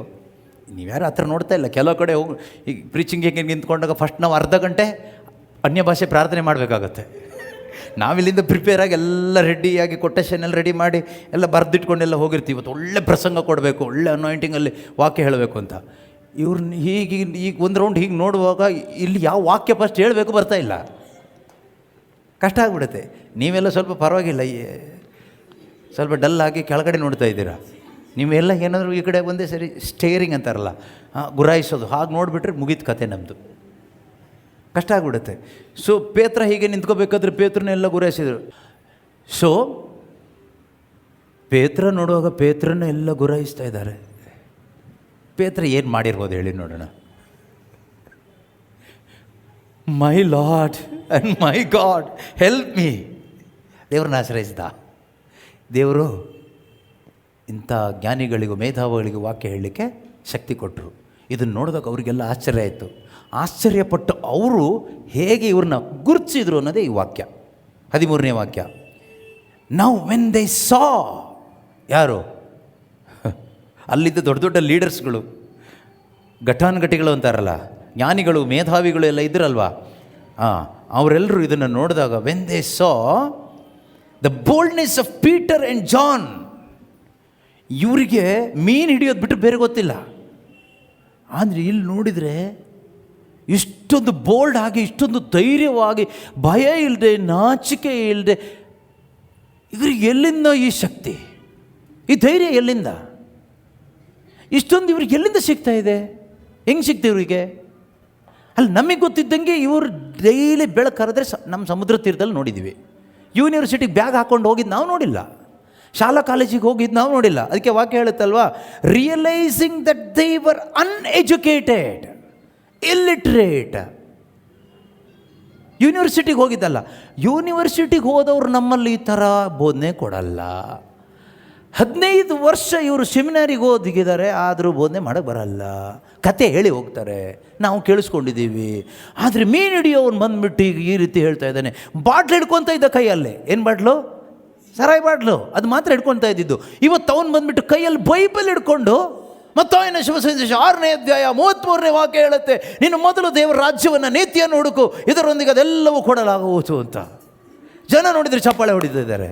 ನೀವು ಯಾರು ಹತ್ರ ನೋಡ್ತಾ ಇಲ್ಲ. ಕೆಲವು ಕಡೆ ಹೋಗಿ ಈಗ ಪ್ರೀಚಿಂಗಿಗೆ ನಿಂತ್ಕೊಂಡಾಗ ಫಸ್ಟ್ ನಾವು ಅರ್ಧ ಗಂಟೆ ಅನ್ಯ ಭಾಷೆ ಪ್ರಾರ್ಥನೆ ಮಾಡಬೇಕಾಗತ್ತೆ. ನಾವಿಲ್ಲಿಂದ ಪ್ರಿಪೇರಾಗಿ ಎಲ್ಲ ರೆಡಿಯಾಗಿ ಕೊಟೇಶನ್ ಎಲ್ಲ ರೆಡಿ ಮಾಡಿ ಎಲ್ಲ ಬರೆದಿಟ್ಕೊಂಡೆಲ್ಲ ಹೋಗಿರ್ತೀವಿ. ಇವತ್ತು ಒಳ್ಳೆ ಪ್ರಸಂಗ ಕೊಡಬೇಕು, ಒಳ್ಳೆ ಅನಾಯಿಂಟಿಂಗಲ್ಲಿ ವಾಕ್ಯ ಹೇಳಬೇಕು ಅಂತ. ಇವ್ರನ್ನ ಈಗ ಒಂದು ರೌಂಡ್ ಹೀಗೆ ನೋಡುವಾಗ ಇಲ್ಲಿ ಯಾವ ವಾಕ್ಯ ಫಸ್ಟ್ ಹೇಳಬೇಕು ಬರ್ತಾ ಇಲ್ಲ, ಕಷ್ಟ ಆಗಿಬಿಡುತ್ತೆ. ನೀವೆಲ್ಲ ಸ್ವಲ್ಪ ಪರವಾಗಿಲ್ಲ, ಸ್ವಲ್ಪ ಡಲ್ ಆಗಿ ಕೆಳಗಡೆ ನೋಡ್ತಾ ಇದ್ದೀರಾ. ನೀವೆಲ್ಲ ಏನಾದರೂ ಈ ಕಡೆ ಒಂದೇ ಸರಿ ಸ್ಟೇರಿಂಗ್ ಅಂತಾರಲ್ಲ, ಗುರಾಯಿಸೋದು, ಹಾಗೆ ನೋಡಿಬಿಟ್ರೆ ಮುಗೀತು ಕತೆ ನಮ್ಮದು. ಕಷ್ಟ ಆಗಿಬಿಡುತ್ತೆ. ಸೊ ಪೇತ್ರ ಹೀಗೆ ನಿಂತ್ಕೋಬೇಕಾದ್ರೆ ಪೇತ್ರನೆಲ್ಲ ಗುರಾಯಿಸಿದರು. ಸೊ ಪೇತ್ರ ನೋಡುವಾಗ ಪೇತ್ರನ ಎಲ್ಲ ಗುರಾಯಿಸ್ತಾ ಇದ್ದಾರೆ. ಪೇತ್ರ ಏನು ಮಾಡಿರ್ಬೋದು ಹೇಳಿ ನೋಡೋಣ. My lord and my god help me. ದೇವ್ರನ್ನ ಆಶ್ರಯಿಸಿದ. ದೇವರು ಇಂಥ ಜ್ಞಾನಿಗಳಿಗೂ ಮೇಧಾವಿಗಳಿಗೂ ವಾಕ್ಯ ಹೇಳಲಿಕ್ಕೆ ಶಕ್ತಿ ಕೊಟ್ಟರು. ಇದನ್ನು ನೋಡಿದಾಗ ಅವರಿಗೆಲ್ಲ ಆಶ್ಚರ್ಯ ಆಯಿತು. ಆಶ್ಚರ್ಯಪಟ್ಟು ಅವರು ಹೇಗೆ ಇವ್ರನ್ನ ಗುರುತಿಸಿದ್ರು ಅನ್ನೋದೇ ಈ ವಾಕ್ಯ, 13ನೇ ವಾಕ್ಯ. ನೌ ವೆನ್ ದೇ ಸಾ, ಯಾರು ಅಲ್ಲಿದ್ದ ದೊಡ್ಡ ದೊಡ್ಡ ಲೀಡರ್ಸ್ಗಳು, ಘಟಾನುಘಟಿಗಳು ಅಂತಾರಲ್ಲ, ಜ್ಞಾನಿಗಳು ಮೇಧಾವಿಗಳು ಎಲ್ಲ ಇದ್ರಲ್ವಾ, ಅವರೆಲ್ಲರೂ ಇದನ್ನು ನೋಡಿದಾಗ when they saw the boldness of Peter and John, ಇವರಿಗೆ ಮೀನು ಹಿಡಿಯೋದು ಬಿಟ್ಟು ಬೇರೆ ಗೊತ್ತಿಲ್ಲ. ಆದರೆ ಇಲ್ಲಿ ನೋಡಿದರೆ ಇಷ್ಟೊಂದು ಬೋಲ್ಡ್ ಆಗಿ, ಇಷ್ಟೊಂದು ಧೈರ್ಯವಾಗಿ, ಭಯ ಇಲ್ಲದೆ, ನಾಚಿಕೆ ಇಲ್ಲದೆ, ಇವ್ರಿಗೆ ಎಲ್ಲಿಂದ ಈ ಶಕ್ತಿ, ಈ ಧೈರ್ಯ ಎಲ್ಲಿಂದ, ಇಷ್ಟೊಂದು ಇವ್ರಿಗೆ ಎಲ್ಲಿಂದ ಸಿಗ್ತಾ ಇದೆ? ಹೆಂಗೆ ಸಿಗ್ತದೆ ಇವರಿಗೆ? ಅಲ್ಲಿ ನಮಗೆ ಗೊತ್ತಿದ್ದಂಗೆ ಇವರು ಡೈಲಿ ಬೆಳಕು ಕರೆದ್ರೆ ನಮ್ಮ ಸಮುದ್ರ ತೀರದಲ್ಲಿ ನೋಡಿದ್ದೀವಿ. ಯೂನಿವರ್ಸಿಟಿಗೆ ಬ್ಯಾಗ್ ಹಾಕ್ಕೊಂಡು ಹೋಗಿದ್ದು ನಾವು ನೋಡಿಲ್ಲ, ಶಾಲಾ ಕಾಲೇಜಿಗೆ ಹೋಗಿದ್ದು ನಾವು ನೋಡಿಲ್ಲ. ಅದಕ್ಕೆ ವಾಕ್ಯ ಹೇಳುತ್ತಲ್ವಾ, realising that they were uneducated, illiterate. ಯೂನಿವರ್ಸಿಟಿಗೆ ಹೋಗಿದ್ದಲ್ಲ, ಯೂನಿವರ್ಸಿಟಿಗೆ ಹೋದವ್ರು ನಮ್ಮಲ್ಲಿ ಈ ಥರ ಬೋಧನೆ ಕೊಡಲ್ಲ. 15 ವರ್ಷ ಇವರು ಸೆಮಿನಾರಿಗೆ ಓದಿದ್ದಾರೆ, ಆದರೂ ಬೋಧನೆ ಮಾಡೋಕ್ಕೆ ಬರಲ್ಲ. ಕತೆ ಹೇಳಿ ಹೋಗ್ತಾರೆ, ನಾವು ಕೇಳಿಸ್ಕೊಂಡಿದ್ದೀವಿ. ಆದರೆ ಮೀನು ಹಿಡಿಯೋವ್ನು ಬಂದುಬಿಟ್ಟು ಈಗ ಈ ರೀತಿ ಹೇಳ್ತಾ ಇದ್ದಾನೆ. ಬಾಟ್ಲು ಹಿಡ್ಕೊತಾ ಇದ್ದ ಕೈಯಲ್ಲೇ, ಏನು ಬಾಟ್ಲು? ಸರಾಯಿ ಬಾಟ್ಲು, ಅದು ಮಾತ್ರ ಹಿಡ್ಕೊತಾ ಇದ್ದಿದ್ದು. ಇವತ್ತು ಅವನು ಬಂದುಬಿಟ್ಟು ಕೈಯಲ್ಲಿ ಬೈಬಲ್ ಹಿಡ್ಕೊಂಡು, ಮತ್ತಾಯನ ಶಿವಸಂದೇಶ 6ನೇ ಅಧ್ಯಾಯ 33ನೇ ವಾಕ್ಯ ಹೇಳುತ್ತೆ, ನೀನು ಮೊದಲು ದೇವರ ರಾಜ್ಯವನ್ನು, ನೀತಿಯನ್ನು ಹುಡುಕು, ಇದರೊಂದಿಗೆ ಅದೆಲ್ಲವೂ ಕೊಡಲಾಗುವುದು ಅಂತ. ಜನ ನೋಡಿದರೆ ಚಪ್ಪಾಳೆ ಹೊಡಿತಿದ್ದಾರೆ.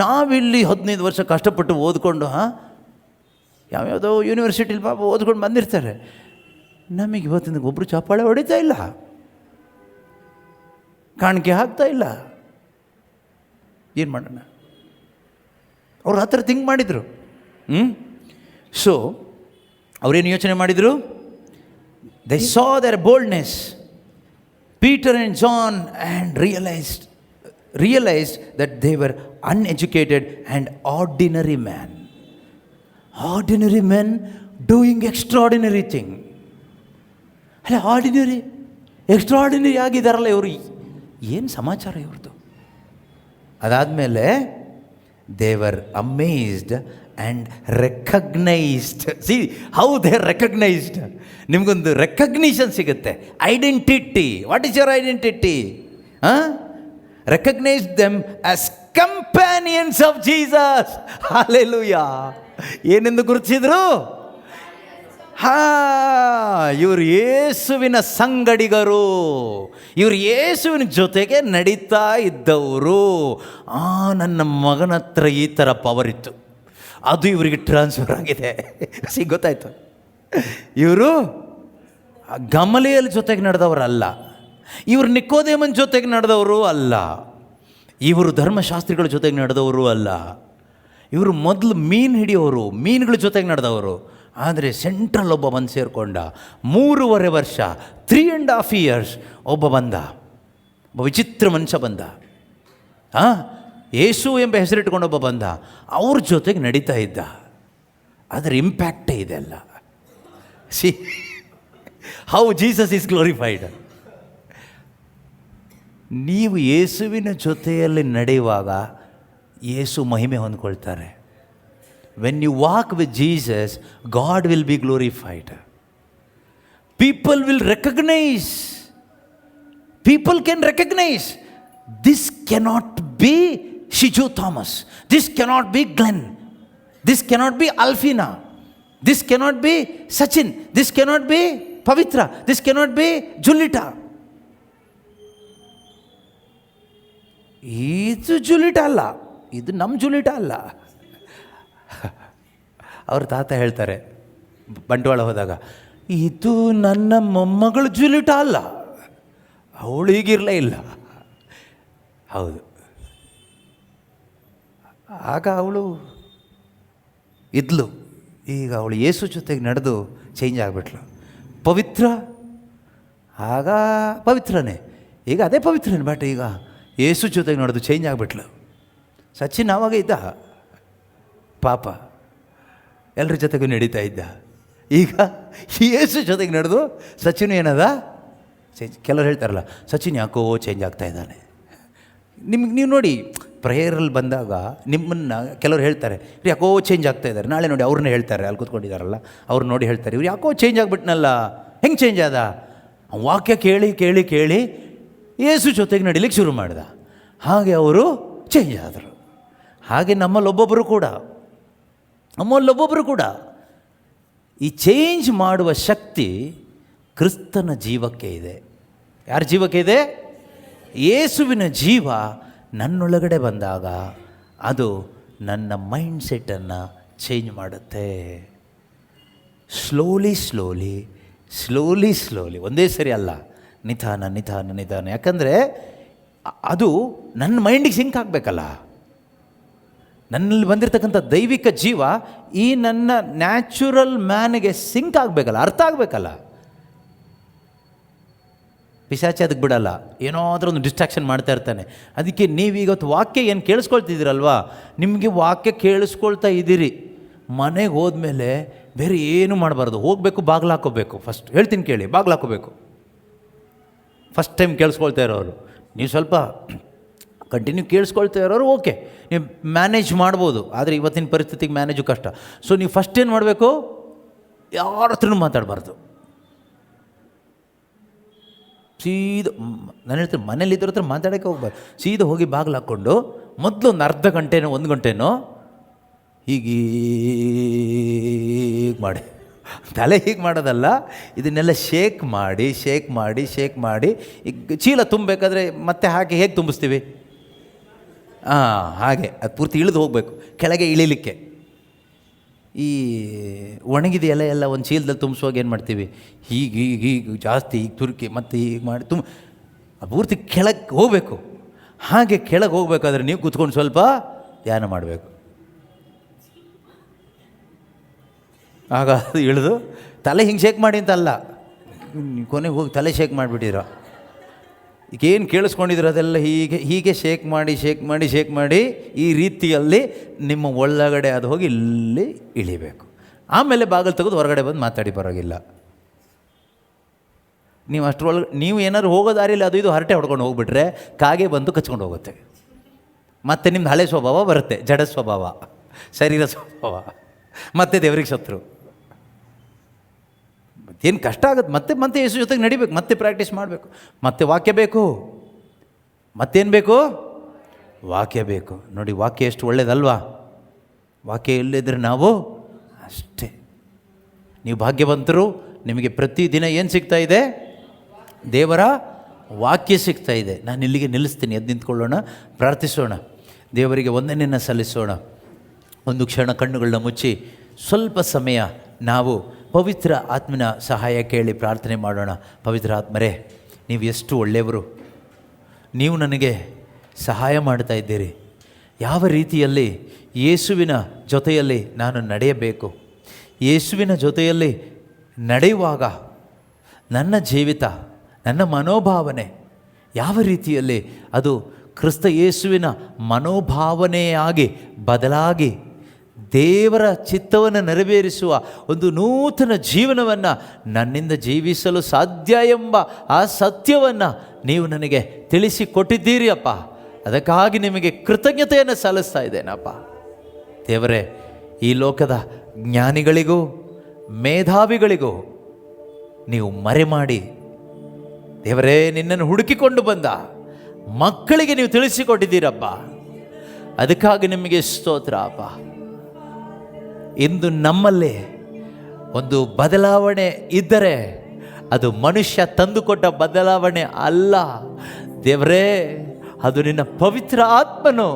ನಾವಿಲ್ಲಿ 15 ವರ್ಷ ಕಷ್ಟಪಟ್ಟು ಓದ್ಕೊಂಡು ಯಾವ್ಯಾವುದೋ ಯೂನಿವರ್ಸಿಟಿಲಿ ಪಾಪ ಓದ್ಕೊಂಡು ಬಂದಿರ್ತಾರೆ. ನಮಗೆ ಇವತ್ತಿನ ಒಬ್ಬರು ಚಪ್ಪಾಳೆ ಹೊಡಿತಾ ಇಲ್ಲ, ಕಾಣಿಕೆ ಹಾಕ್ತಾ ಇಲ್ಲ. ಏನು ಮಾಡೋಣ? ಅವ್ರ ಹತ್ರ ಥಿಂಕ್ ಮಾಡಿದರು. ಸೊ ಅವರೇನು ಯೋಚನೆ ಮಾಡಿದರು? They saw their boldness, Peter and John, and realized that they were uneducated and ordinary men doing extraordinary thing. ಅಲ್ಲ, ಆರ್ಡಿನರಿ ಎಕ್ಸ್ಟ್ರಾರ್ಡಿನರಿ ಆಗಿದ್ದಾರಲ್ಲ ಇವರು, ಏನು ಸಮಾಚಾರ ಇವ್ರದ್ದು? ಅದಾದಮೇಲೆ they were amazed and recognized. See how they are recognized. ನಿಮಗೊಂದು recognition ಸಿಗುತ್ತೆ, identity. What is your identity? Recognize them as companions of Jesus. Hallelujah. ಏನೆಂದು ಗುರುತಿಸಿದ್ರು? ಇವರು ಯೇಸುವಿನ ಸಂಗಡಿಗರು, ಇವರು ಯೇಸುವಿನ ಜೊತೆಗೆ ನಡೀತಾ ಇದ್ದವರು. ನನ್ನ ಮಗನ ಹತ್ರ ಈ ಥರ ಪವರ್ ಇತ್ತು, ಅದು ಇವರಿಗೆ ಟ್ರಾನ್ಸ್ಫರ್ ಆಗಿದೆ. ಗೊತ್ತಾಯ್ತು? ಇವರು ಗಮಲಿಯಲ್ ಜೊತೆಗೆ ನಡೆದವರಲ್ಲ, ಇವರು ನಿಕೋದೇಮನ್ ಜೊತೆಗೆ ನಡೆದವರು ಅಲ್ಲ, ಇವರು ಧರ್ಮಶಾಸ್ತ್ರಿಗಳ ಜೊತೆಗೆ ನಡೆದವರು ಅಲ್ಲ. ಇವರು ಮೊದಲು ಮೀನು ಹಿಡಿಯೋರು, ಮೀನುಗಳ ಜೊತೆಗೆ ನಡೆದವರು. ಆದರೆ ಸೆಂಟ್ರಲ್ ಒಬ್ಬ ಬಂದು ಸೇರಿಕೊಂಡ. 3.5 ವರ್ಷ, 3.5 years ಒಬ್ಬ ಬಂದ, ಒಬ್ಬ ವಿಚಿತ್ರ ಮನುಷ್ಯ ಬಂದ. ಯೇಸು ಎಂಬ ಹೆಸರಿಟ್ಕೊಂಡೊಬ್ಬ ಬಂದ, ಅವ್ರ ಜೊತೆಗೆ ನಡೀತಾ ಇದ್ದ. ಅದರ ಇಂಪ್ಯಾಕ್ಟೇ ಇದೆಲ್ಲ. See how Jesus is glorified. ನೀವು ಯೇಸುವಿನ ಜೊತೆಯಲ್ಲಿ ನಡೆಯುವಾಗ ಯೇಸು ಮಹಿಮೆ ಹೊಂದ್ಕೊಳ್ತಾರೆ. When you walk with Jesus, God will be glorified. People will recognise. People can recognize, this cannot be Shiju Thomas, this cannot be Glenn, this cannot be Alfina, this cannot be Sachin, this cannot be Pavitra, this cannot be Julita. ಇದು ಜುಲಿಟಾ ಅಲ್ಲ, ಇದು ನಮ್ಮ ಜುಲಿಟಾ ಅಲ್ಲ. ಅವ್ರ ತಾತ ಹೇಳ್ತಾರೆ ಬಂಟ್ವಾಳ ಹೋದಾಗ, ಇದು ನನ್ನ ಮೊಮ್ಮಗಳು ಜುಲಿಟಾ ಅಲ್ಲ, ಅವಳು ಹೀಗಿರಲೇ ಇಲ್ಲ. ಹೌದು, ಆಗ ಅವಳು ಇದ್ಲು, ಈಗ ಅವಳು ಯೇಸು ಜೊತೆಗೆ ನಡೆದು ಚೇಂಜ್ ಆಗಿಬಿಟ್ಲು. ಪವಿತ್ರ, ಆಗ ಪವಿತ್ರನೇ, ಈಗ ಅದೇ ಪವಿತ್ರನೇ, ಬಟ್ ಈಗ ಯೇಸು ಜೊತೆಗೆ ನಡೆದು ಚೇಂಜ್ ಆಗಿಬಿಟ್ಲು. ಸಚಿನ್ ಆವಾಗ ಇದ್ದ ಪಾಪ, ಎಲ್ಲರ ಜೊತೆಗೂ ನಡೀತಾ ಇದ್ದ. ಈಗ ಯೇಸು ಜೊತೆಗೆ ನಡೆದು ಸಚಿನ್ ಏನದ ಚೇಂಜ್. ಕೆಲವ್ರು ಹೇಳ್ತಾರಲ್ಲ, ಸಚಿನ್ ಯಾಕೋ ಚೇಂಜ್ ಆಗ್ತಾ ಇದ್ದಾನೆ. ನಿಮ್ಗೆ ನೀವು ನೋಡಿ, ಪ್ರೇಯರಲ್ಲಿ ಬಂದಾಗ ನಿಮ್ಮನ್ನು ಕೆಲವ್ರು ಹೇಳ್ತಾರೆ, ಇವ್ರು ಯಾಕೋ ಚೇಂಜ್ ಆಗ್ತಾ ಇದ್ದಾರೆ. ನಾಳೆ ನೋಡಿ ಅವ್ರನ್ನೇ ಹೇಳ್ತಾರೆ, ಅಲ್ಲಿ ಕೂತ್ಕೊಂಡಿದ್ದಾರಲ್ಲ ಅವ್ರು ನೋಡಿ ಹೇಳ್ತಾರೆ, ಇವ್ರು ಯಾಕೋ ಚೇಂಜ್ ಆಗಿಬಿಟ್ನಲ್ಲ. ಹೆಂಗೆ ಚೇಂಜ್ ಆದ? ವಾಕ್ಯ ಕೇಳಿ ಕೇಳಿ ಕೇಳಿ ಯೇಸು ಜೊತೆಗೆ ನಡಿಲಿಕ್ಕೆ ಶುರು ಮಾಡ್ದ. ಹಾಗೆ ಅವರು ಚೇಂಜ್ ಆದರು. ಹಾಗೆ ನಮ್ಮಲ್ಲೊಬ್ಬೊಬ್ಬರು ಕೂಡ ಈ ಚೇಂಜ್ ಮಾಡುವ ಶಕ್ತಿ ಕ್ರಿಸ್ತನ ಜೀವಕ್ಕೆ ಇದೆ. ಯಾರ ಜೀವಕ್ಕೆ ಇದೆ? ಯೇಸುವಿನ ಜೀವ ನನ್ನೊಳಗಡೆ ಬಂದಾಗ ಅದು ನನ್ನ ಮೈಂಡ್ ಸೆಟ್ಟನ್ನು ಚೇಂಜ್ ಮಾಡುತ್ತೆ. ಸ್ಲೋಲಿ, ಒಂದೇ ಸರಿ ಅಲ್ಲ, ನಿಧಾನ. ಯಾಕಂದರೆ ಅದು ನನ್ನ ಮೈಂಡಿಗೆ ಸಿಂಕ್ ಆಗಬೇಕಲ್ಲ. ನನ್ನಲ್ಲಿ ಬಂದಿರತಕ್ಕಂಥ ದೈವಿಕ ಜೀವ ಈ ನನ್ನ ನ್ಯಾಚುರಲ್ ಮ್ಯಾನಿಗೆ ಸಿಂಕ್ ಆಗಬೇಕಲ್ಲ, ಅರ್ಥ ಆಗಬೇಕಲ್ಲ. ಪಿಶಾಚಿ ಅದಕ್ಕೆ ಬಿಡಲ್ಲ, ಏನಾದರೂ ಒಂದು ಡಿಸ್ಟ್ರಾಕ್ಷನ್ ಮಾಡ್ತಾ ಇರ್ತಾನೆ. ಅದಕ್ಕೆ ನೀವೀಗತ್ತು ವಾಕ್ಯ ಏನು ಕೇಳಿಸ್ಕೊಳ್ತಿದ್ದೀರಲ್ವಾ, ನಿಮಗೆ ವಾಕ್ಯ ಕೇಳಿಸ್ಕೊಳ್ತಾ ಇದ್ದೀರಿ, ಮನೆಗೆ ಹೋದ್ಮೇಲೆ ಬೇರೆ ಏನು ಮಾಡಬಾರ್ದು. ಹೋಗಬೇಕು, ಬಾಗಿಲು ಹಾಕೋಬೇಕು. ಫಸ್ಟ್ ಹೇಳ್ತೀನಿ ಕೇಳಿ, ಬಾಗಿಲು ಹಾಕೋಬೇಕು. ಫಸ್ಟ್ ಟೈಮ್ ಕೇಳಿಸ್ಕೊಳ್ತಾ ಇರೋರು, ನೀವು ಸ್ವಲ್ಪ ಕಂಟಿನ್ಯೂ ಕೇಳಿಸ್ಕೊಳ್ತಾ ಇರೋರು ಓಕೆ, ನೀವು ಮ್ಯಾನೇಜ್ ಮಾಡ್ಬೋದು. ಆದರೆ ಇವತ್ತಿನ ಪರಿಸ್ಥಿತಿಗೆ ಮ್ಯಾನೇಜು ಕಷ್ಟ. ಸೊ ನೀವು ಫಸ್ಟ್ ಏನು ಮಾಡಬೇಕು? ಯಾರ ಹತ್ರನೂ ಮಾತಾಡಬಾರ್ದು. ಸೀದಾ, ನಾನು ಹೇಳ್ತೀನಿ, ಮನೇಲಿ ಇದ್ರ ಹತ್ರ ಮಾತಾಡೋಕ್ಕೆ ಹೋಗ್ಬಾರ್ದು. ಸೀದಾ ಹೋಗಿ ಬಾಗಿಲು ಹಾಕ್ಕೊಂಡು ಮೊದಲು ಒಂದು ಅರ್ಧ ಗಂಟೆನೋ 1 ಗಂಟೆನೋ ಹೀಗೆ ಮಾಡಿ, ತಲೆ ಹೀಗೆ ಮಾಡೋದಲ್ಲ, ಇದನ್ನೆಲ್ಲ ಶೇಕ್ ಮಾಡಿ ಈಗ ಚೀಲ ತುಂಬಬೇಕಾದ್ರೆ ಮತ್ತೆ ಹಾಗೆ ಹೇಗೆ ತುಂಬಿಸ್ತೀವಿ? ಹಾಗೆ ಅದು ಪೂರ್ತಿ ಇಳಿದು ಹೋಗಬೇಕು, ಕೆಳಗೆ ಇಳಿಲಿಕ್ಕೆ. ಈ ಒಣಗಿದ ಎಲೆ ಎಲ್ಲ ಒಂದು ಚೀಲದಲ್ಲಿ ತುಂಬಿಸುವಾಗ ಏನು ಮಾಡ್ತೀವಿ? ಹೀಗೆ ಜಾಸ್ತಿ ಹೀಗೆ ತುರುಕಿ ಮತ್ತು ಹೀಗೆ ಮಾಡಿ ಪೂರ್ತಿ ಕೆಳಗೆ ಹೋಗಬೇಕು. ಹಾಗೆ ಕೆಳಗೆ ಹೋಗ್ಬೇಕಾದ್ರೆ ನೀವು ಕೂತ್ಕೊಂಡು ಸ್ವಲ್ಪ ಧ್ಯಾನ ಮಾಡಬೇಕು. ಆಗ ಅದು ಇಳಿದು ತಲೆ ಹಿಂಗೆ ಶೇಕ್ ಮಾಡಿ ಅಂತ ಅಲ್ಲ, ಕೊನೆಗೆ ಹೋಗಿ ತಲೆ ಶೇಕ್ ಮಾಡಿಬಿಟ್ಟಿರೋ. ಈಗೇನು ಕೇಳಿಸ್ಕೊಂಡಿದ್ರು ಅದೆಲ್ಲ ಹೀಗೆ ಶೇಕ್ ಮಾಡಿ ಈ ರೀತಿಯಲ್ಲಿ ನಿಮ್ಮ ಒಳಗಡೆ ಅದು ಹೋಗಿ ಇಲ್ಲಿ ಇಳಿಬೇಕು. ಆಮೇಲೆ ಬಾಗಿಲು ತೆಗೆದು ಹೊರಗಡೆ ಬಂದು ಮಾತಾಡಿ ಪರವಾಗಿಲ್ಲ. ನೀವು ಅಷ್ಟರೊಳಗೆ ನೀವು ಏನಾದ್ರು ಹೋಗೋ ದಾರಿಯಲ್ಲಿ ಅದು ಇದು ಹರಟೆ ಹೊಡ್ಕೊಂಡು ಹೋಗ್ಬಿಟ್ರೆ ಕಾಗೆ ಬಂದು ಕಚ್ಕೊಂಡು ಹೋಗುತ್ತೆ. ಮತ್ತು ನಿಮ್ದು ಹಳೆ ಸ್ವಭಾವ ಬರುತ್ತೆ, ಜಡ ಸ್ವಭಾವ, ಶರೀರ ಸ್ವಭಾವ, ಮತ್ತೆ ದೇವ್ರಿಗೆ ಶತ್ರು. ಏನು ಕಷ್ಟ ಆಗುತ್ತೆ. ಮತ್ತೆ ಯೇಸು ಜೊತೆಗೆ ನಡಿಬೇಕು, ಮತ್ತೆ ಪ್ರಾಕ್ಟೀಸ್ ಮಾಡಬೇಕು, ಮತ್ತೆ ವಾಕ್ಯ ಬೇಕು. ಮತ್ತೇನು ಬೇಕು? ವಾಕ್ಯ ಬೇಕು. ನೋಡಿ, ವಾಕ್ಯ ಎಷ್ಟು ಒಳ್ಳೇದಲ್ವಾ? ವಾಕ್ಯ ಇಲ್ಲದಿದ್ದರೆ ನಾವು ಅಷ್ಟೇ. ನೀವು ಭಾಗ್ಯವಂತರು. ನಿಮಗೆ ಪ್ರತಿದಿನ ಏನು ಸಿಗ್ತಾ ಇದೆ? ದೇವರ ವಾಕ್ಯ ಸಿಗ್ತಾ ಇದೆ. ನಾನು ಇಲ್ಲಿಗೆ ನಿಲ್ಲಿಸ್ತೀನಿ. ಎದ್ದು ನಿಂತ್ಕೊಳ್ಳೋಣ, ಪ್ರಾರ್ಥಿಸೋಣ, ದೇವರಿಗೆ ವಂದನೆಯನ್ನು ಸಲ್ಲಿಸೋಣ. ಒಂದು ಕ್ಷಣ ಕಣ್ಣುಗಳನ್ನ ಮುಚ್ಚಿ ಸ್ವಲ್ಪ ಸಮಯ ನಾವು ಪವಿತ್ರ ಆತ್ಮನ ಸಹಾಯ ಕೇಳಿ ಪ್ರಾರ್ಥನೆ ಮಾಡೋಣ. ಪವಿತ್ರ ಆತ್ಮರೇ, ನೀವು ಎಷ್ಟು ಒಳ್ಳೆಯವರು. ನೀವು ನನಗೆ ಸಹಾಯ ಮಾಡ್ತಾ ಇದ್ದೀರಿ. ಯಾವ ರೀತಿಯಲ್ಲಿ ಯೇಸುವಿನ ಜೊತೆಯಲ್ಲಿ ನಾನು ನಡೆಯಬೇಕು, ಯೇಸುವಿನ ಜೊತೆಯಲ್ಲಿ ನಡೆಯುವಾಗ ನನ್ನ ಜೀವಿತ, ನನ್ನ ಮನೋಭಾವನೆ ಯಾವ ರೀತಿಯಲ್ಲಿ ಅದು ಕ್ರಿಸ್ತ ಯೇಸುವಿನ ಮನೋಭಾವನೆಯಾಗಿ ಬದಲಾಗಿ ದೇವರ ಚಿತ್ತವನ್ನು ನೆರವೇರಿಸುವ ಒಂದು ನೂತನ ಜೀವನವನ್ನು ನನ್ನಿಂದ ಜೀವಿಸಲು ಸಾಧ್ಯ ಎಂಬ ಆ ಸತ್ಯವನ್ನು ನೀವು ನನಗೆ ತಿಳಿಸಿಕೊಟ್ಟಿದ್ದೀರಿ ಅಪ್ಪ. ಅದಕ್ಕಾಗಿ ನಿಮಗೆ ಕೃತಜ್ಞತೆಯನ್ನು ಸಲ್ಲಿಸ್ತಾ ಇದ್ದೇನಪ್ಪ. ದೇವರೇ, ಈ ಲೋಕದ ಜ್ಞಾನಿಗಳಿಗೂ ಮೇಧಾವಿಗಳಿಗೂ ನೀವು ಮರೆ ಮಾಡಿ ದೇವರೇ, ನಿನ್ನನ್ನು ಹುಡುಕಿಕೊಂಡು ಬಂದ ಮಕ್ಕಳಿಗೆ ನೀವು ತಿಳಿಸಿಕೊಟ್ಟಿದ್ದೀರಪ್ಪ. ಅದಕ್ಕಾಗಿ ನಿಮಗೆ ಸ್ತೋತ್ರ ಅಪ್ಪ. ಇಂದು ನಮ್ಮಲ್ಲಿ ಒಂದು ಬದಲಾವಣೆ ಇದ್ದರೆ ಅದು ಮನುಷ್ಯ ತಂದುಕೊಟ್ಟ ಬದಲಾವಣೆ ಅಲ್ಲ ದೇವರೇ, ಅದು ನಿನ್ನ ಪವಿತ್ರ ಆತ್ಮನು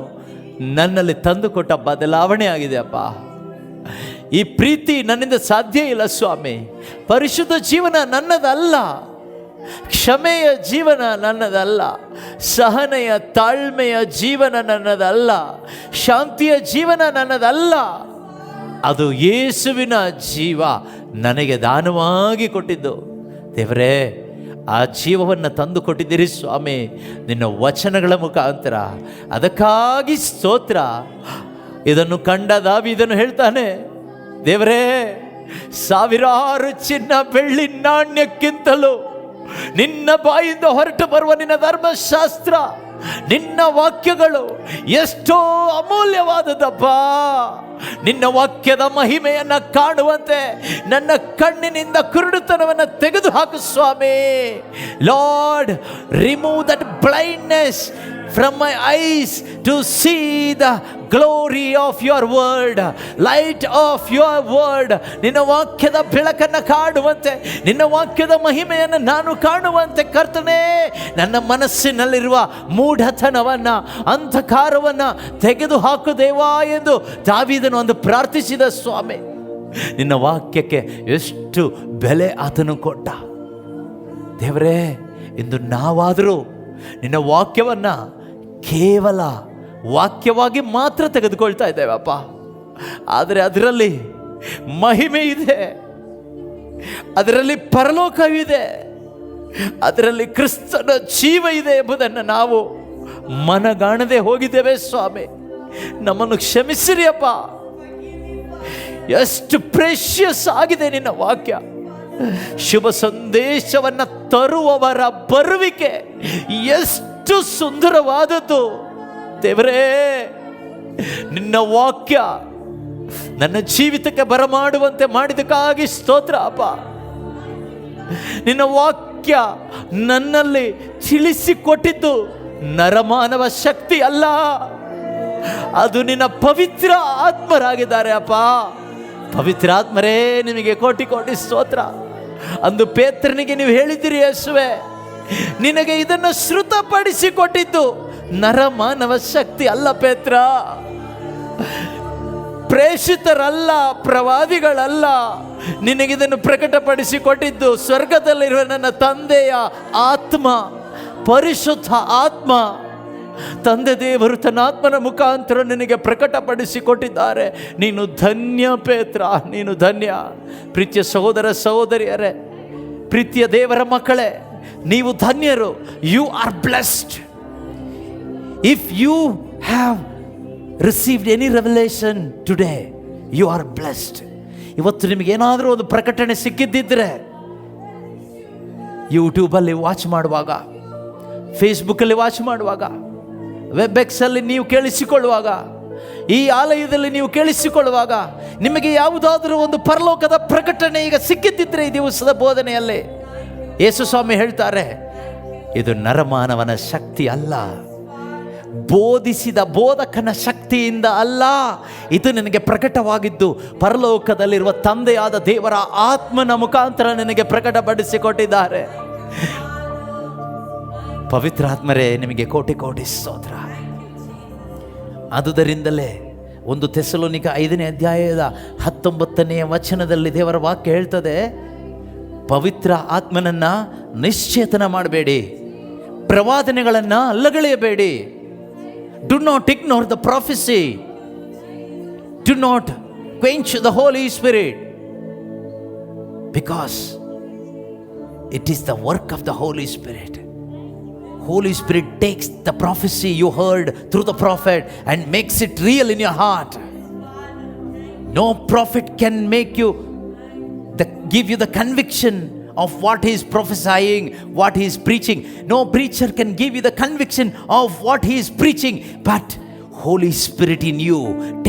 ನನ್ನಲ್ಲಿ ತಂದುಕೊಟ್ಟ ಬದಲಾವಣೆ ಆಗಿದೆ ಅಪ್ಪ. ಈ ಪ್ರೀತಿ ನನ್ನಿಂದ ಸಾಧ್ಯ ಇಲ್ಲ ಸ್ವಾಮಿ. ಪರಿಶುದ್ಧ ಜೀವನ ನನ್ನದಲ್ಲ, ಕ್ಷಮೆಯ ಜೀವನ ನನ್ನದಲ್ಲ, ಸಹನೆಯ ತಾಳ್ಮೆಯ ಜೀವನ ನನ್ನದಲ್ಲ, ಶಾಂತಿಯ ಜೀವನ ನನ್ನದಲ್ಲ. ಅದು ಯೇಸುವಿನ ಜೀವ ನನಗೆ ದಾನವಾಗಿ ಕೊಟ್ಟಿದ್ದು. ದೇವರೇ, ಆ ಜೀವವನ್ನು ತಂದು ಕೊಟ್ಟಿದ್ದೀರಿ ಸ್ವಾಮಿ ನಿನ್ನ ವಚನಗಳ ಮುಖಾಂತರ. ಅದಕ್ಕಾಗಿ ಸ್ತೋತ್ರ. ಇದನ್ನು ಕಂಡ ದಾವೀದನು ಹೇಳ್ತಾನೆ, ದೇವರೇ, ಸಾವಿರಾರು ಚಿನ್ನ ಬೆಳ್ಳಿ ನಾಣ್ಯಕ್ಕಿಂತಲೂ ನಿನ್ನ ಬಾಯಿಂದ ಹೊರಟು ಬರುವ ನಿನ್ನ ಧರ್ಮಶಾಸ್ತ್ರ, ನಿನ್ನ ವಾಕ್ಯಗಳು ಎಷ್ಟೋ ಅಮೂಲ್ಯವಾದದಪ್ಪ. ನಿನ್ನ ವಾಕ್ಯದ ಮಹಿಮೆಯನ್ನು ಕಾಣುವಂತೆ ನನ್ನ ಕಣ್ಣಿನಿಂದ ಕುರುಡುತನವನ್ನು ತೆಗೆದು ಹಾಕು ಸ್ವಾಮಿ. Lord, remove that blindness from my eyes to see the glory of your word, light of your word. ನಿನ್ನ ವಾಕ್ಯದ ಬೆಳಕನ್ನು ಕಾಣುವಂತೆ, ನಿನ್ನ ವಾಕ್ಯದ ಮಹಿಮೆಯನ್ನು ನಾನು ಕಾಣುವಂತೆ ಕರ್ತನೇ, ನನ್ನ ಮನಸ್ಸಿನಲ್ಲಿರುವ ಮೂಢತನವನ್ನು, ಅಂಧಕಾರವನ್ನು ತೆಗೆದು ಹಾಕು ದೇವಾ ಎಂದು ದಾವೀದನು ಒಂದು ಪ್ರಾರ್ಥಿಸಿದ ಸ್ವಾಮಿ. ನಿನ್ನ ವಾಕ್ಯಕ್ಕೆ ಎಷ್ಟು ಬೆಲೆ ಆತನು ಕೊಟ್ಟ. ದೇವರೇ, ಇಂದು ನಾವಾದರೂ ನಿನ್ನ ವಾಕ್ಯವನ್ನು ಕೇವಲ ವಾಕ್ಯವಾಗಿ ಮಾತ್ರ ತೆಗೆದುಕೊಳ್ತಾ ಇದ್ದೇವಪ್ಪ. ಆದರೆ ಅದರಲ್ಲಿ ಮಹಿಮೆ ಇದೆ, ಅದರಲ್ಲಿ ಪರಲೋಕವಿದೆ, ಅದರಲ್ಲಿ ಕ್ರಿಸ್ತನ ಜೀವ ಇದೆ ಎಂಬುದನ್ನು ನಾವು ಮನಗಾಣದೆ ಹೋಗಿದ್ದೇವೆ ಸ್ವಾಮಿ. ನಮ್ಮನ್ನು ಕ್ಷಮಿಸಿರಿ ಅಪ್ಪ. ಎಷ್ಟು ಪ್ರೆಷಿಯಸ್ ಆಗಿದೆ ನಿನ್ನ ವಾಕ್ಯ. ಶುಭ ಸಂದೇಶವನ್ನು ತರುವವರ ಬರುವಿಕೆ ಎಷ್ಟು ಸುಂದರವಾದದ್ದು ದೇವರೇ. ನಿನ್ನ ವಾಕ್ಯ ನನ್ನ ಜೀವಿತಕ್ಕೆ ಬರಮಾಡುವಂತೆ ಮಾಡಿದಕ್ಕಾಗಿ ಸ್ತೋತ್ರ ಅಪ್ಪ. ನಿನ್ನ ವಾಕ್ಯ ನನ್ನಲ್ಲಿ ತಿಳಿಸಿಕೊಟ್ಟಿದ್ದು ನರಮಾನವ ಶಕ್ತಿ ಅಲ್ಲ, ಅದು ನಿನ್ನ ಪವಿತ್ರ ಆತ್ಮರಾಗಿದ್ದಾರೆ ಅಪ್ಪ. ಪವಿತ್ರ ಆತ್ಮರೇ, ನಿಮಗೆ ಕೋಟಿ ಕೋಟಿ ಸ್ತೋತ್ರ. ಅಂದು ಪೇತ್ರನಿಗೆ ನೀವು ಹೇಳಿದ್ದೀರಿ, ಯೇಸುವೆ, ನಿನಗೆ ಇದನ್ನು ಶ್ರುತಪಡಿಸಿಕೊಟ್ಟಿದ್ದು ನರಮಾನವ ಶಕ್ತಿ ಅಲ್ಲ ಪೇತ್ರ, ಪ್ರೇಷಿತರಲ್ಲ, ಪ್ರವಾದಿಗಳಲ್ಲ. ನಿನಗಿದನ್ನು ಪ್ರಕಟಪಡಿಸಿಕೊಟ್ಟಿದ್ದು ಸ್ವರ್ಗದಲ್ಲಿರುವ ನನ್ನ ತಂದೆಯ ಆತ್ಮ, ಪರಿಶುದ್ಧ ಆತ್ಮ. ತಂದೆ ದೇವರು ತನ್ನ ಆತ್ಮನ ಮುಖಾಂತರ ನಿನಗೆ ಪ್ರಕಟಪಡಿಸಿಕೊಟ್ಟಿದ್ದಾರೆ. ನೀನು ಧನ್ಯ ಪೇತ್ರ, ನೀನು ಧನ್ಯ. ಪ್ರೀತಿಯ ಸಹೋದರ ಸಹೋದರಿಯರೇ, ಪ್ರೀತಿಯ ದೇವರ ಮಕ್ಕಳೇ, ನೀವು ಧನ್ಯರು. You are blessed. If you have received any revelation today, you are blessed. ಇವತ್ತು ನಿಮಗೇನಾದರೂ ಒಂದು ಪ್ರಕಟಣೆ ಸಿಕ್ಕಿದ್ದಿದ್ರೆ, ಯೂಟ್ಯೂಬಲ್ಲಿ ವಾಚ್ ಮಾಡುವಾಗ, ಫೇಸ್ಬುಕ್ಕಲ್ಲಿ ವಾಚ್ ಮಾಡುವಾಗ, ವೆಬ್ಎಕ್ಸಲ್ಲಿ ನೀವು ಕೇಳಿಸಿಕೊಳ್ಳುವಾಗ, ಈ ಆಲಯದಲ್ಲಿ ನೀವು ಕೇಳಿಸಿಕೊಳ್ಳುವಾಗ, ನಿಮಗೆ ಯಾವುದಾದರೂ ಒಂದು ಪರಲೋಕದ ಪ್ರಕಟಣೆ ಈಗ ಸಿಕ್ಕಿದ್ದಿದ್ರೆ ಈ ದಿವಸದ ಬೋಧನೆಯಲ್ಲಿ, ಯೇಸು ಸ್ವಾಮಿ ಹೇಳ್ತಾರೆ, ಇದು ನರಮಾನವನ ಶಕ್ತಿ ಅಲ್ಲ, ಬೋಧಿಸಿದ ಬೋಧಕನ ಶಕ್ತಿಯಿಂದ ಅಲ್ಲ, ಇದು ನಿನಗೆ ಪ್ರಕಟವಾಗಿದ್ದು ಪರಲೋಕದಲ್ಲಿರುವ ತಂದೆಯಾದ ದೇವರ ಆತ್ಮನ ಮುಖಾಂತರ ನಿನಗೆ ಪ್ರಕಟಪಡಿಸಿಕೊಟ್ಟಿದ್ದಾರೆ. ಪವಿತ್ರ ಆತ್ಮರೇ, ನಿಮಗೆ ಕೋಟಿ ಕೋಟಿ ಸ್ತೋತ್ರ. ಆದುದರಿಂದಲೇ 1 ಥೆಸಲೋನಿಕ 5ನೇ ಅಧ್ಯಾಯದ 19ನೇ ವಚನದಲ್ಲಿ ದೇವರ ವಾಕ್ಯ ಹೇಳ್ತದೆ, ಪವಿತ್ರ ಆತ್ಮನನ್ನು ನಿಶ್ಚೇತನ ಮಾಡಬೇಡಿ, ಪ್ರವಾದನೆಗಳನ್ನು ಅಲ್ಲಗಳೆಯಬೇಡಿ. Do not ignore the prophecy, do not quench the Holy Spirit, because it is the work of the Holy Spirit Holy Spirit takes the prophecy you heard through the prophet and makes it real in your heart. No prophet can make you give you the conviction of what he is prophesying, what he is preaching. No preacher can give you the conviction of what he is preaching, but Holy Spirit in you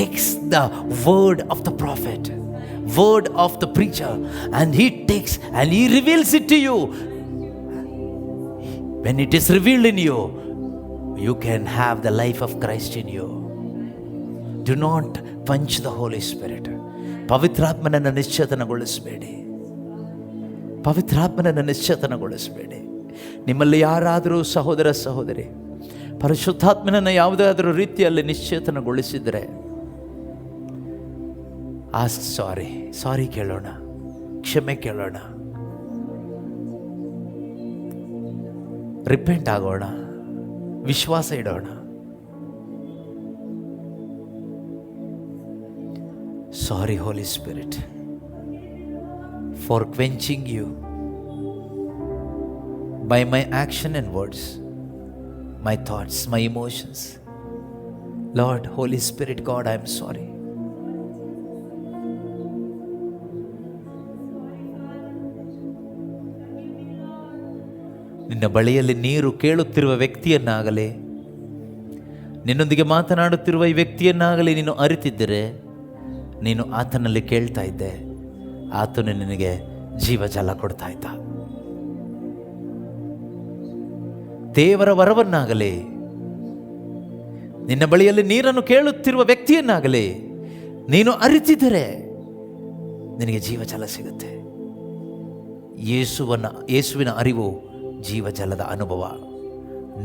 takes the word of the prophet, word of the preacher, and he takes and he reveals it to you. When it is revealed in you, you can have the life of Christ in you. Do not punch the Holy Spirit. ಪವಿತ್ರಾತ್ಮನನ್ನು ನಿಶ್ಚೇತನಗೊಳಿಸಬೇಡಿ. ಪವಿತ್ರಾತ್ಮನನ್ನು ನಿಶ್ಚೇತನಗೊಳಿಸಬೇಡಿ. ನಿಮ್ಮಲ್ಲಿ ಯಾರಾದರೂ ಸಹೋದರ ಸಹೋದರಿ ಪರಿಶುದ್ಧಾತ್ಮನನ್ನು ಯಾವುದಾದರೂ ರೀತಿಯಲ್ಲಿ ನಿಶ್ಚೇತನಗೊಳಿಸಿದರೆ ask ಸಾರಿ ಕೇಳೋಣ, ಕ್ಷಮೆ ಕೇಳೋಣ, repent ಆಗೋಣ, ವಿಶ್ವಾಸ ಇಡೋಣ. Sorry, Holy Spirit, for quenching you by my action and words, my thoughts, my emotions. Lord, Holy Spirit, God, I am sorry. ನಿನ್ನ ಬಳಿಯಲ್ಲಿ ನೀರು ಕೇಳುತ್ತಿರುವ ವ್ಯಕ್ತಿಯನ್ನಾಗಲಿ, ನಿನ್ನೊಂದಿಗೆ ಮಾತನಾಡುತ್ತಿರುವ ಈ ವ್ಯಕ್ತಿಯನ್ನಾಗಲಿ ನೀನು ಅರಿತಿದ್ದರೆ, ನೀನು ಆತನಲ್ಲಿ ಕೇಳ್ತಾ ಇದ್ದೆ, ಆತನು ನಿನಗೆ ಜೀವಜಲ ಕೊಡ್ತಾ ಇದ್ದ. ದೇವರ ವರವನ್ನಾಗಲಿ, ನಿನ್ನ ಬಳಿಯಲ್ಲಿ ನೀರನ್ನು ಕೇಳುತ್ತಿರುವ ವ್ಯಕ್ತಿಯನ್ನಾಗಲಿ ನೀನು ಅರಿತಿದ್ದರೆ ನಿನಗೆ ಜೀವಜಲ ಸಿಗುತ್ತೆ. ಯೇಸುವಿನ ಅರಿವು ಜೀವಜಲದ ಅನುಭವ.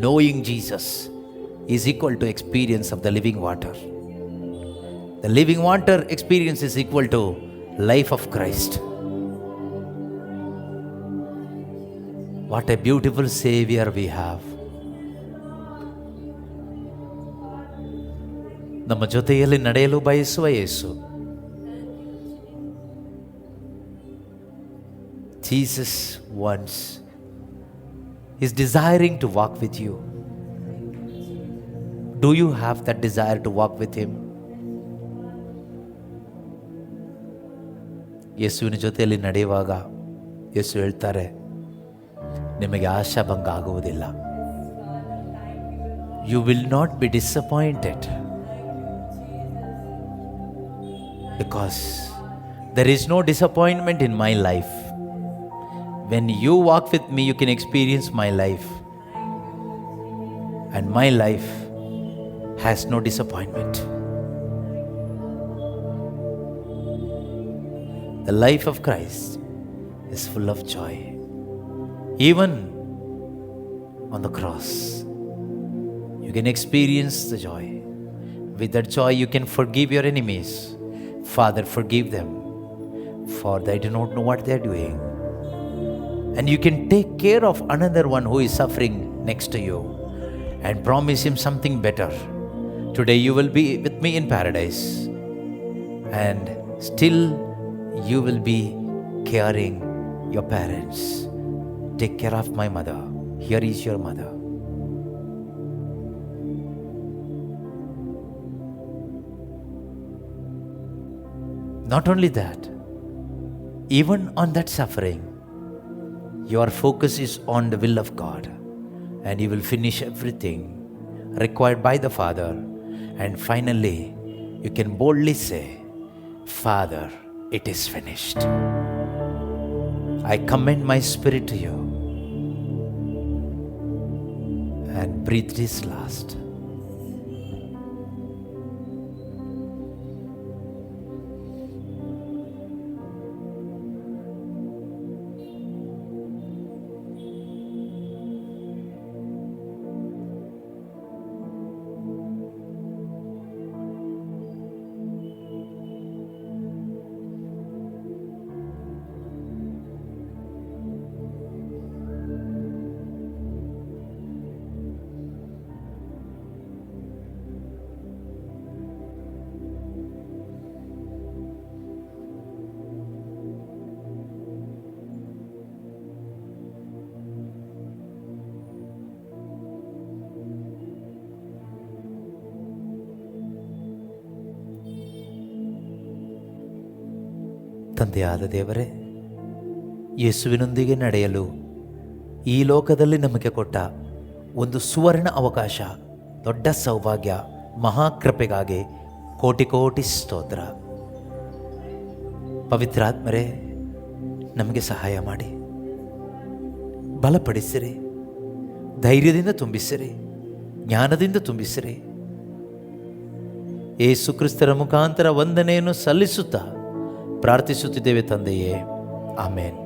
Knowing Jesus is equal to experience of the living water. The living water experience is equal to life of Christ. What a beautiful Savior we have. ನಮ್ಮ ಜೊತೆಯಲ್ಲಿ ನಡೆಯಲು ಬಯಸುವ ಯೇಸು. Jesus wants, is desiring to walk with you. Do you have that desire to walk with him? ಯೇಸುವಿನ ಜೊತೆಯಲ್ಲಿ ನಡೆಯುವಾಗ ಯೇಸು ಹೇಳ್ತಾರೆ, ನಿಮಗೆ ಆಶಾಭಂಗ ಆಗುವುದಿಲ್ಲ. You will not be disappointed, because there is no disappointment in my life. When you walk with me, you can experience my life, and my life has no disappointment. The life of Christ is full of joy. Even on the cross, you can experience the joy. With that joy, you can forgive your enemies. Father, forgive them, for they do not know what they are doing. And you can take care of another one who is suffering next to you and promise him something better. Today you will be with me in paradise, and still you will be caring your parents. Take care of my mother. Here is your mother. Not only that, even on that suffering, your focus is on the will of God, and you will finish everything required by the Father, and finally you can boldly say, Father, it is finished. I commend my spirit to you. And breathe this last. ತಂದೆಯಾದ ದೇವರೇ, ಯೇಸುವಿನೊಂದಿಗೆ ನಡೆಯಲು ಈ ಲೋಕದಲ್ಲಿ ನಮಗೆ ಕೊಟ್ಟ ಒಂದು ಸುವರ್ಣ ಅವಕಾಶ, ದೊಡ್ಡ ಸೌಭಾಗ್ಯ, ಮಹಾಕೃಪೆಗಾಗಿ ಕೋಟಿ ಕೋಟಿ ಸ್ತೋತ್ರ. ಪವಿತ್ರಾತ್ಮರೇ, ನಮಗೆ ಸಹಾಯ ಮಾಡಿ, ಬಲಪಡಿಸಿರಿ, ಧೈರ್ಯದಿಂದ ತುಂಬಿಸಿರಿ, ಜ್ಞಾನದಿಂದ ತುಂಬಿಸಿರಿ. ಯೇಸು ಕ್ರಿಸ್ತರ ಮುಖಾಂತರ ವಂದನೆಯನ್ನು ಸಲ್ಲಿಸುತ್ತಾ ಪ್ರಾರ್ಥಿಸುತ್ತಿದ್ದೇವೆ ತಂದೆಯೇ, ಆಮೇನ್.